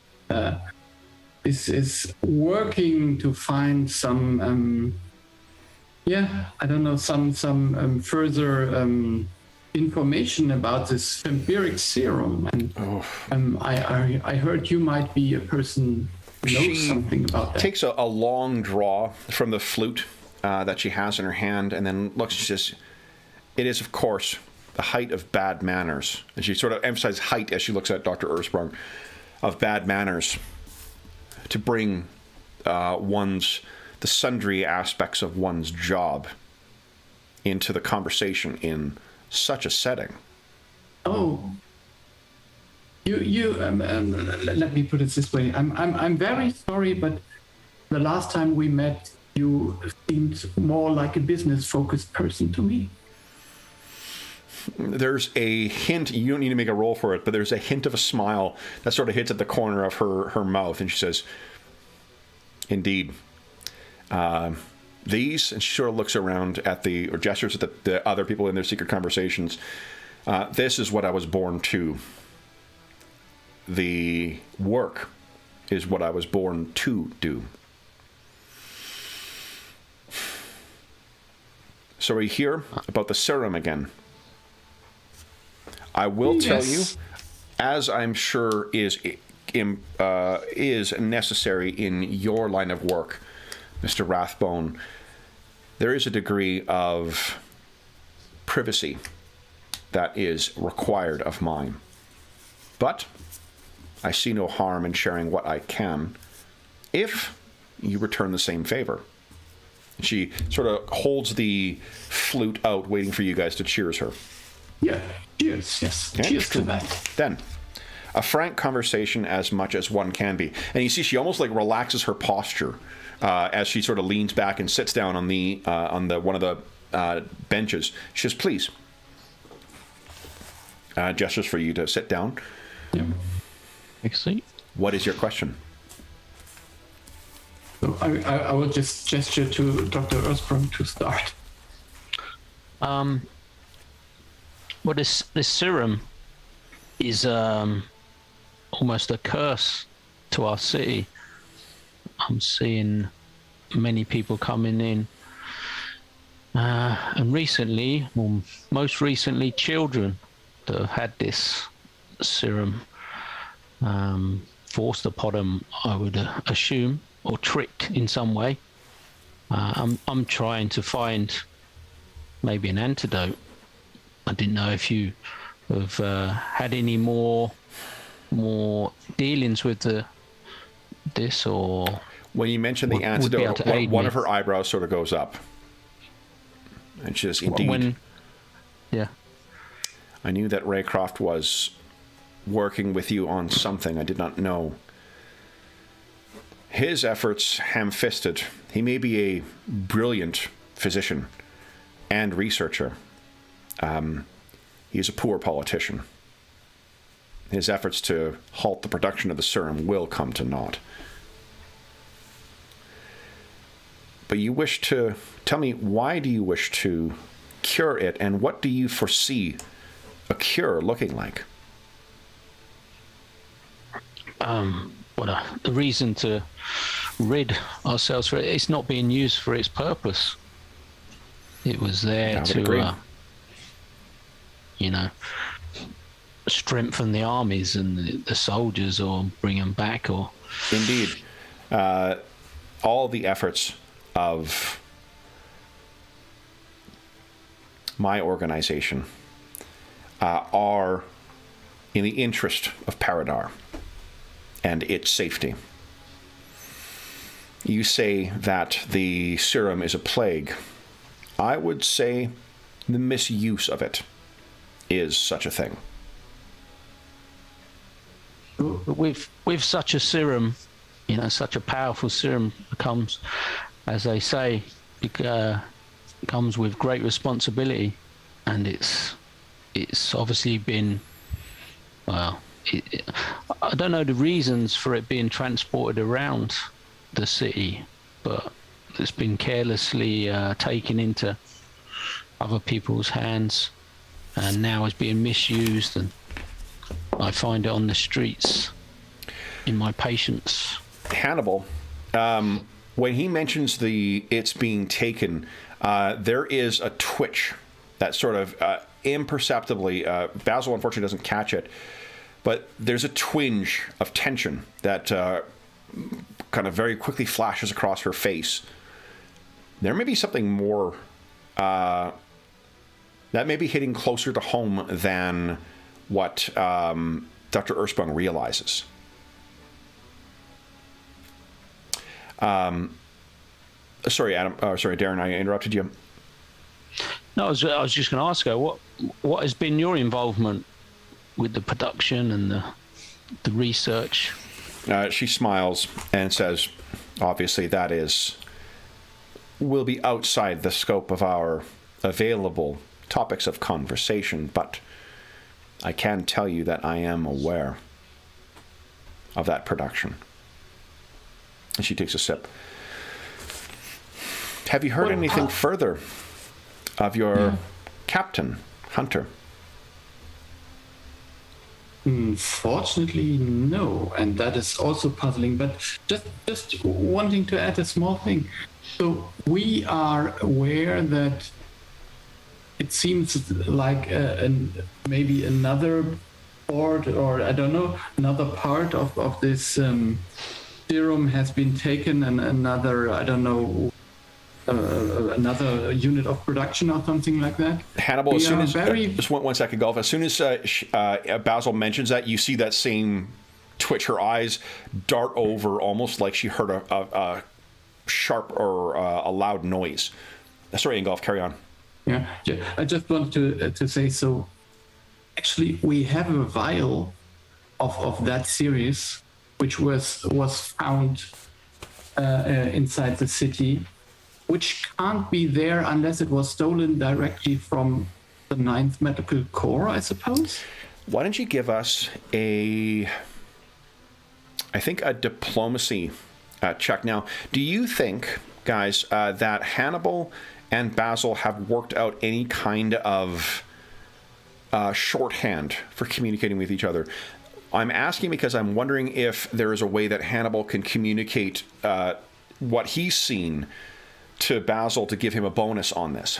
working to find some some further information about this vampiric serum, and I heard you might be a person who knows something about that. Takes a long draw from the flute that she has in her hand, and then looks and says, "It is, of course, the height of bad manners," and she sort of emphasizes height as she looks at Dr. Ursprung, of bad manners, to bring the sundry aspects of one's job into the conversation in such a setting. Oh, you let me put it this way. I'm very sorry, but the last time we met, you seemed more like a business-focused person to me. There's a hint, you don't need to make a roll for it, but there's a hint of a smile that sort of hits at the corner of her mouth, and she says, "Indeed. These," and she sort of looks around at or gestures at the other people in their secret conversations, "this is what I was born to. The work is what I was born to do." So are you here about the serum again? I will tell you, as I'm sure is necessary in your line of work, Mr. Rathbone, there is a degree of privacy that is required of mine. But I see no harm in sharing what I can, if you return the same favor. She sort of holds the flute out, waiting for you guys to cheers her. Yeah, cheers, yes. Okay. Cheers to that. Then, a frank conversation as much as one can be. And you see she almost like relaxes her posture as she sort of leans back and sits down on the one of the benches. She says, "Please." Gestures for you to sit down. Yeah. Take a seat. What is your question? So I will just gesture to Dr. Ursprung to start. Well, this serum is almost a curse to our city. I'm seeing many people coming in, and recently, or most recently, children that have had this serum forced upon them, I would assume, or tricked in some way. I'm trying to find maybe an antidote. I didn't know if you have had any more dealings with this, or when you mention the antidote, one of her eyebrows sort of goes up, and she says, "Indeed, yeah, I knew that Raycroft was working with you on something. I did not know his efforts ham-fisted. He may be a brilliant physician and researcher. He's a poor politician. His efforts to halt the production of the serum will come to naught. But you wish to... Tell me, why do you wish to cure it, and what do you foresee a cure looking like?" The reason to rid ourselves for it, it's not being used for its purpose. It was there to, strengthen the armies and the soldiers, or bring them back, or... Indeed. All the efforts of my organization are in the interest of Paridar and its safety. You say that the serum is a plague. I would say the misuse of it is such a thing. With such a serum, such a powerful serum comes, as they say, comes with great responsibility, and it's obviously been, well, I don't know the reasons for it being transported around the city, but it's been carelessly taken into other people's hands, and now is being misused, and I find it on the streets in my patients. Hannibal, when he mentions it's being taken, there is a twitch that sort of imperceptibly, Basil unfortunately doesn't catch it, but there's a twinge of tension that kind of very quickly flashes across her face. There may be something more that may be hitting closer to home than what Dr. Ersprung realizes. Sorry, Adam. Sorry, Darren. I interrupted you. No, I was just going to ask her what has been your involvement with the production and the research. She smiles and says, "Obviously, will be outside the scope of our available topics of conversation, but I can tell you that I am aware of that production." And she takes a sip. "Have you heard anything further of your captain, Hunter?" Fortunately, no, and that is also puzzling. But just wanting to add a small thing. So we are aware that it seems like maybe another part, or I don't know, another part of this serum has been taken, and another, I don't know, another unit of production or something like that. Hannibal, as soon as just one second, Golf. As soon as Basil mentions that, you see that same twitch. Her eyes dart over, almost like she heard a sharp or a loud noise. Sorry, Ingolf, carry on. Yeah, I just wanted to say, so actually we have a vial of that series, which was found inside the city, which can't be there unless it was stolen directly from the 9th Medical Corps, I suppose. Why don't you give us a diplomacy check. Now, do you think, guys, that Hannibal and Basil have worked out any kind of shorthand for communicating with each other. I'm asking because I'm wondering if there is a way that Hannibal can communicate what he's seen to Basil to give him a bonus on this.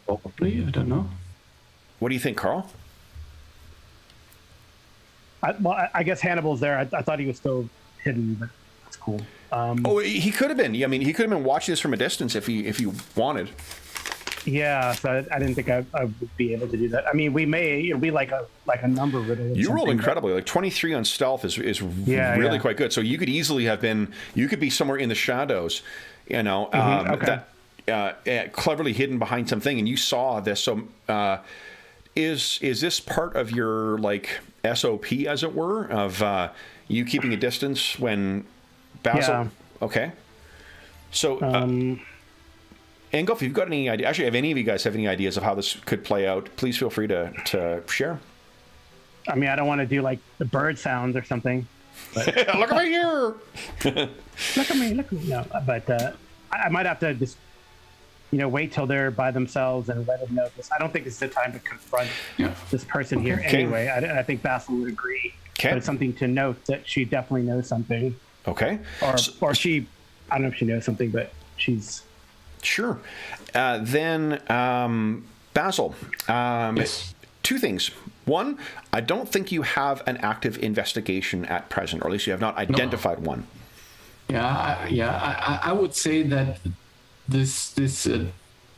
Probably, I don't know. What do you think, Carl? I guess Hannibal's there. I thought he was still hidden, but that's cool. He could have been. I mean, he could have been watching this from a distance if he wanted. Yeah, so I didn't think I would be able to do that. I mean, it'll be like a number riddle. You rolled incredibly. Like 23 on stealth is really quite good. So you could easily have been. You could be somewhere in the shadows, okay. Cleverly hidden behind something, and you saw this. So, is this part of your like SOP, as it were, of you keeping a distance when Basil? Yeah. Okay. So. Engulf, if you've got any idea, actually, if any of you guys have any ideas of how this could play out, please feel free to share. I mean, I don't want to do like the bird sounds or something. But look at me here. look at me. No, but I might have to just, wait till they're by themselves and let them know this. I don't think it's the time to confront this person here anyway. I think Basil would agree. Okay. But it's something to note that she definitely knows something. Okay. Or she, I don't know if she knows something, but she's. Sure. Then, Basil, Yes. Two things. One, I don't think you have an active investigation at present, or at least you have not identified one. I would say that this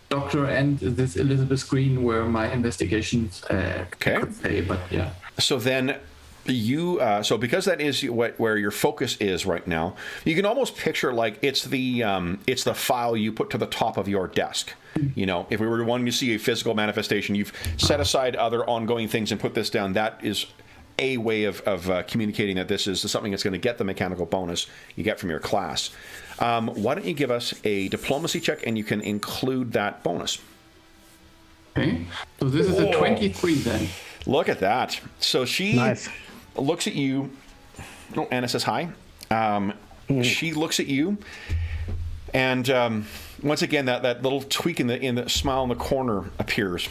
doctor and this Elizabeth Green were my investigations. Okay. I could say, but yeah. So then, so because that is where your focus is right now, you can almost picture like it's the file you put to the top of your desk. If we were wanting to see a physical manifestation, you've set aside other ongoing things and put this down. That is a way of communicating that this is something that's going to get the mechanical bonus you get from your class. Why don't you give us a diplomacy check, and you can include that bonus. Okay. So this is a 23 then. Look at that. So she looks at you. Oh, Anna says hi. She looks at you, and once again, that little tweak in the smile in the corner appears,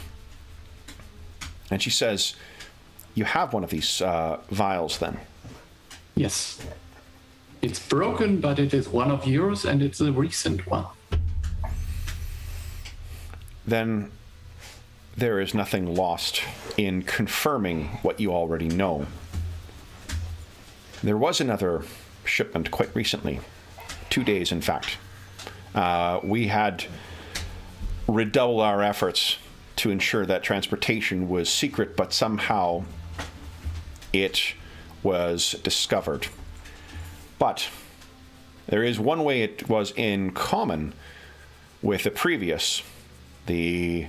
and she says, "You have one of these vials, then?" Yes. It's broken, but it is one of yours, and it's a recent one. Then there is nothing lost in confirming what you already know. There was another shipment quite recently, 2 days in fact. We had redoubled our efforts to ensure that transportation was secret, but somehow it was discovered. But there is one way it was in common with the previous. The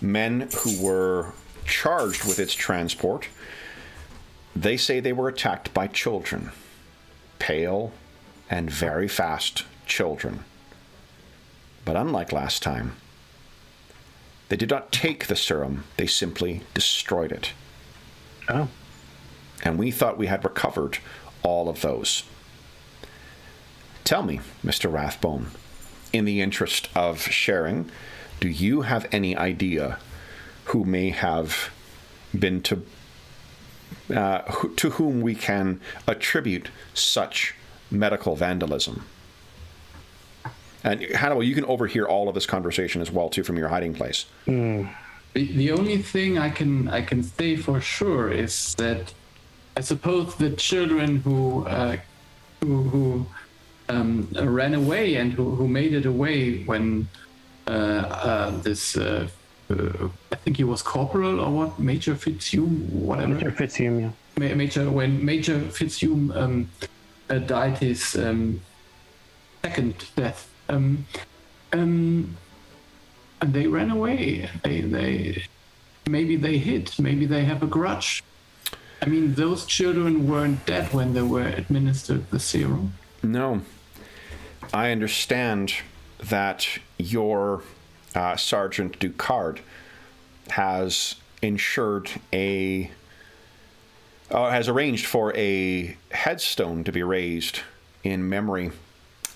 men who were charged with its transport, they say they were attacked by children. Pale and very fast children. But unlike last time, they did not take the serum, they simply destroyed it. Oh. And we thought we had recovered all of those. Tell me, Mr. Rathbone, in the interest of sharing, do you have any idea who may have been to whom we can attribute such medical vandalism? And Hannibal, you can overhear all of this conversation as well too from your hiding place. The only thing I can say for sure is that I suppose the children who ran away and who made it away when this I think he was corporal or what, Major Fitzhume, whatever. Major Fitzhume, yeah. When Major Fitzhume died his second death, and they ran away. They maybe they hid, maybe they have a grudge. I mean, those children weren't dead when they were administered the serum. No. I understand that your Sergeant Ducard has has arranged for a headstone to be raised in memory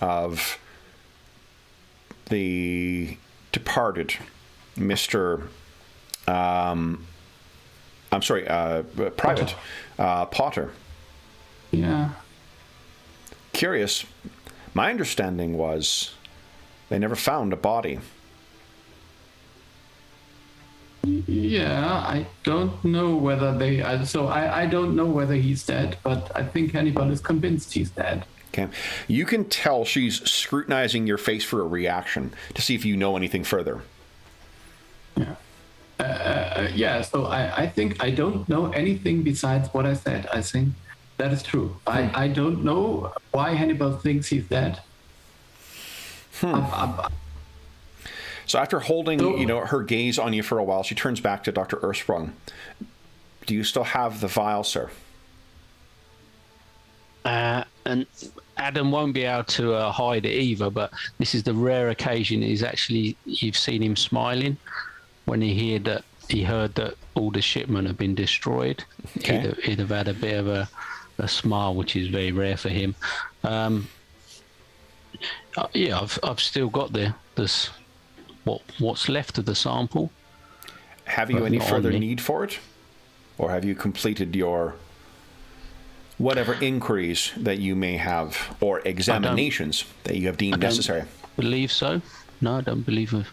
of the departed Mr. Private Potter. Yeah. Curious. My understanding was they never found a body. Yeah, I don't know whether they. I don't know whether he's dead, but I think Hannibal is convinced he's dead. Okay. You can tell she's scrutinizing your face for a reaction to see if you know anything further. Yeah. Yeah, so I think I don't know anything besides what I said. I think that is true. I don't know why Hannibal thinks he's dead. So after holding, her gaze on you for a while, she turns back to Dr. Ersprung. Do you still have the vial, sir? And Adam won't be able to hide it either, but this is the rare occasion you've seen him smiling when he heard that all the shipment had been destroyed. Okay. He'd have had a bit of a smile, which is very rare for him. I've still got this what's left of the sample. Have you any further need for it? Or have you completed your whatever inquiries that you may have, or examinations that you have deemed necessary? I believe so. No, I don't believe of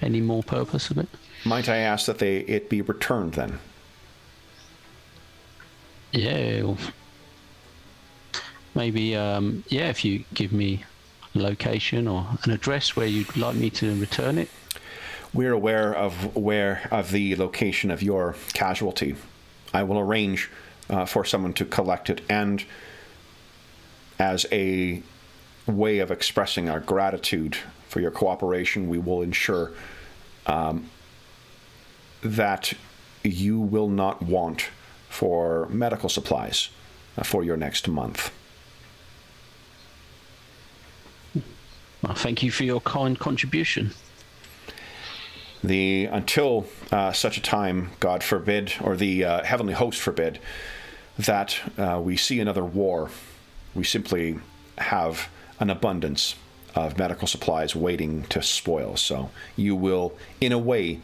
any more purpose of it. Might I ask that it be returned then? Yeah. Maybe, if you give me a location or an address where you'd like me to return it. We're aware of the location of your casualty. I will arrange for someone to collect it, and as a way of expressing our gratitude for your cooperation, we will ensure that you will not want for medical supplies for your next month. Well, thank you for your kind contribution. Until such a time, God forbid, or the heavenly host forbid, that we see another war, we simply have an abundance of medical supplies waiting to spoil. So you will, in a way,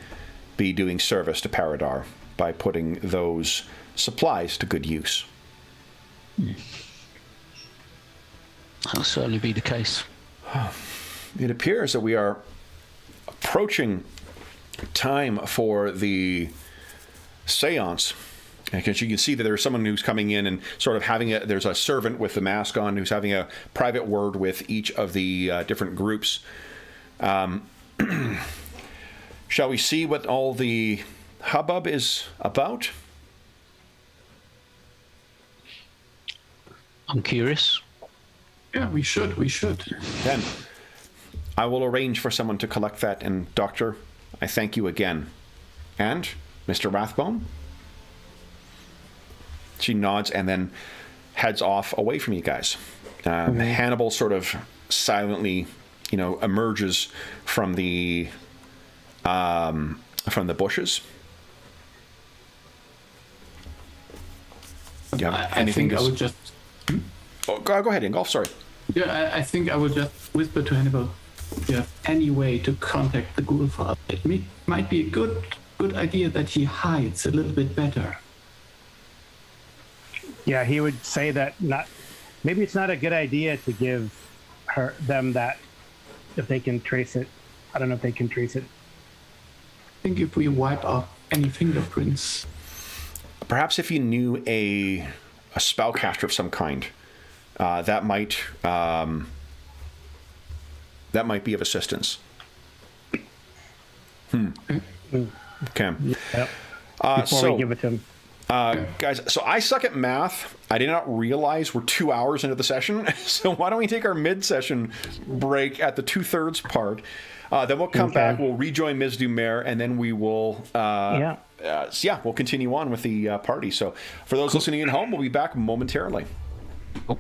be doing service to Paridar by putting those supplies to good use. That'll certainly be the case. It appears that we are approaching time for the seance, because you can see that there's someone who's coming in and sort of there's a servant with the mask on who's having a private word with each of the different groups. Shall we see what all the hubbub is about? I'm curious. Yeah, we should. Then I will arrange for someone to collect that, and Doctor, I thank you again. And Mr. Rathbone? She nods and then heads off away from you guys. Hannibal sort of silently, emerges from the bushes. Do you have anything I would just... Oh, go ahead, Ingolf, sorry. Yeah, I think I would just whisper to Hannibal, if you have any way to contact the ghoul father, it might be a good idea that he hides a little bit better. Yeah, he would say that maybe it's not a good idea to give them that if they can trace it. I don't know if they can trace it. I think if we wipe out any fingerprints. Perhaps if you knew a spellcaster of some kind, that might be of assistance. Okay. Yep. Before we give it to him. Guys, so I suck at math. I did not realize we're 2 hours into the session. So why don't we take our mid-session break at the 2/3 part? Then we'll come back. We'll rejoin Ms. Dumer, and then we will. We'll continue on with the party. So for those listening at home, we'll be back momentarily. Oh.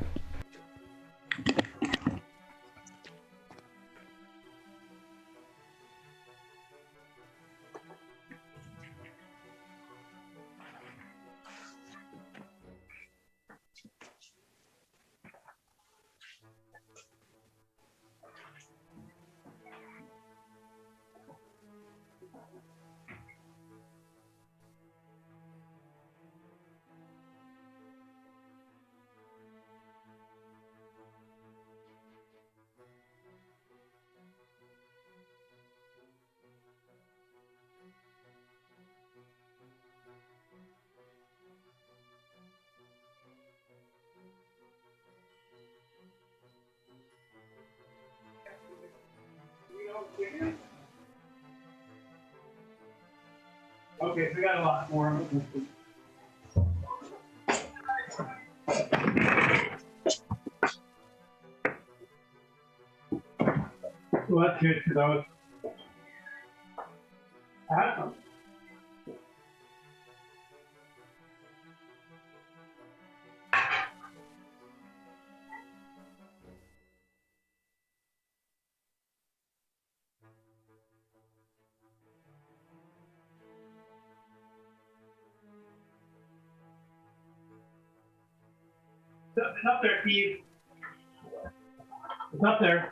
Okay, so we got a lot more. Well, that's good because I had some. It's up there, Steve. It's up there.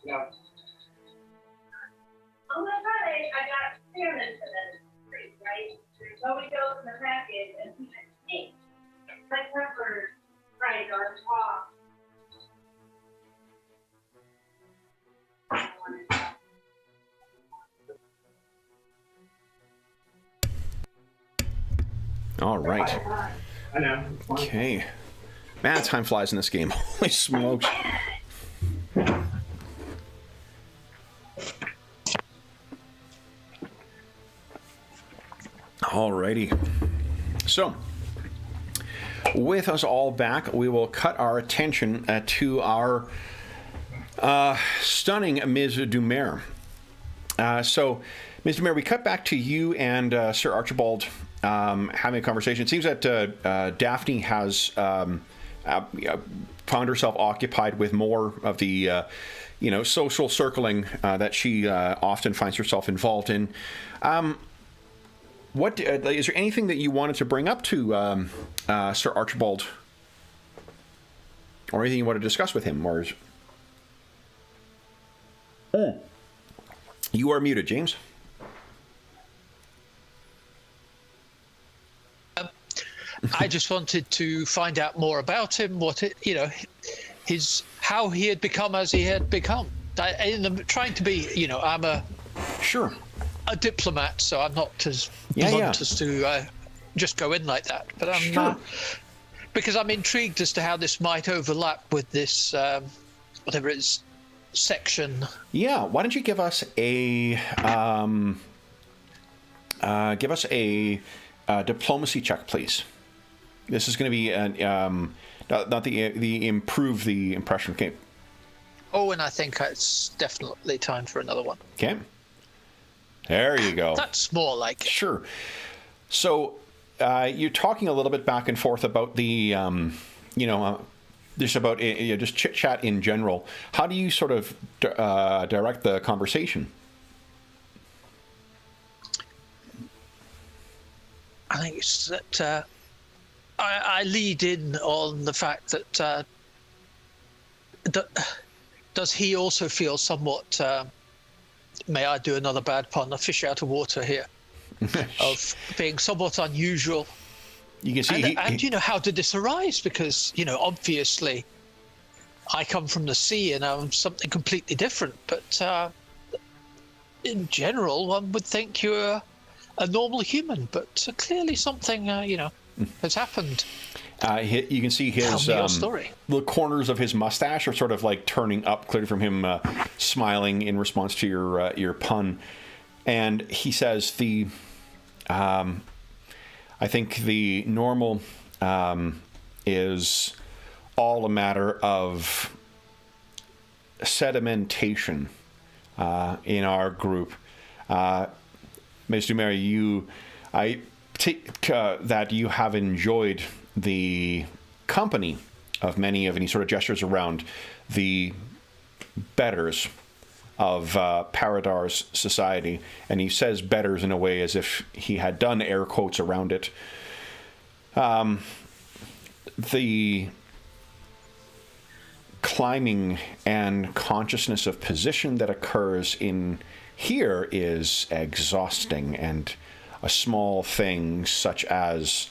Yeah. On my Friday, I got spearmint for that street, right? Nobody goes in the package and he just stinks. Like peppers, right, on top. All right. I know. Okay. Man, time flies in this game. Holy smokes. Alrighty. So, with us all back, we will cut our attention to our stunning Ms. Dumer. So, Ms. Dumer, we cut back to you and Sir Archibald having a conversation. It seems that Daphne has found herself occupied with more of the social circling that she often finds herself involved in. What is there anything that you wanted to bring up to Sir Archibald, or anything you want to discuss with him, or is... You are muted, James. I just wanted to find out more about him, how he had become as he had become. I'm trying to be, I'm a diplomat, so I'm not as blunt as to just go in like that. But I'm because I'm intrigued as to how this might overlap with this whatever it is section. Yeah, why don't you give us a diplomacy check, please? This is going to be not the improve the impression. Okay. Oh, and I think it's definitely time for another one. Okay. There you go. That's more like it. Sure. So you're talking a little bit back and forth about the, just about just chit chat in general. How do you sort of direct the conversation? I think it's that I lead in on the fact that does he also feel somewhat, may I do another bad pun, a fish out of water here, of being somewhat unusual? You can see, and you know, how did this arise? Because, you know, obviously I come from the sea and I'm something completely different, but in general, one would think you're a normal human, but clearly something, you know, has happened. You can see his the corners of his mustache are sort of like turning up, clearly from him smiling in response to your pun. And he says I think the normal is all a matter of sedimentation in our group. Ms. Dumary, I take that you have enjoyed the company of many of, and he sort of gestures around, the betters of Paridar's society, and he says betters in a way as if he had done air quotes around it. The climbing and consciousness of position that occurs in here is exhausting, and a small thing such as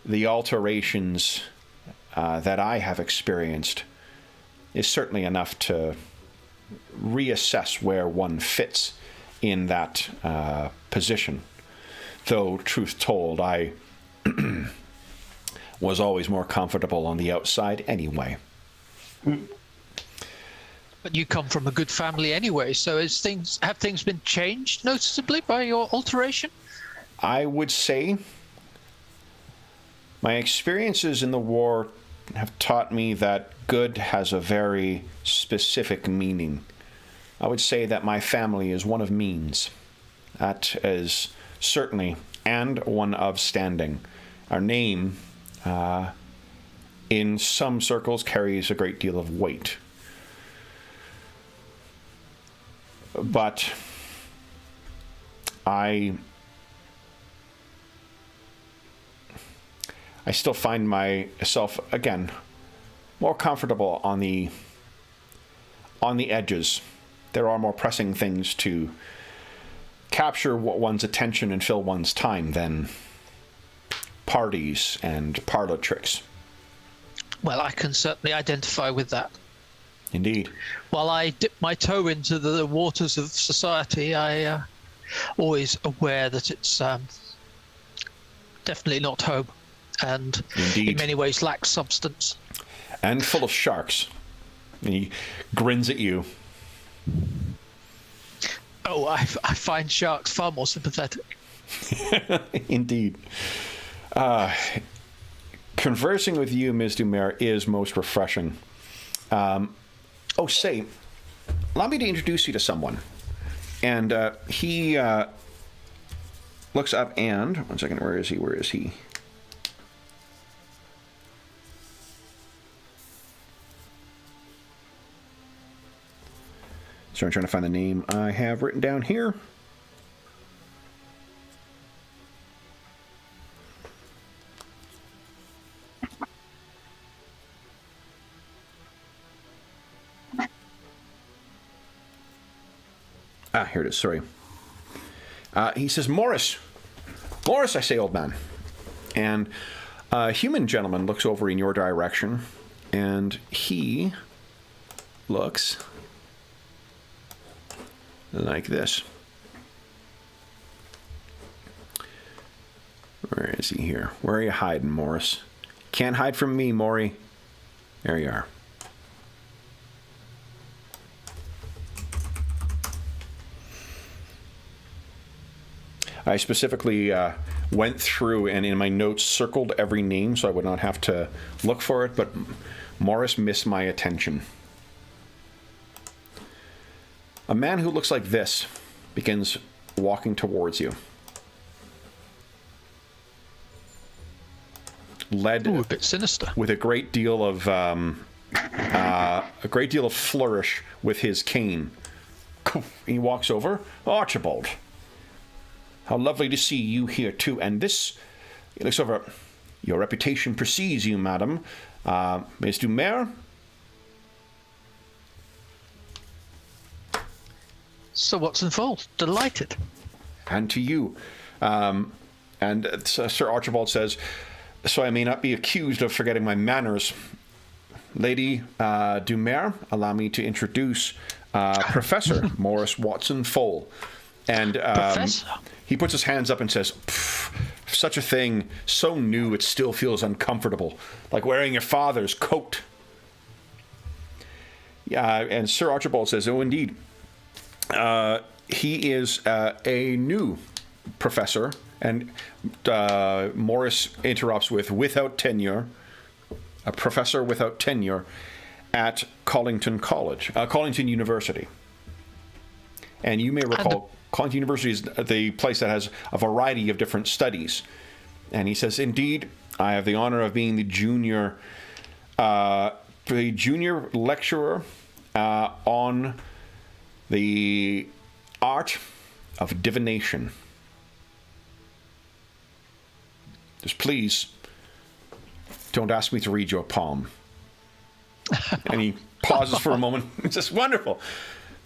the alterations that I have experienced is certainly enough to reassess where one fits in that position. Though, truth told, I was always more comfortable on the outside anyway. But you come from a good family anyway, so have things been changed noticeably by your alteration? I would say my experiences in the war have taught me that good has a very specific meaning. I would say that my family is one of means. That is certainly, and one of standing. Our name, in some circles, carries a great deal of weight. But I still find myself, again, more comfortable on the edges. There are more pressing things to capture one's attention and fill one's time than parties and parlor tricks. Well, I can certainly identify with that. Indeed. While I dip my toe into the waters of society, I always aware that it's definitely not home, and Indeed. in many ways lacks substance. And full of sharks. And he grins at you. Oh, I find sharks far more sympathetic. Indeed. Conversing with you, Ms. Dumer, is most refreshing. Say, allow me to introduce you to someone. And he looks up and... One second, where is he? So I'm trying to find the name I have written down here. Here it is, sorry. He says, Morris, I say, old man. And a human gentleman looks over in your direction, and he looks like this. Where is he here? Where are you hiding, Morris? Can't hide from me, Maury. There you are. I specifically went through and in my notes circled every name so I would not have to look for it, but Morris missed my attention. A man who looks like this begins walking towards you. Led Ooh, a bit sinister. with a great deal of flourish with his cane. He walks over. Archibald, how lovely to see you here too. And this, he looks over. Your reputation precedes you, madam. Miss Dumer? Sir Watson Fall, delighted. And to you. Sir Archibald says, so I may not be accused of forgetting my manners. Lady Dumer, allow me to introduce Professor Morris Watson Fole. And Professor? He puts his hands up and says, such a thing, so new it still feels uncomfortable, like wearing your father's coat. And Sir Archibald says, oh, indeed. He is a new professor. And Morris interrupts with, without tenure, a professor without tenure at Collington University. And you may recall, Collington University is the place that has a variety of different studies. And he says, indeed, I have the honor of being the junior lecturer on the art of divination. Just please, don't ask me to read your palm. And he pauses for a moment. It's just wonderful.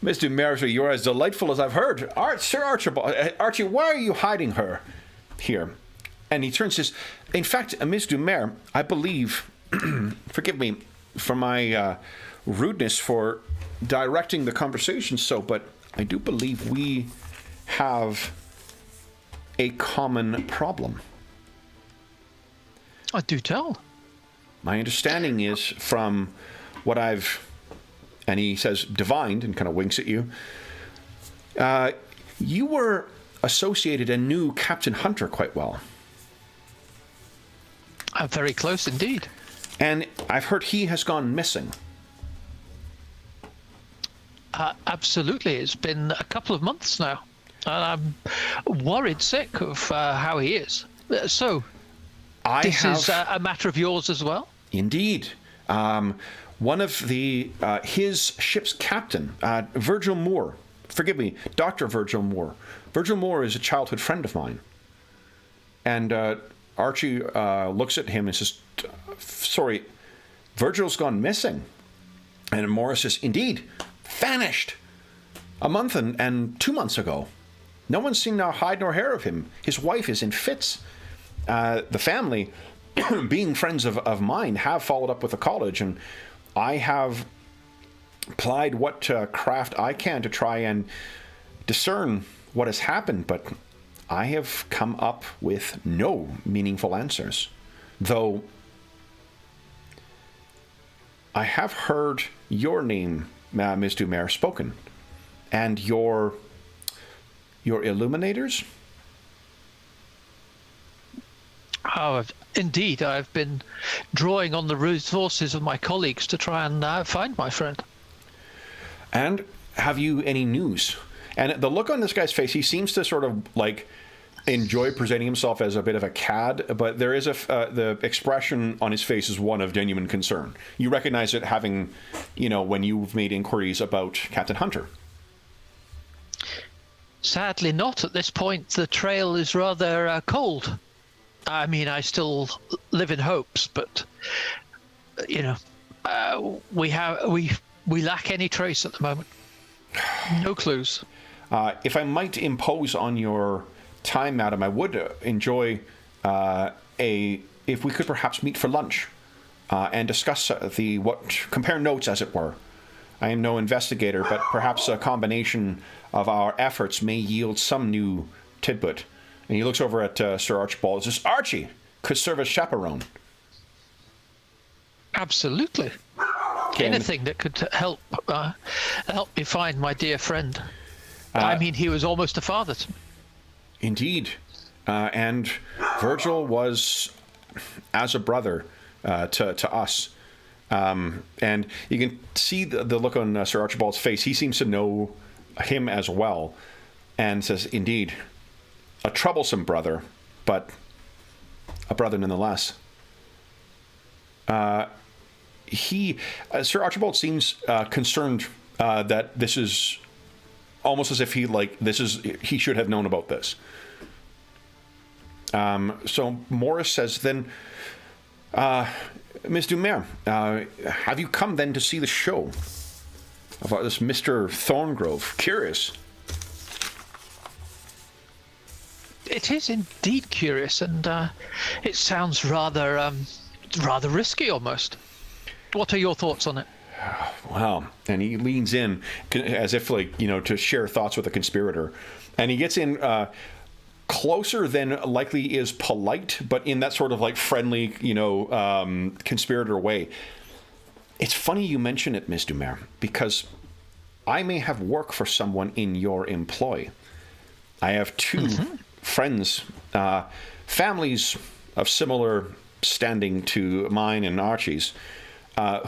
Miss Dumer, you're as delightful as I've heard. Sir Archibald, Archie, why are you hiding her here? And he turns his... In fact, Miss Dumer, I believe... forgive me for my rudeness for directing the conversation so, but I do believe we have a common problem. I do tell. My understanding is from what I've, and he says, divined, and kind of winks at you. You were associated and knew Captain Hunter quite well. Very close indeed. And I've heard he has gone missing. Absolutely. It's been a couple of months now. And I'm worried sick of how he is. So... This is a matter of yours as well? Indeed. One of his ship's captain, Virgil Moore. Forgive me, Dr. Virgil Moore. Virgil Moore is a childhood friend of mine. And Archie looks at him and says, sorry, Virgil's gone missing. And Morris says, indeed, vanished. A month and 2 months ago. No one's seen nor hide nor hair of him. His wife is in fits. The family, being friends of mine, have followed up with the college, and I have applied what craft I can to try and discern what has happened, but I have come up with no meaningful answers. Though I have heard your name, Ms. Dumer, spoken, and your illuminators. Oh, indeed. I've been drawing on the resources of my colleagues to try and find my friend. And have you any news? And the look on this guy's face, he seems to sort of like enjoy presenting himself as a bit of a cad, but there is the expression on his face is one of genuine concern. You recognize it having, when you've made inquiries about Captain Hunter. Sadly not. At this point, the trail is rather cold. I mean, I still live in hopes, but we lack any trace at the moment. No clues. If I might impose on your time, madam, I would enjoy if we could perhaps meet for lunch and discuss compare notes, as it were. I am no investigator, but perhaps a combination of our efforts may yield some new tidbit. And he looks over at Sir Archibald and says, Archie could serve as chaperone. Absolutely. Anything that could help me find my dear friend. I mean, he was almost a father to me. Indeed. And Virgil was as a brother to us. And you can see the look on Sir Archibald's face. He seems to know him as well. And says, indeed, a troublesome brother, but a brother nonetheless. Sir Archibald seems concerned that this is almost as if he should have known about this. So Morris says, then Miss Dumer, have you come then to see the show about this Mr. Thorngrove? Curious. It is indeed curious, and it sounds rather risky almost. What are your thoughts on it? Wow. And he leans in as if, like, to share thoughts with a conspirator. And he gets in closer than likely is polite, but in that sort of like friendly, conspirator way. It's funny you mention it, Ms. Dumer, because I may have work for someone in your employ. I have two friends, families of similar standing to mine and Archie's,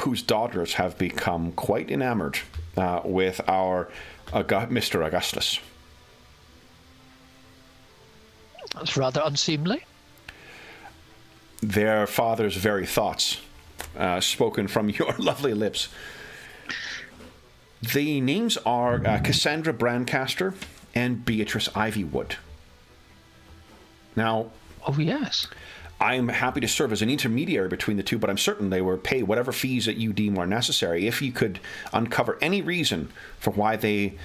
whose daughters have become quite enamored with our Mr. Augustus. That's rather unseemly. Their father's very thoughts, spoken from your lovely lips. The names are Cassandra Brancaster and Beatrice Ivywood. Now, oh yes, I'm happy to serve as an intermediary between the two, but I'm certain they will pay whatever fees that you deem are necessary. If you could uncover any reason for why they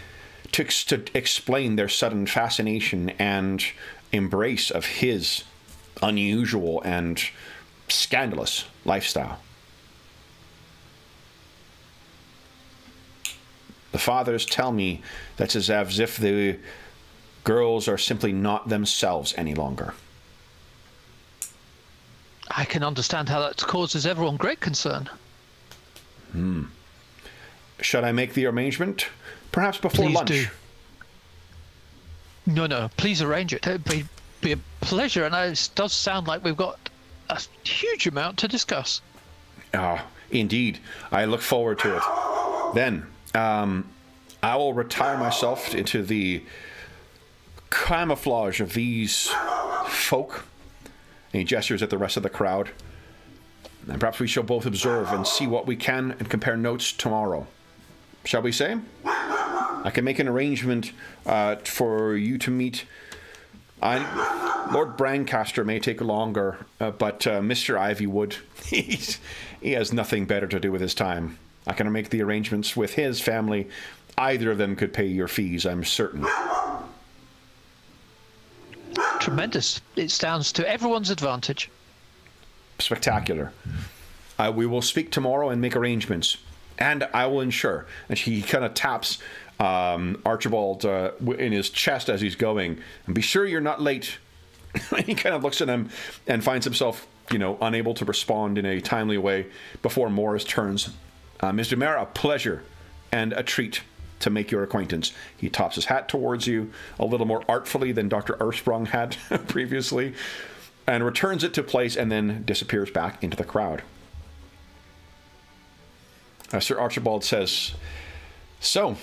took to explain their sudden fascination and embrace of his unusual and scandalous lifestyle. The fathers tell me that's as if the girls are simply not themselves any longer. I can understand how that causes everyone great concern. Should I make the arrangement? Perhaps before Please lunch? do. No, please arrange it. It'd be a pleasure, and it does sound like we've got a huge amount to discuss. Indeed. I look forward to it. Then, I will retire myself into the camouflage of these folk. And he gestures at the rest of the crowd. And perhaps we shall both observe and see what we can and compare notes tomorrow. Shall we say? I can make an arrangement for you to meet. Lord Brancaster may take longer, but Mr. Ivywood, he has nothing better to do with his time. I can make the arrangements with his family. Either of them could pay your fees, I'm certain. Tremendous. It stands to everyone's advantage. Spectacular. We will speak tomorrow and make arrangements. And I will ensure. And he kind of taps Archibald in his chest as he's going. And be sure you're not late. He kind of looks at him and finds himself, unable to respond in a timely way before Morris turns. Mr. Mayor, a pleasure and a treat to make your acquaintance. He tops his hat towards you a little more artfully than Dr. Ersprung had previously, and returns it to place and then disappears back into the crowd. Sir Archibald says, "So,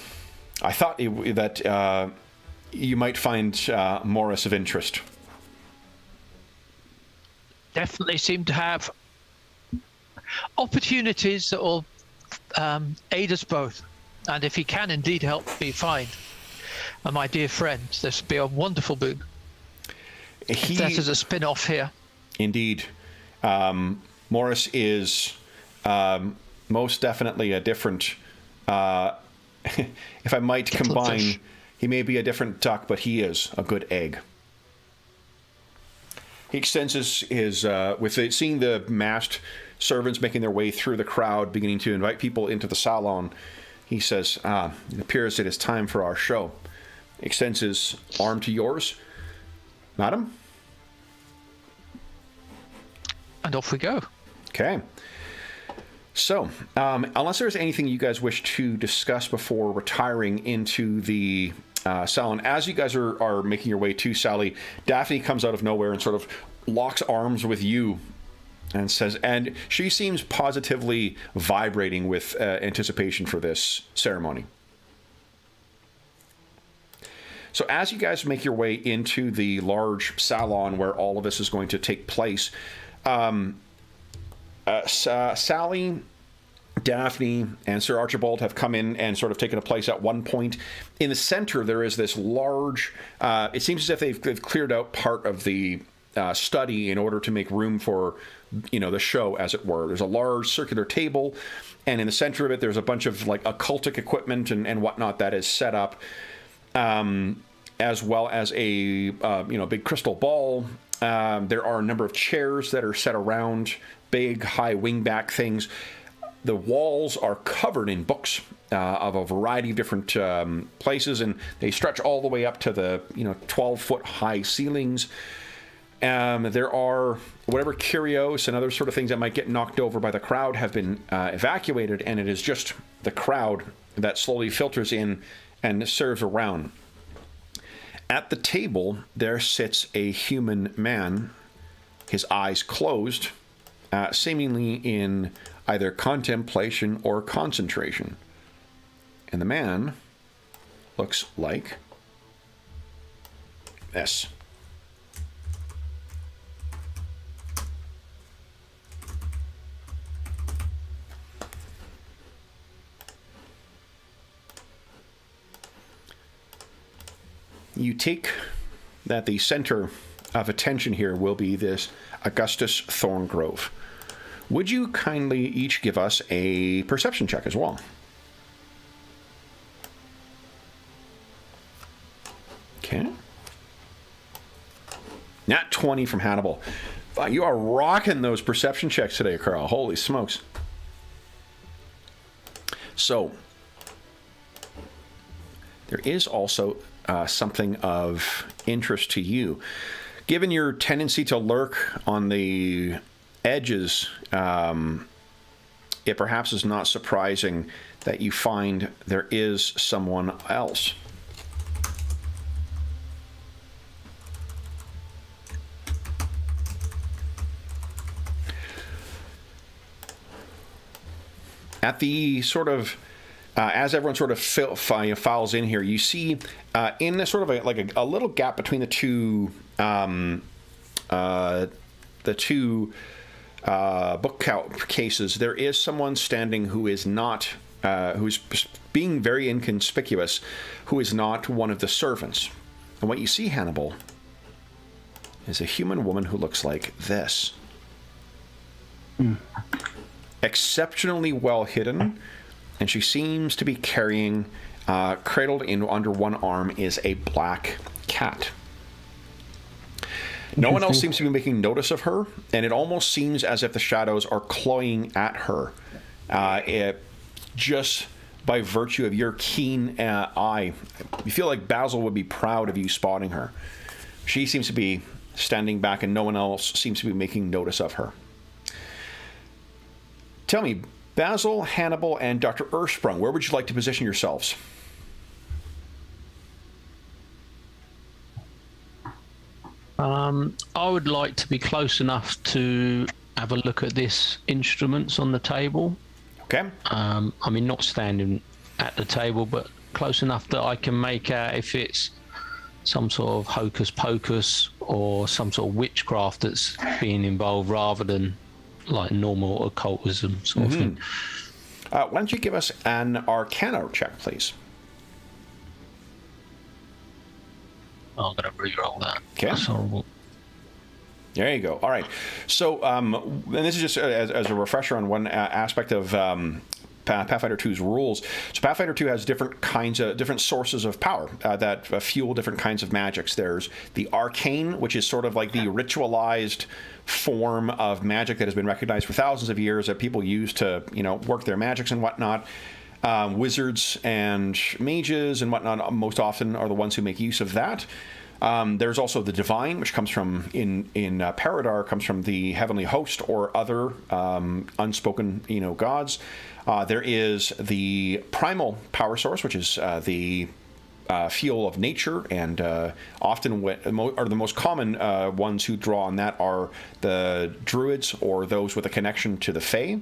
I thought that you might find Morris of interest." Definitely seem to have opportunities that will aid us both. And if he can indeed help me find my dear friend, this would be a wonderful boon. If that is a spin-off here. Indeed. Morris is most definitely a different, if I might combine, fish. He may be a different duck, but he is a good egg. He extends his with seeing the masked servants making their way through the crowd, beginning to invite people into the salon. He says, "It appears it is time for our show." He extends his arm to yours, madam. And off we go. Okay. So, unless there's anything you guys wish to discuss before retiring into the salon, as you guys are making your way to Sally, Daphne comes out of nowhere and sort of locks arms with you and says, and she seems positively vibrating with anticipation for this ceremony. So as you guys make your way into the large salon where all of this is going to take place, Sally, Daphne, and Sir Archibald have come in and sort of taken a place at one point. In the center, there is this large, it seems as if they've cleared out part of the study in order to make room for, the show, as it were. There's a large circular table, and in the center of it, there's a bunch of like occultic equipment and whatnot that is set up, as well as a big crystal ball. There are a number of chairs that are set around big, high wingback things. The walls are covered in books of a variety of different places, and they stretch all the way up to the 12-foot high ceilings. There are whatever curios and other sort of things that might get knocked over by the crowd have been evacuated, and it is just the crowd that slowly filters in and serves around. At the table, there sits a human man, his eyes closed, seemingly in either contemplation or concentration. And the man looks like this. You take that the center of attention here will be this Augustus Thorngrove. Would you kindly each give us a perception check as well? Okay. Nat 20 from Hannibal. You are rocking those perception checks today, Carl. Holy smokes. So, there is also something of interest to you. Given your tendency to lurk on the edges, it perhaps is not surprising that you find there is someone else. At the sort of as everyone sort of files in here, you see in this sort of a little gap between the two bookcases, there is someone standing who is not, who's being very inconspicuous, who is not one of the servants. And what you see, Hannibal, is a human woman who looks like this. Exceptionally well hidden, and she seems to be carrying, cradled in under one arm is a black cat. No one else seems to be making notice of her, and it almost seems as if the shadows are clawing at her. Just by virtue of your keen eye, you feel like Basil would be proud of you spotting her. She seems to be standing back, and no one else seems to be making notice of her. Tell me, Basil, Hannibal, and Dr. Ersprung, where would you like to position yourselves? I would like to be close enough to have a look at this instruments on the table. Okay. I mean, not standing at the table, but close enough that I can make out if it's some sort of hocus pocus or some sort of witchcraft that's being involved rather than like normal occultism sort of thing. Why don't you give us an Arcana check, please? I'm going to re-roll that. Okay. That's horrible. There you go. All right. So, and this is just as a refresher on one aspect of Pathfinder 2's rules. So Pathfinder 2 has different sources of power that fuel different kinds of magics. There's the arcane, which is sort of like the ritualized form of magic that has been recognized for thousands of years that people use to, work their magics and whatnot. Wizards and mages and whatnot most often are the ones who make use of that. There's also the divine, which comes from in Paridar, comes from the heavenly host or other unspoken gods. There is the primal power source, which is the fuel of nature, and often are the most common ones who draw on that are the druids or those with a connection to the Fae.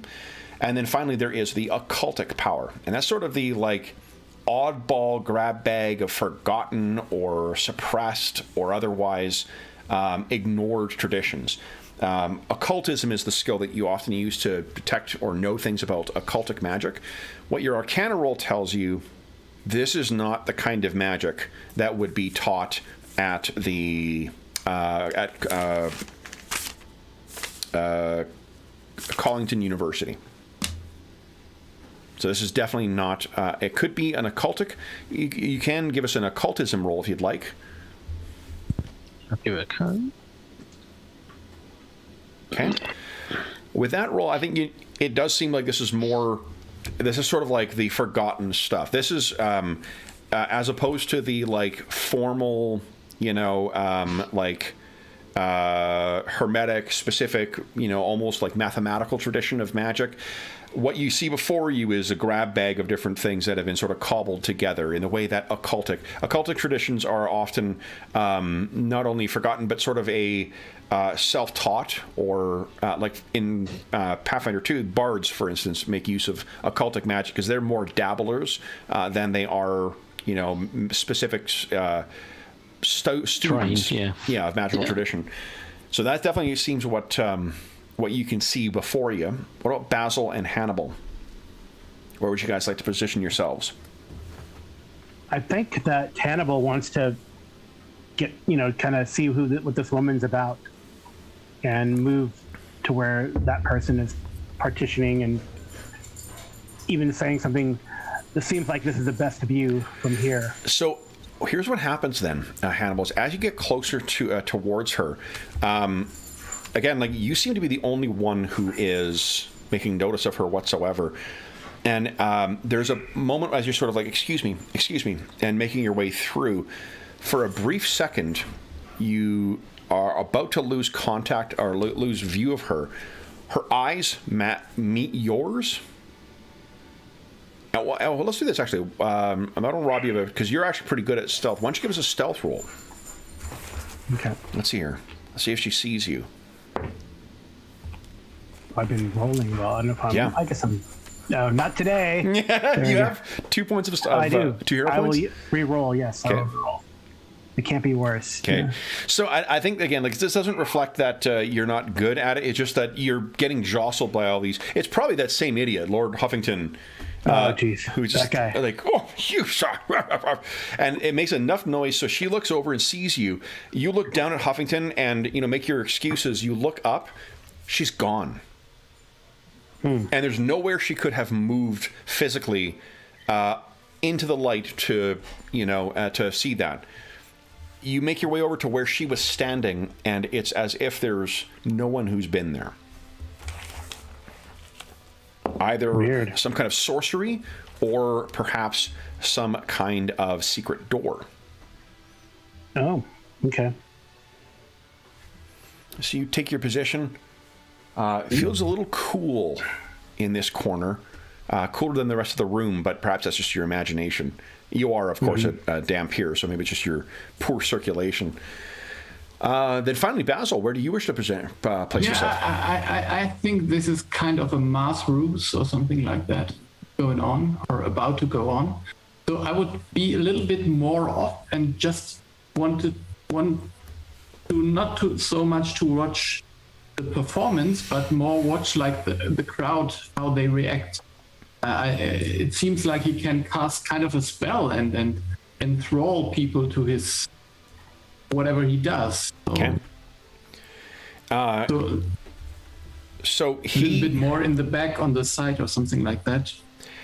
And then finally there is the occultic power, and that's sort of the oddball grab bag of forgotten or suppressed or otherwise ignored traditions. Occultism is the skill that you often use to detect or know things about occultic magic. What your Arcana roll tells you, this is not the kind of magic that would be taught at the Collington University. So this is definitely not. It could be an occultic. You can give us an occultism roll if you'd like. I'll give it a go. Okay. With that roll, I think it does seem like this is more. This is sort of like the forgotten stuff. This is as opposed to the like formal, hermetic, specific, almost like mathematical tradition of magic. What you see before you is a grab bag of different things that have been sort of cobbled together in the way that occultic traditions are often not only forgotten, but sort of a self-taught, or like in Pathfinder 2, bards, for instance, make use of occultic magic because they're more dabblers than they are, specific students Trained, of magical tradition. So that definitely seems what you can see before you. What about Basil and Hannibal? Where would you guys like to position yourselves? I think that Hannibal wants to get, kind of see what this woman's about and move to where that person is partitioning and even saying something that seems like this is the best view from here. So here's what happens then, Hannibal, is as you get closer to towards her, again, like you seem to be the only one who is making notice of her whatsoever. And there's a moment as you're sort of like, excuse me, and making your way through. For a brief second, you are about to lose contact or lose view of her. Her eyes meet yours. Well, let's do this, actually. I'm not going to rob you of it, because you're actually pretty good at stealth. Why don't you give us a stealth roll? Okay. Let's see here. Let's see if she sees you. I've been rolling well. I don't know if I'm... Yeah. I guess I'm... No, not today. Yeah, you have 2 points of stuff. I do. 2 hero I points? will re-roll, yes. Okay. I will re-roll. It can't be worse. Okay. Yeah. So I think, again, like this doesn't reflect that you're not good at it. It's just that you're getting jostled by all these. It's probably that same idiot, Lord Huffington. Oh, jeez. Who's just that guy. like, oh, you and it makes enough noise so she looks over and sees you. You look down at Huffington and, make your excuses. You look up. She's gone. And there's nowhere she could have moved physically into the light to see that. You make your way over to where she was standing, and it's as if there's no one who's been there. Either Weird. some kind of sorcery or perhaps some kind of secret door. Oh, okay. So you take your position. It feels a little cool in this corner. Cooler than the rest of the room, but perhaps that's just your imagination. You are, of course, damp here, so maybe it's just your poor circulation. Then finally, Basil, where do you wish to place yourself? I think this is kind of a mass ruse or something like that going on or about to go on. So I would be a little bit more off and just want to not to so much to watch the performance, but more watch like the crowd, how they react. It seems like he can cast kind of a spell and enthrall people to his whatever he does. So, Okay. So a little he... bit more in the back on the side or something like that,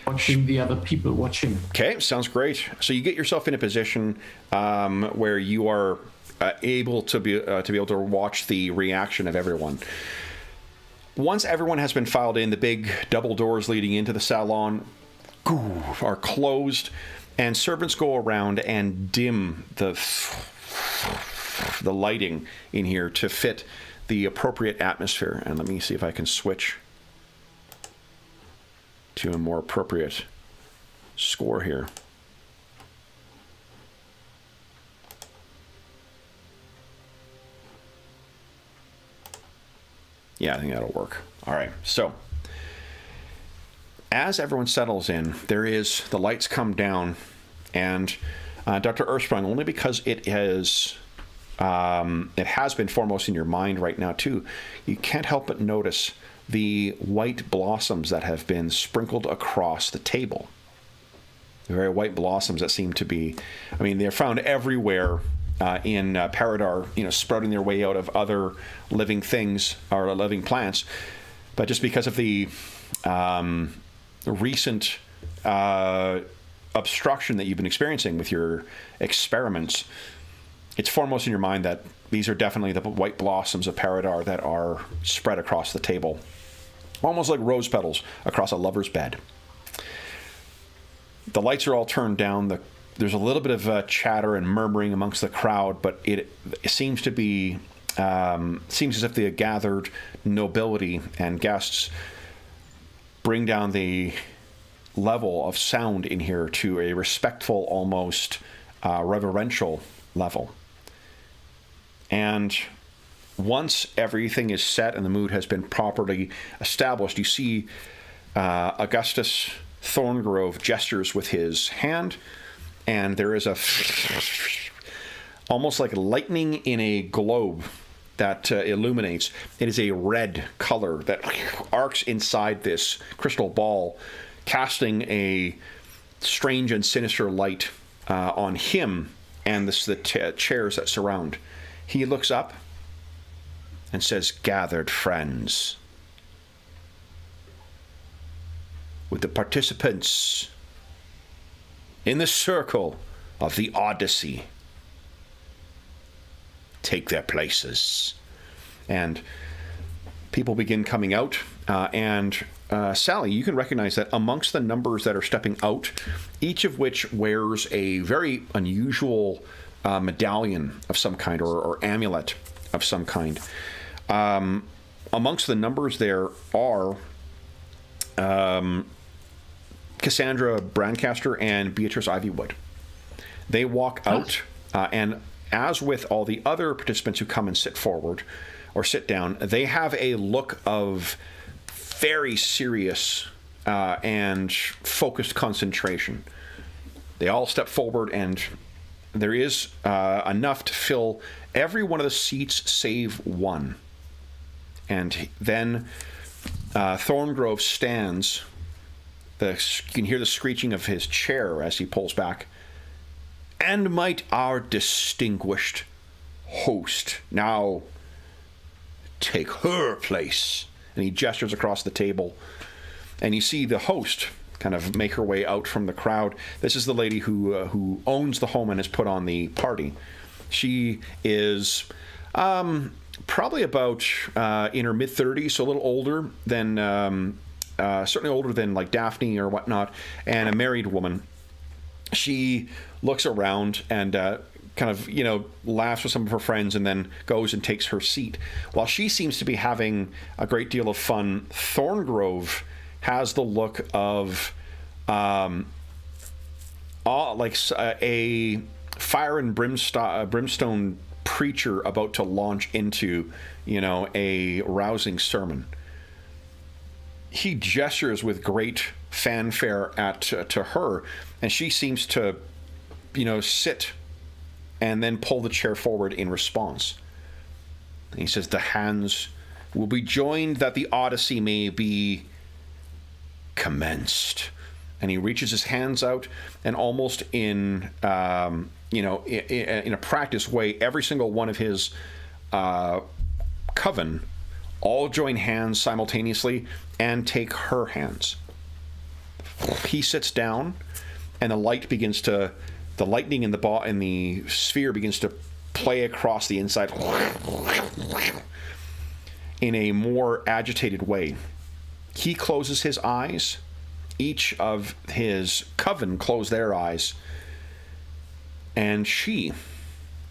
watching the other people watch him. Okay, sounds great. So you get yourself in a position where you are able to be able to watch the reaction of everyone. Once everyone has been filed in, the big double doors leading into the salon are closed, and servants go around and dim the lighting in here to fit the appropriate atmosphere. And let me see if I can switch to a more appropriate score here. Yeah, I think that'll work. All right, so as everyone settles in, the lights come down, and Dr. Earthsprung, only because it has been foremost in your mind right now too, you can't help but notice the white blossoms that have been sprinkled across the table. The very white blossoms that seem to be, they're found everywhere in Paridar, sprouting their way out of other living things or living plants, but just because of the recent obstruction that you've been experiencing with your experiments, it's foremost in your mind that these are definitely the white blossoms of Paridar that are spread across the table, almost like rose petals across a lover's bed. The lights are all turned down. There's a little bit of chatter and murmuring amongst the crowd, but it seems to be seems as if the gathered nobility and guests bring down the level of sound in here to a respectful, almost reverential level. And once everything is set and the mood has been properly established, you see Augustus Thorngrove gestures with his hand, and there is almost like lightning in a globe that illuminates. It is a red color that arcs inside this crystal ball, casting a strange and sinister light on him and the chairs that surround. He looks up and says, "Gathered friends, with the participants in the circle of the Odyssey, take their places." And people begin coming out, and Sally, you can recognize that amongst the numbers that are stepping out, each of which wears a very unusual medallion of some kind, or amulet of some kind. Amongst the numbers there are Cassandra Brancaster and Beatrice Ivywood. They walk out, and as with all the other participants who come and sit forward or sit down, they have a look of very serious and focused concentration. They all step forward, and there is enough to fill every one of the seats save one. And then Thorngrove stands. You can hear the screeching of his chair as he pulls back. "And might our distinguished host now take her place?" And he gestures across the table. And you see the host kind of make her way out from the crowd. This is the lady who owns the home and has put on the party. She is probably about in her mid-30s, so a little older than, certainly older than like Daphne or whatnot, and a married woman. She looks around and kind of, laughs with some of her friends and then goes and takes her seat. While she seems to be having a great deal of fun, Thorngrove has the look of like a fire and brimstone preacher about to launch into, a rousing sermon. He gestures with great fanfare to her, and she seems to, sit and then pull the chair forward in response. And he says, "The hands will be joined that the Odyssey may be commenced." And he reaches his hands out, and almost in a practice way, every single one of his coven all join hands simultaneously and take her hands. He sits down, and the lightning in the sphere begins to play across the inside in a more agitated way. He closes his eyes. Each of his coven close their eyes. And she,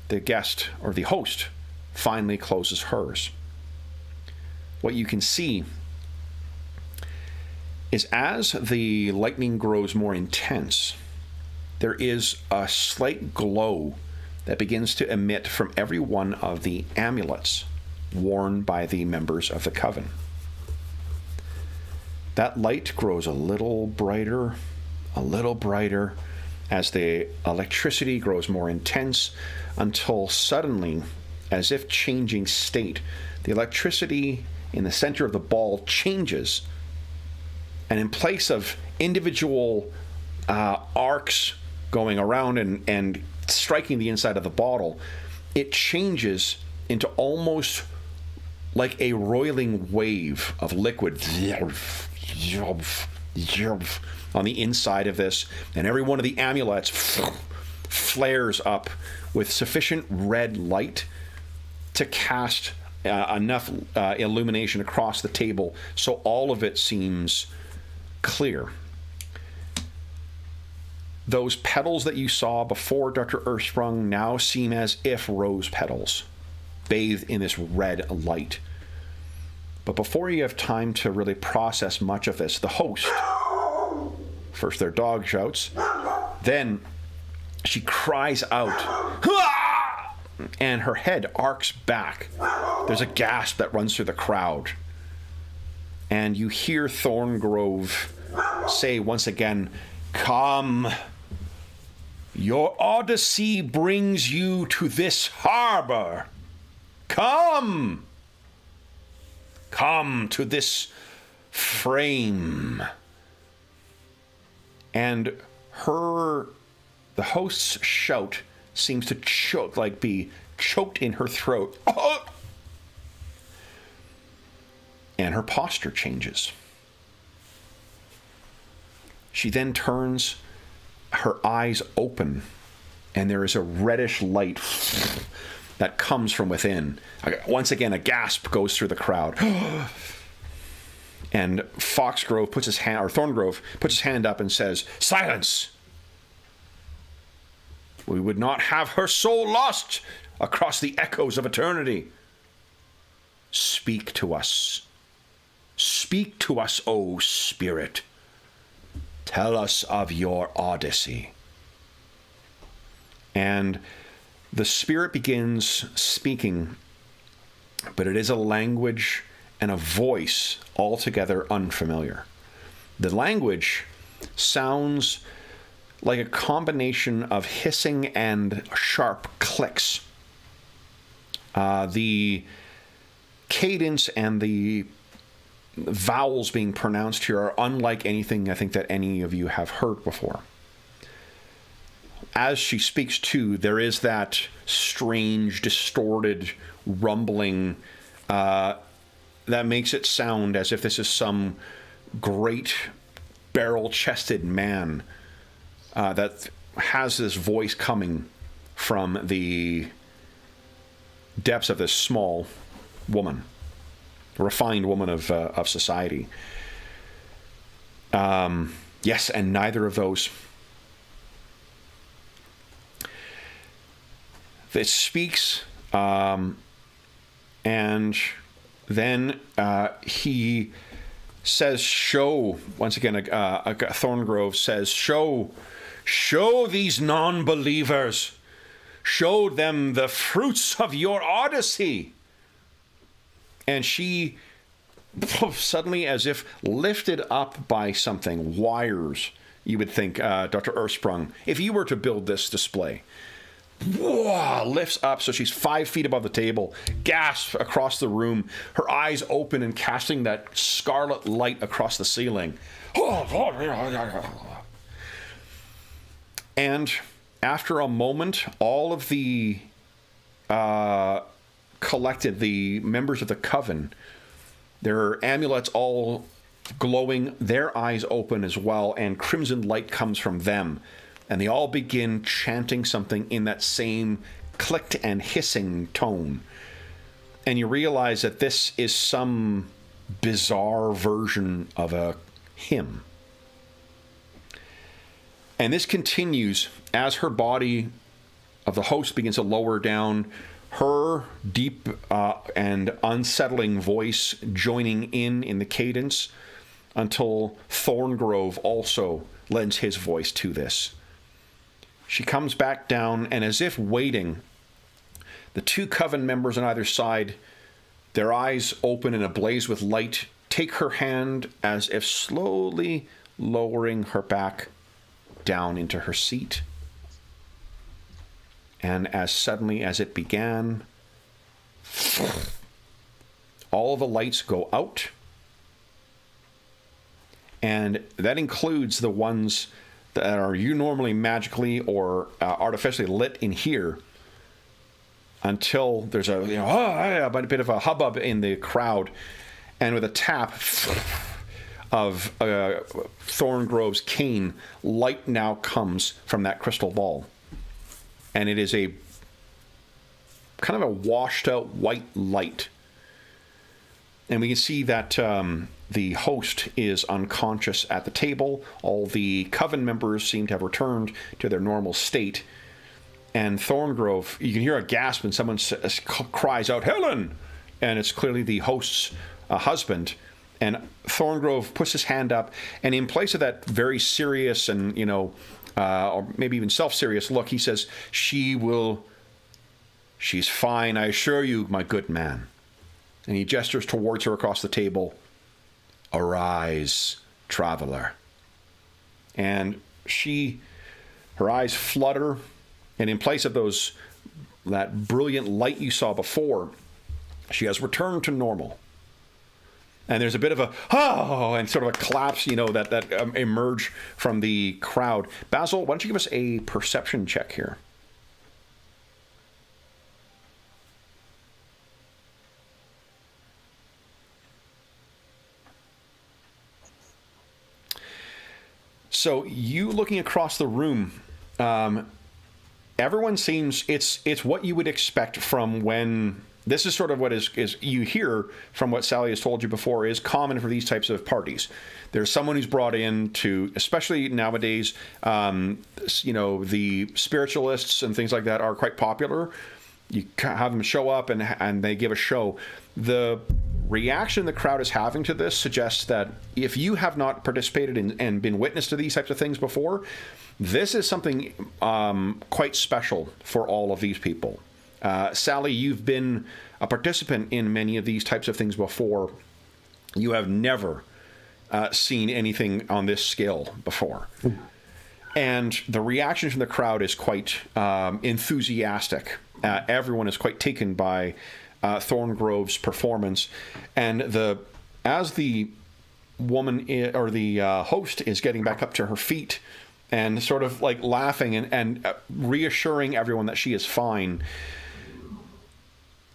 the guest or the host, finally closes hers. What you can see is as the lightning grows more intense, there is a slight glow that begins to emit from every one of the amulets worn by the members of the coven. That light grows a little brighter as the electricity grows more intense, until suddenly, as if changing state, the electricity in the center of the ball changes, and in place of individual arcs going around and striking the inside of the bottle, it changes into almost like a roiling wave of liquid on the inside of this, and every one of the amulets flares up with sufficient red light to cast enough illumination across the table so all of it seems clear. Those petals that you saw before Dr. Earthsprung now seem as if rose petals, bathed in this red light. But before you have time to really process much of this, the host, first their dog shouts, then she cries out, "Ah!" and her head arcs back. There's a gasp that runs through the crowd. And you hear Thorngrove say once again, "Come. Your Odyssey brings you to this harbor. Come. Come to this frame." And the host's shout seems to choke, like be choked in her throat. And her posture changes. She then turns, her eyes open, and there is a reddish light that comes from within. Once again, a gasp goes through the crowd. And Thorngrove puts his hand up and says, "Silence! We would not have her soul lost across the echoes of eternity. Speak to us. Speak to us, O Spirit. Tell us of your Odyssey." And the Spirit begins speaking, but it is a language and a voice altogether unfamiliar. The language sounds like a combination of hissing and sharp clicks. The cadence and the vowels being pronounced here are unlike anything I think that any of you have heard before. As she speaks too, there is that strange, distorted rumbling that makes it sound as if this is some great barrel-chested man that has this voice coming from the depths of this small woman, refined woman of society. Yes, and neither of those. It speaks, and then he says, "Show." Once again, Thorngrove says, "Show these non-believers. Show them the fruits of your Odyssey." And she, suddenly, as if lifted up by something, wires, you would think, Dr. Earthsprung, if you were to build this display, lifts up so she's 5 feet above the table, gasps across the room, her eyes open and casting that scarlet light across the ceiling. And after a moment, all of the collected, the members of the coven, their amulets all glowing, their eyes open as well, and crimson light comes from them. And they all begin chanting something in that same clicked and hissing tone. And you realize that this is some bizarre version of a hymn. And this continues as her body of the host begins to lower down, her deep and unsettling voice joining in the cadence, until Thorngrove also lends his voice to this. She comes back down, and as if waiting, the 2 coven members on either side, their eyes open and ablaze with light, take her hand as if slowly lowering her back down into her seat. And as suddenly as it began, all the lights go out. And that includes the ones that are you normally magically or artificially lit in here until there's a a bit of a hubbub in the crowd, and with a tap of Thorngrove's cane, light now comes from that crystal ball, and it is a kind of a washed out white light, and we can see that the host is unconscious at the table. All the coven members seem to have returned to their normal state. And Thorngrove, you can hear a gasp and someone cries out, "Helen!" And it's clearly the host's husband. And Thorngrove puts his hand up, and in place of that very serious and, or maybe even self-serious look, he says, "She's fine, I assure you, my good man." And he gestures towards her across the table. "Arise, traveler." And her eyes flutter, and in place of that brilliant light you saw before, she has returned to normal. And there's a bit of a and sort of a collapse, that emerge from the crowd. Basil, why don't you give us a perception check here? So you looking across the room, everyone seems it's what you would expect from when this is sort of what is you hear from what Sally has told you before is common for these types of parties. There's someone who's brought in to, especially nowadays, the spiritualists and things like that are quite popular. You have them show up and they give a show. The reaction the crowd is having to this suggests that if you have not participated in and been witness to these types of things before, this is something quite special for all of these people. Sally, you've been a participant in many of these types of things before. You have never seen anything on this scale before. And the reaction from the crowd is quite enthusiastic. Everyone is quite taken by Thorngrove's performance, and as the woman or the host is getting back up to her feet and sort of like laughing and reassuring everyone that she is fine,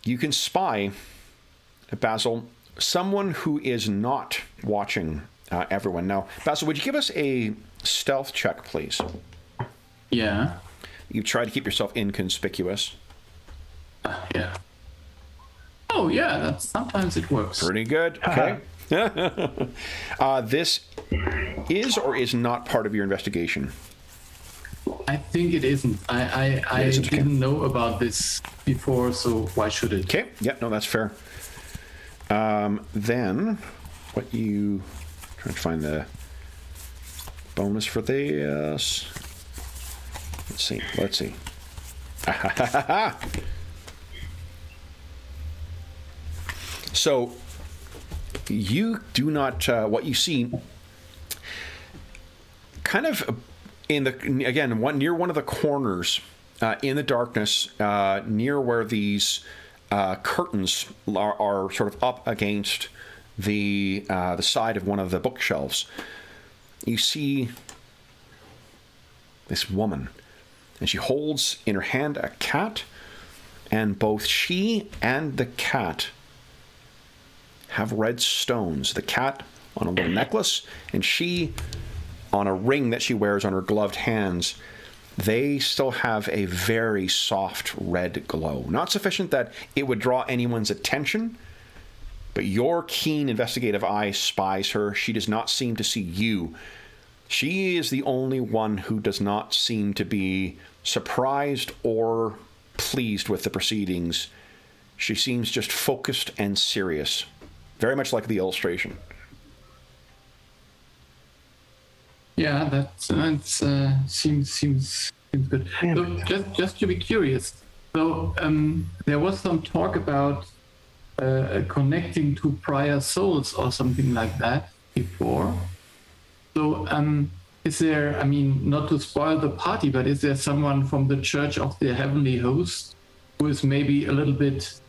you can spy, Basil, someone who is not watching everyone. Now, Basil, would you give us a stealth check, please? Yeah. You try to keep yourself inconspicuous. Yeah. Oh, yeah, sometimes it works. Pretty good. Okay. This is or is not part of your investigation? I think it isn't. I didn't know about this before, so why should it? Okay. Yeah, no, that's fair. Then, what you... trying to find the bonus for this. Let's see. So, you do not, what you see, kind of near one of the corners in the darkness, near where these curtains are sort of up against the side of one of the bookshelves, you see this woman, and she holds in her hand a cat, and both she and the cat have red stones. The cat on a little necklace, and she on a ring that she wears on her gloved hands. They still have a very soft red glow. Not sufficient that it would draw anyone's attention, but your keen investigative eye spies her. She does not seem to see you. She is the only one who does not seem to be surprised or pleased with the proceedings. She seems just focused and serious. Very much like the illustration. Yeah, that seems good. So just to be curious, so there was some talk about connecting to prior souls or something like that before. So is there? I mean, not to spoil the party, but is there someone from the Church of the Heavenly Host who is maybe a little bit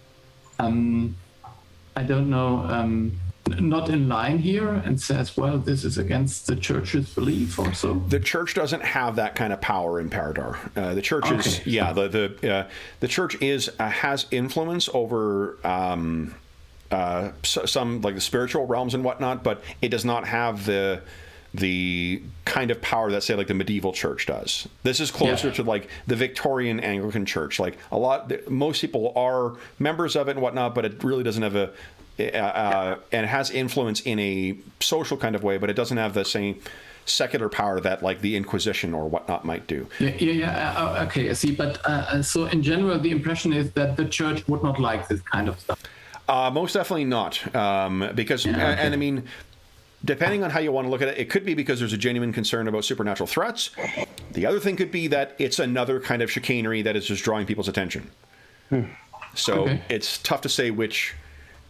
I don't know, not in line here and says, well, this is against the church's belief or so? The church doesn't have that kind of power in Paridar. The church is, the church has influence over some like the spiritual realms and whatnot, but it does not have the kind of power that, say, like the medieval church does. This is closer to like the Victorian Anglican Church. Like most people are members of it and whatnot, but it really doesn't have and it has influence in a social kind of way, but it doesn't have the same secular power that like the Inquisition or whatnot might do. Okay, I see. But so in general, the impression is that the church would not like this kind of stuff. Most definitely not, because, and I mean, depending on how you want to look at it, it could be because there's a genuine concern about supernatural threats. The other thing could be that it's another kind of chicanery that is just drawing people's attention. So it's tough to say which,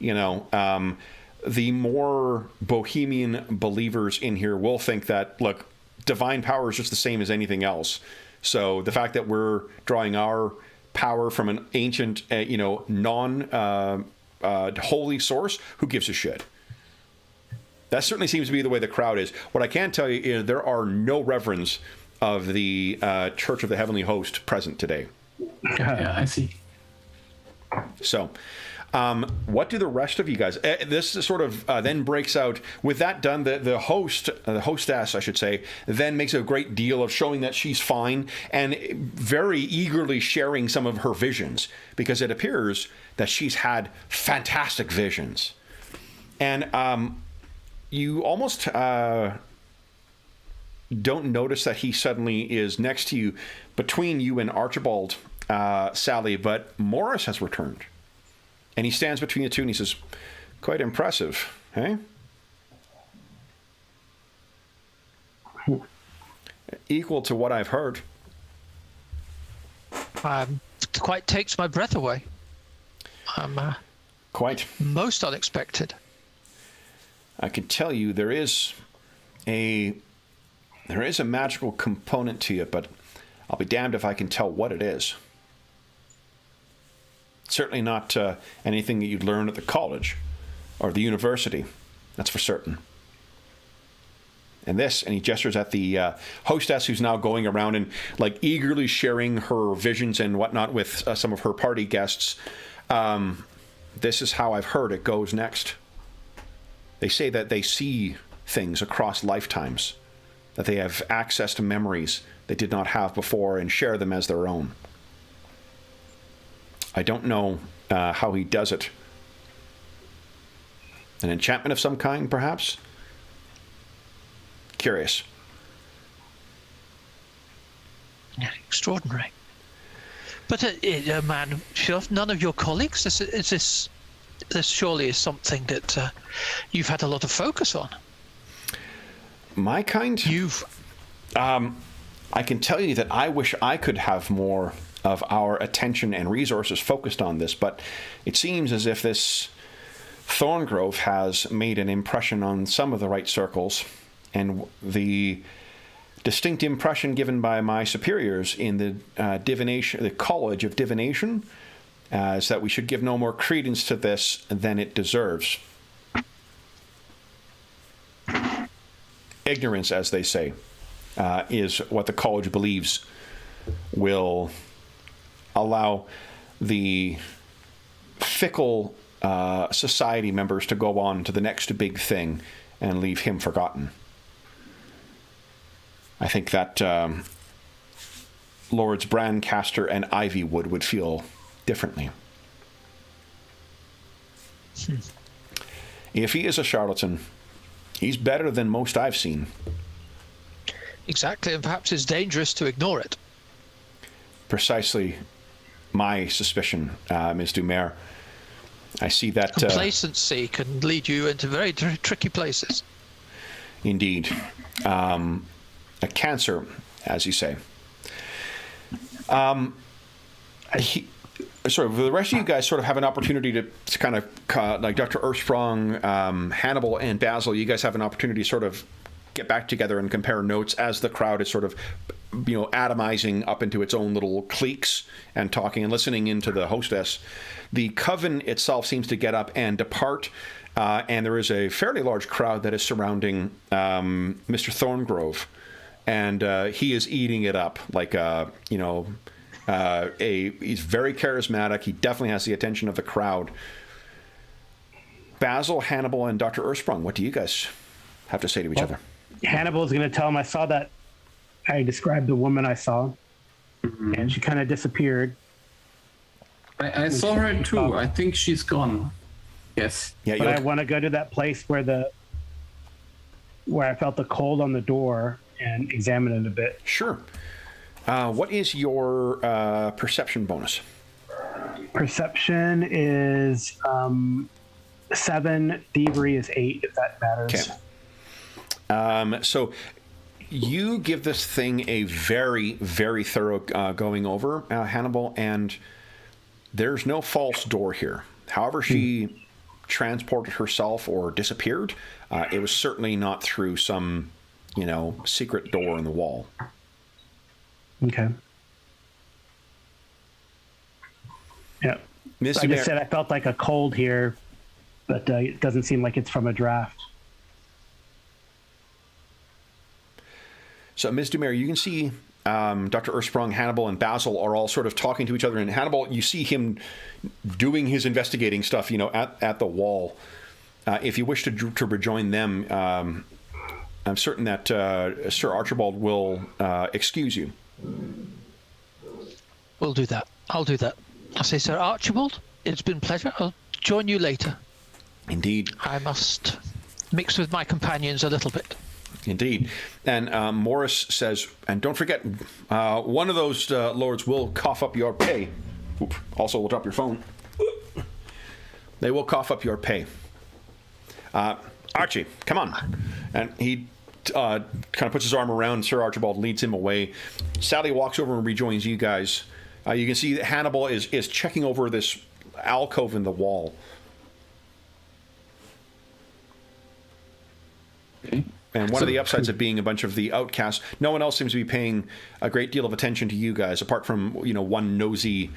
the more bohemian believers in here will think that, look, divine power is just the same as anything else. So the fact that we're drawing our power from an ancient, holy source, who gives a shit? That certainly seems to be the way the crowd is. What I can tell you is there are no reverends of the Church of the Heavenly Host present today. Yeah, I see. So, what do the rest of you guys? This sort of then breaks out. With that done, the hostess, I should say, then makes a great deal of showing that she's fine and very eagerly sharing some of her visions, because it appears that she's had fantastic visions. And you almost don't notice that he suddenly is next to you, between you and Archibald, Sally, but Morris has returned. And he stands between the two and he says, quite impressive, eh? Equal to what I've heard. Quite takes my breath away. Quite. Most unexpected. I can tell you there is a magical component to it, but I'll be damned if I can tell what it is. Certainly not anything that you'd learn at the college or the university. That's for certain. And he gestures at the hostess, who's now going around and like eagerly sharing her visions and whatnot with some of her party guests. This is how I've heard it goes next. They say that they see things across lifetimes, that they have access to memories they did not have before and share them as their own. I don't know how he does it. An enchantment of some kind, perhaps? Curious. Extraordinary. But, man, none of your colleagues? This surely is something that you've had a lot of focus on. My kind? I can tell you that I wish I could have more of our attention and resources focused on this, but it seems as if this Thorngrove has made an impression on some of the right circles, and the distinct impression given by my superiors in the College of Divination is that we should give no more credence to this than it deserves. Ignorance, as they say, is what the college believes will allow the fickle society members to go on to the next big thing and leave him forgotten. I think that Lords Brancaster and Ivywood would feel differently. If he is a charlatan, he's better than most I've seen. Exactly, and perhaps it's dangerous to ignore it. Precisely my suspicion, Ms. Dumer. I see that... Complacency can lead you into very tricky places. Indeed. A cancer, as you say. The rest of you guys sort of have an opportunity to kind of, like Dr. Earthsprong, Hannibal, and Basil, you guys have an opportunity to sort of get back together and compare notes as the crowd is sort of, atomizing up into its own little cliques and talking and listening into the hostess. The coven itself seems to get up and depart, and there is a fairly large crowd that is surrounding Mr. Thorngrove, and he is eating it up like he's very charismatic. He definitely has the attention of the crowd. Basil, Hannibal, and Dr. Ursprung, what do you guys have to say to each other? Hannibal's going to tell him, I saw that. I described the woman I saw, and she kind of disappeared. I saw her too. I think she's gone. Yes. Yeah, but I want to go to that place where I felt the cold on the door and examine it a bit. Sure. What is your perception bonus? Perception is 7. Thievery is 8, if that matters. Okay. So you give this thing a very, very thorough going over, Hannibal, and there's no false door here. However she transported herself or disappeared, it was certainly not through some, secret door in the wall. Okay. Yeah. I just said I felt like a cold here, but it doesn't seem like it's from a draft. So, Ms. Dumer, you can see Dr. Ursprung, Hannibal, and Basil are all sort of talking to each other. And Hannibal, you see him doing his investigating stuff, at the wall. If you wish to rejoin them, I'm certain that Sir Archibald will excuse you. We'll do that. I'll do that. I'll say, Sir Archibald, it's been a pleasure. I'll join you later. Indeed. I must mix with my companions a little bit. Indeed. And Morris says, and don't forget, one of those lords will cough up your pay. Oop, also, we'll drop your phone. They will cough up your pay. Archie, come on. And he kind of puts his arm around Sir Archibald, leads him away. Sally walks over and rejoins you guys. You can see that Hannibal is checking over this alcove in the wall. Okay. And one of the upsides of being a bunch of the outcasts, no one else seems to be paying a great deal of attention to you guys, apart from, one nosy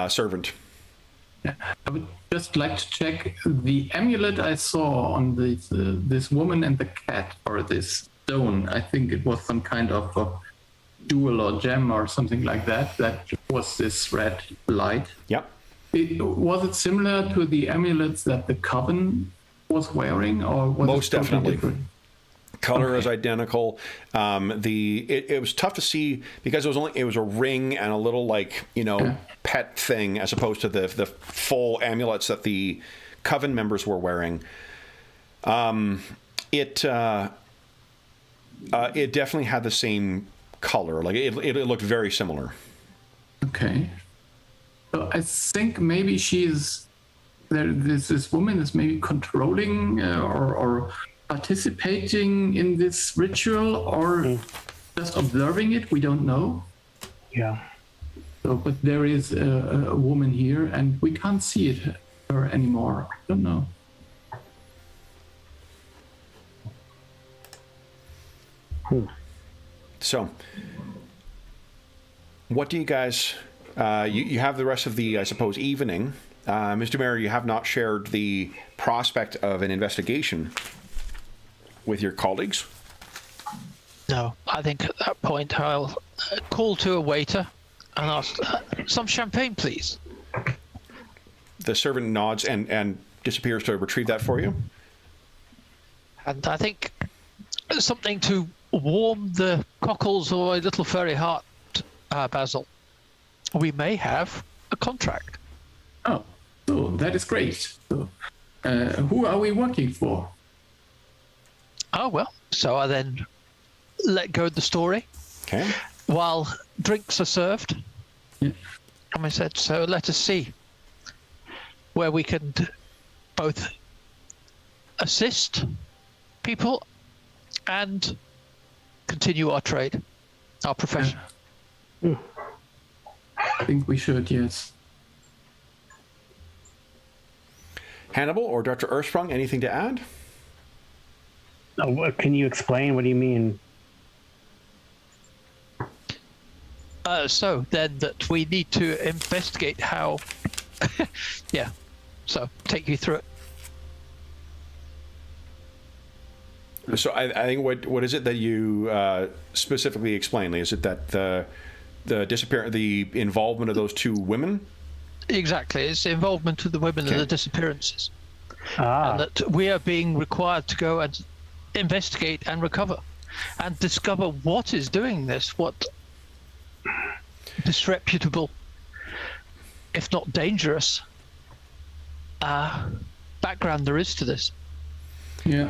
servant. Yeah. I would just like to check the amulet I saw on this woman and the cat, or this stone. I think it was some kind of a jewel or gem or something like that. That was this red light. Yep. Was it similar to the amulets that the Coven was wearing, or was Most it something definitely. different? Color Okay. is identical. It was tough to see because it was a ring and a little pet thing as opposed to the full amulets that the Coven members were wearing. It definitely had the same color. Like it looked very similar. Okay. So I think maybe this woman is maybe controlling or participating in this ritual, or just observing it. We don't know. Yeah. So, but there is a woman here, and we can't see her anymore. I don't know. So, what do you guys? You have the rest of the, I suppose, evening. Mr. Mayor, you have not shared the prospect of an investigation with your colleagues. No, I think at that point I'll call to a waiter and ask, some champagne, please. The servant nods and disappears to retrieve that for you. And I think something to warm the cockles of my little furry heart, Basil. We may have a contract. Oh, so that is great. So, who are we working for? Oh, well, so I then let go of the story Okay. while drinks are served. Yeah. And I said, so let us see where we can both assist people and continue our trade, our profession. I think we should, yes. Hannibal or Dr. Ursprung, anything to add? What can you explain? What do you mean? So then that we need to investigate how... yeah, so take you through it. So I think what is it that you specifically explain? Is it that the involvement of those two women? Exactly, it's the involvement of the women and the disappearances, and that we are being required to go and investigate and recover, and discover what is doing this, what disreputable, if not dangerous, background there is to this. Yeah.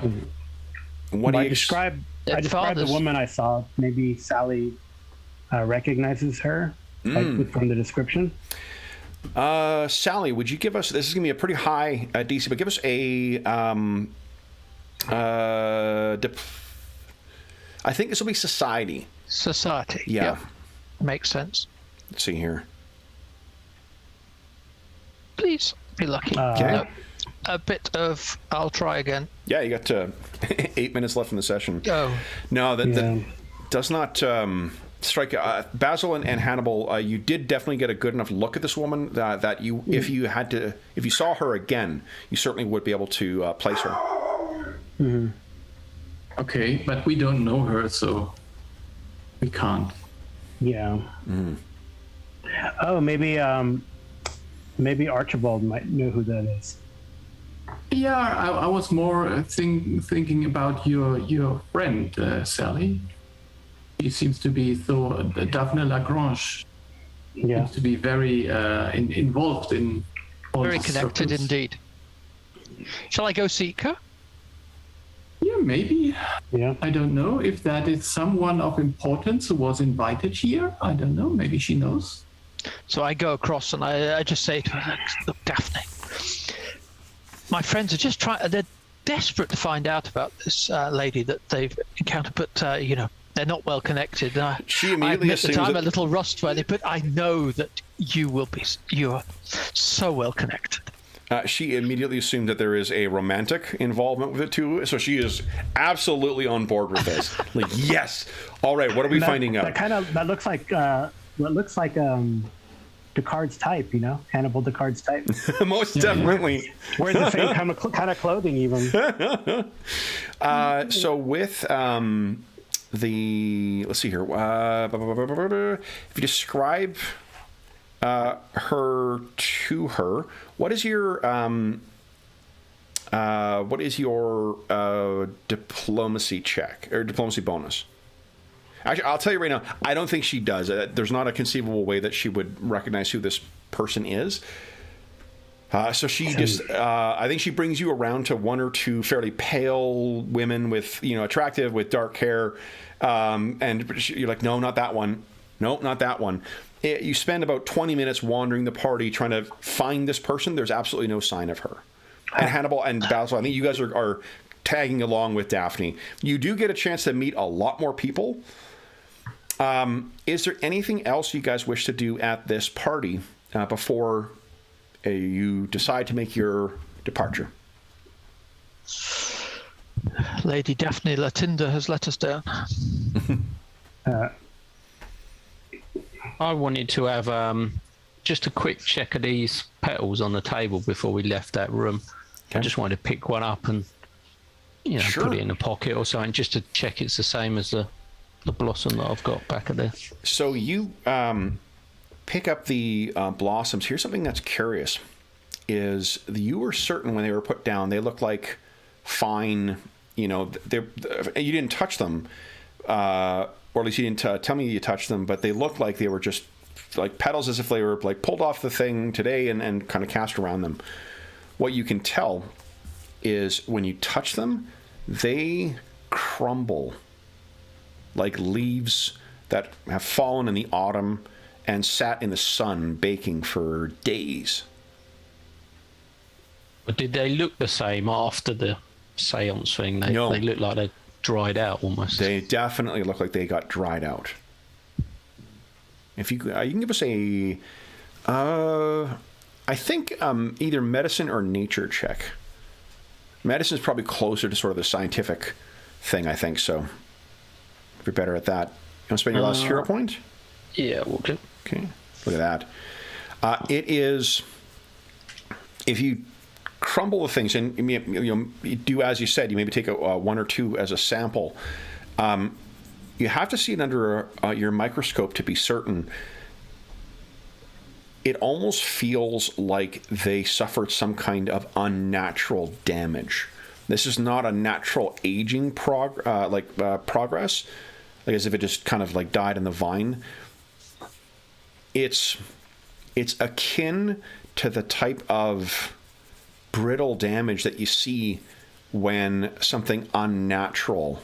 What do you describe? I described the woman I saw. Maybe Sally recognizes her from the description. Sally, would you give us? This is going to be a pretty high DC, but give us a. I think this will be society. Society. Yeah. Yep. Makes sense. Let's see here. Please be lucky. Okay. No, a bit of. I'll try again. Yeah, you got 8 minutes left in the session. Oh. No, that does not strike. Basil and Hannibal, you did definitely get a good enough look at this woman that you, if you saw her again, you certainly would be able to place her. Mm-hmm. Okay, but we don't know her, so we can't. Yeah. Oh, maybe Archibald might know who that is. Yeah, I was more thinking about your friend, Sally. She seems to be Daphne Lagrange. Yeah. Seems to be very involved in all Very these connected circles. indeed. Shall I go seek her? Yeah, maybe. Yeah. I don't know if that is someone of importance who was invited here. I don't know. Maybe she knows. So I go across and I just say to her, look, Daphne, my friends are just trying, they're desperate to find out about this lady that they've encountered, but, they're not well connected. She immediately I admit that assumes I'm that- a little rust-ready, but I know that you are so well connected. She immediately assumed that there is a romantic involvement with it too, so she is absolutely on board with this. Like, yes, all right. What are we finding out? That looks like Descartes' type, Hannibal Descartes' type. Most definitely. Wears the same kind of clothing, even. So with let's see here. If you describe her to her, what is your diplomacy check or diplomacy bonus? Actually, I'll tell you right now, I don't think she does. There's not a conceivable way that she would recognize who this person is. So she just, I think she brings you around to one or two fairly pale women with, attractive with dark hair. And you're like, no, not that one. No, not that one. You spend about 20 minutes wandering the party trying to find this person. There's absolutely no sign of her. And Hannibal and Basil, I think you guys are tagging along with Daphne. You do get a chance to meet a lot more people. Is there anything else you guys wish to do at this party before you decide to make your departure? Lady Daphne Latinda has let us down. I wanted to have just a quick check of these petals on the table before we left that room. Okay. I just wanted to pick one up and Sure. put it in a pocket or something, just to check it's the same as the blossom that I've got back of there. So you pick up the blossoms. Here's something that's curious: is you were certain when they were put down, they looked like fine. You didn't touch them, or at least you didn't tell me you touched them. But they looked like they were just like petals, as if they were like pulled off the thing today and kind of cast around them. What you can tell is when you touch them, they crumble like leaves that have fallen in the autumn and sat in the sun baking for days. But did they look the same after the seance thing? No. They look like they dried out almost. They definitely look like they got dried out. If you can give us a, I think either medicine or nature check. Medicine is probably closer to sort of the scientific thing, I think, so if you're better at that. You want to spend your last hero point? Yeah, we'll do. Okay, look at that. It is, if you crumble the things, and you do as you said. You maybe take one or two as a sample. You have to see it under your microscope to be certain. It almost feels like they suffered some kind of unnatural damage. This is not a natural aging progress, like as if it just kind of like died in the vine. It's akin to the type of brittle damage that you see when something unnatural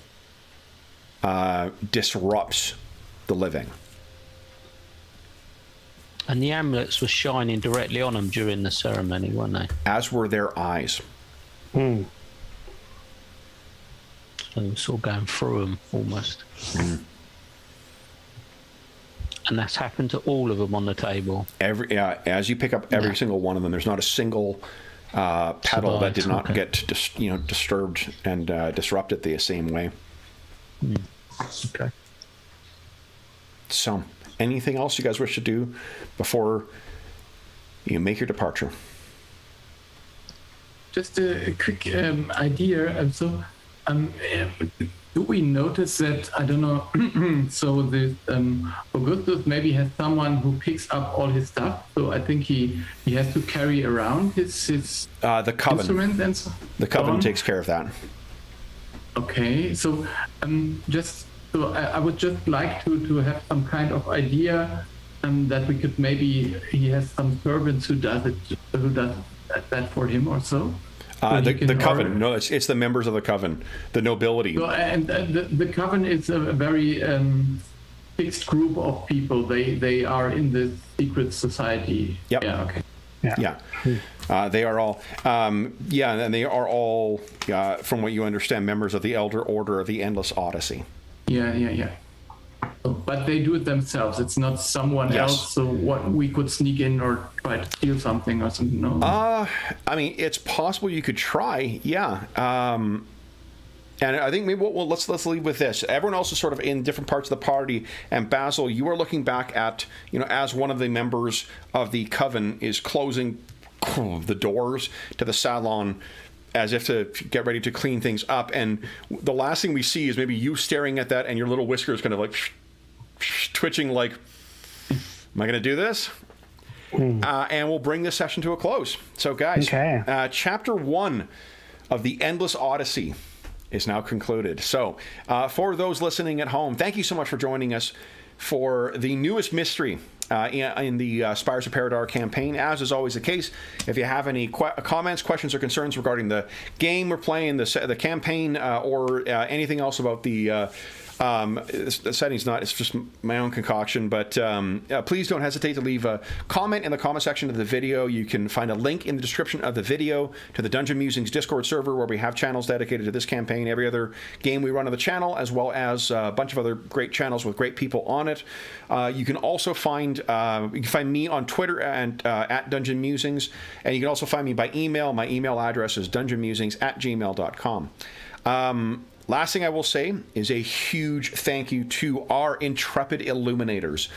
disrupts the living. And the amulets were shining directly on them during the ceremony, weren't they? As were their eyes. So they were sort of going through them almost. And that's happened to all of them on the table. As you pick up every single one of them, there's not a single petal that did not get disturbed and disrupted the same way. Okay. So, anything else you guys wish to do before you make your departure? Just a quick idea. Do we notice that, I don't know, so the Augustus maybe has someone who picks up all his stuff, so I think he has to carry around his the coven. instruments and so The coven on. takes care of that. Okay, so I would just like to have some kind of idea that we could maybe, he has some servants who does that for him or so. The coven. No, it's the members of the coven, the nobility. So, and the coven is a very fixed group of people. They are in the secret society. Yep. Yeah. Okay. Yeah. They are all, and they are all, from what you understand, members of the Elder Order of the Endless Odyssey. Yeah. But they do it themselves. It's not someone else. So what, we could sneak in or try to steal something or something. No. I mean, it's possible you could try. Yeah. And I think maybe let's leave with this. Everyone else is sort of in different parts of the party. And Basil, you are looking back at, as one of the members of the coven is closing the doors to the salon, as if to get ready to clean things up. And the last thing we see is maybe you staring at that and your little whiskers kind of like twitching like, am I going to do this? And we'll bring this session to a close. So guys, chapter 1 of the Endless Odyssey is now concluded. So for those listening at home, thank you so much for joining us for the newest mystery in the Spires of Paridar campaign. As is always the case, if you have any comments, questions, or concerns regarding the game we're playing, the campaign, or anything else about the setting's it's just my own concoction, but please don't hesitate to leave a comment in the comment section of the video. You can find a link in the description of the video to the Dungeon Musings Discord server, where we have channels dedicated to this campaign, every other game we run on the channel, as well as a bunch of other great channels with great people on it. You can also find me on Twitter and at Dungeon Musings, and you can also find me by email. My email address is dungeonmusings@gmail.com. Last thing I will say is a huge thank you to our intrepid illuminators.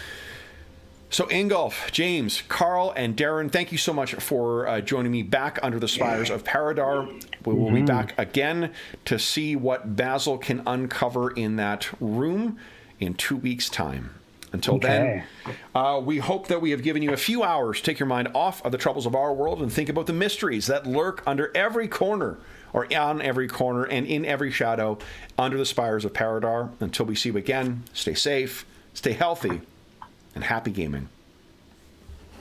So Ingolf, James, Carl, and Darren, thank you so much for joining me back under the Spires of Paridar. We will be back again to see what Basil can uncover in that room in 2 weeks' time. Until then, we hope that we have given you a few hours to take your mind off of the troubles of our world and think about the mysteries that lurk under every corner, or on every corner and in every shadow under the Spires of Paridar. Until we see you again, stay safe, stay healthy, and happy gaming.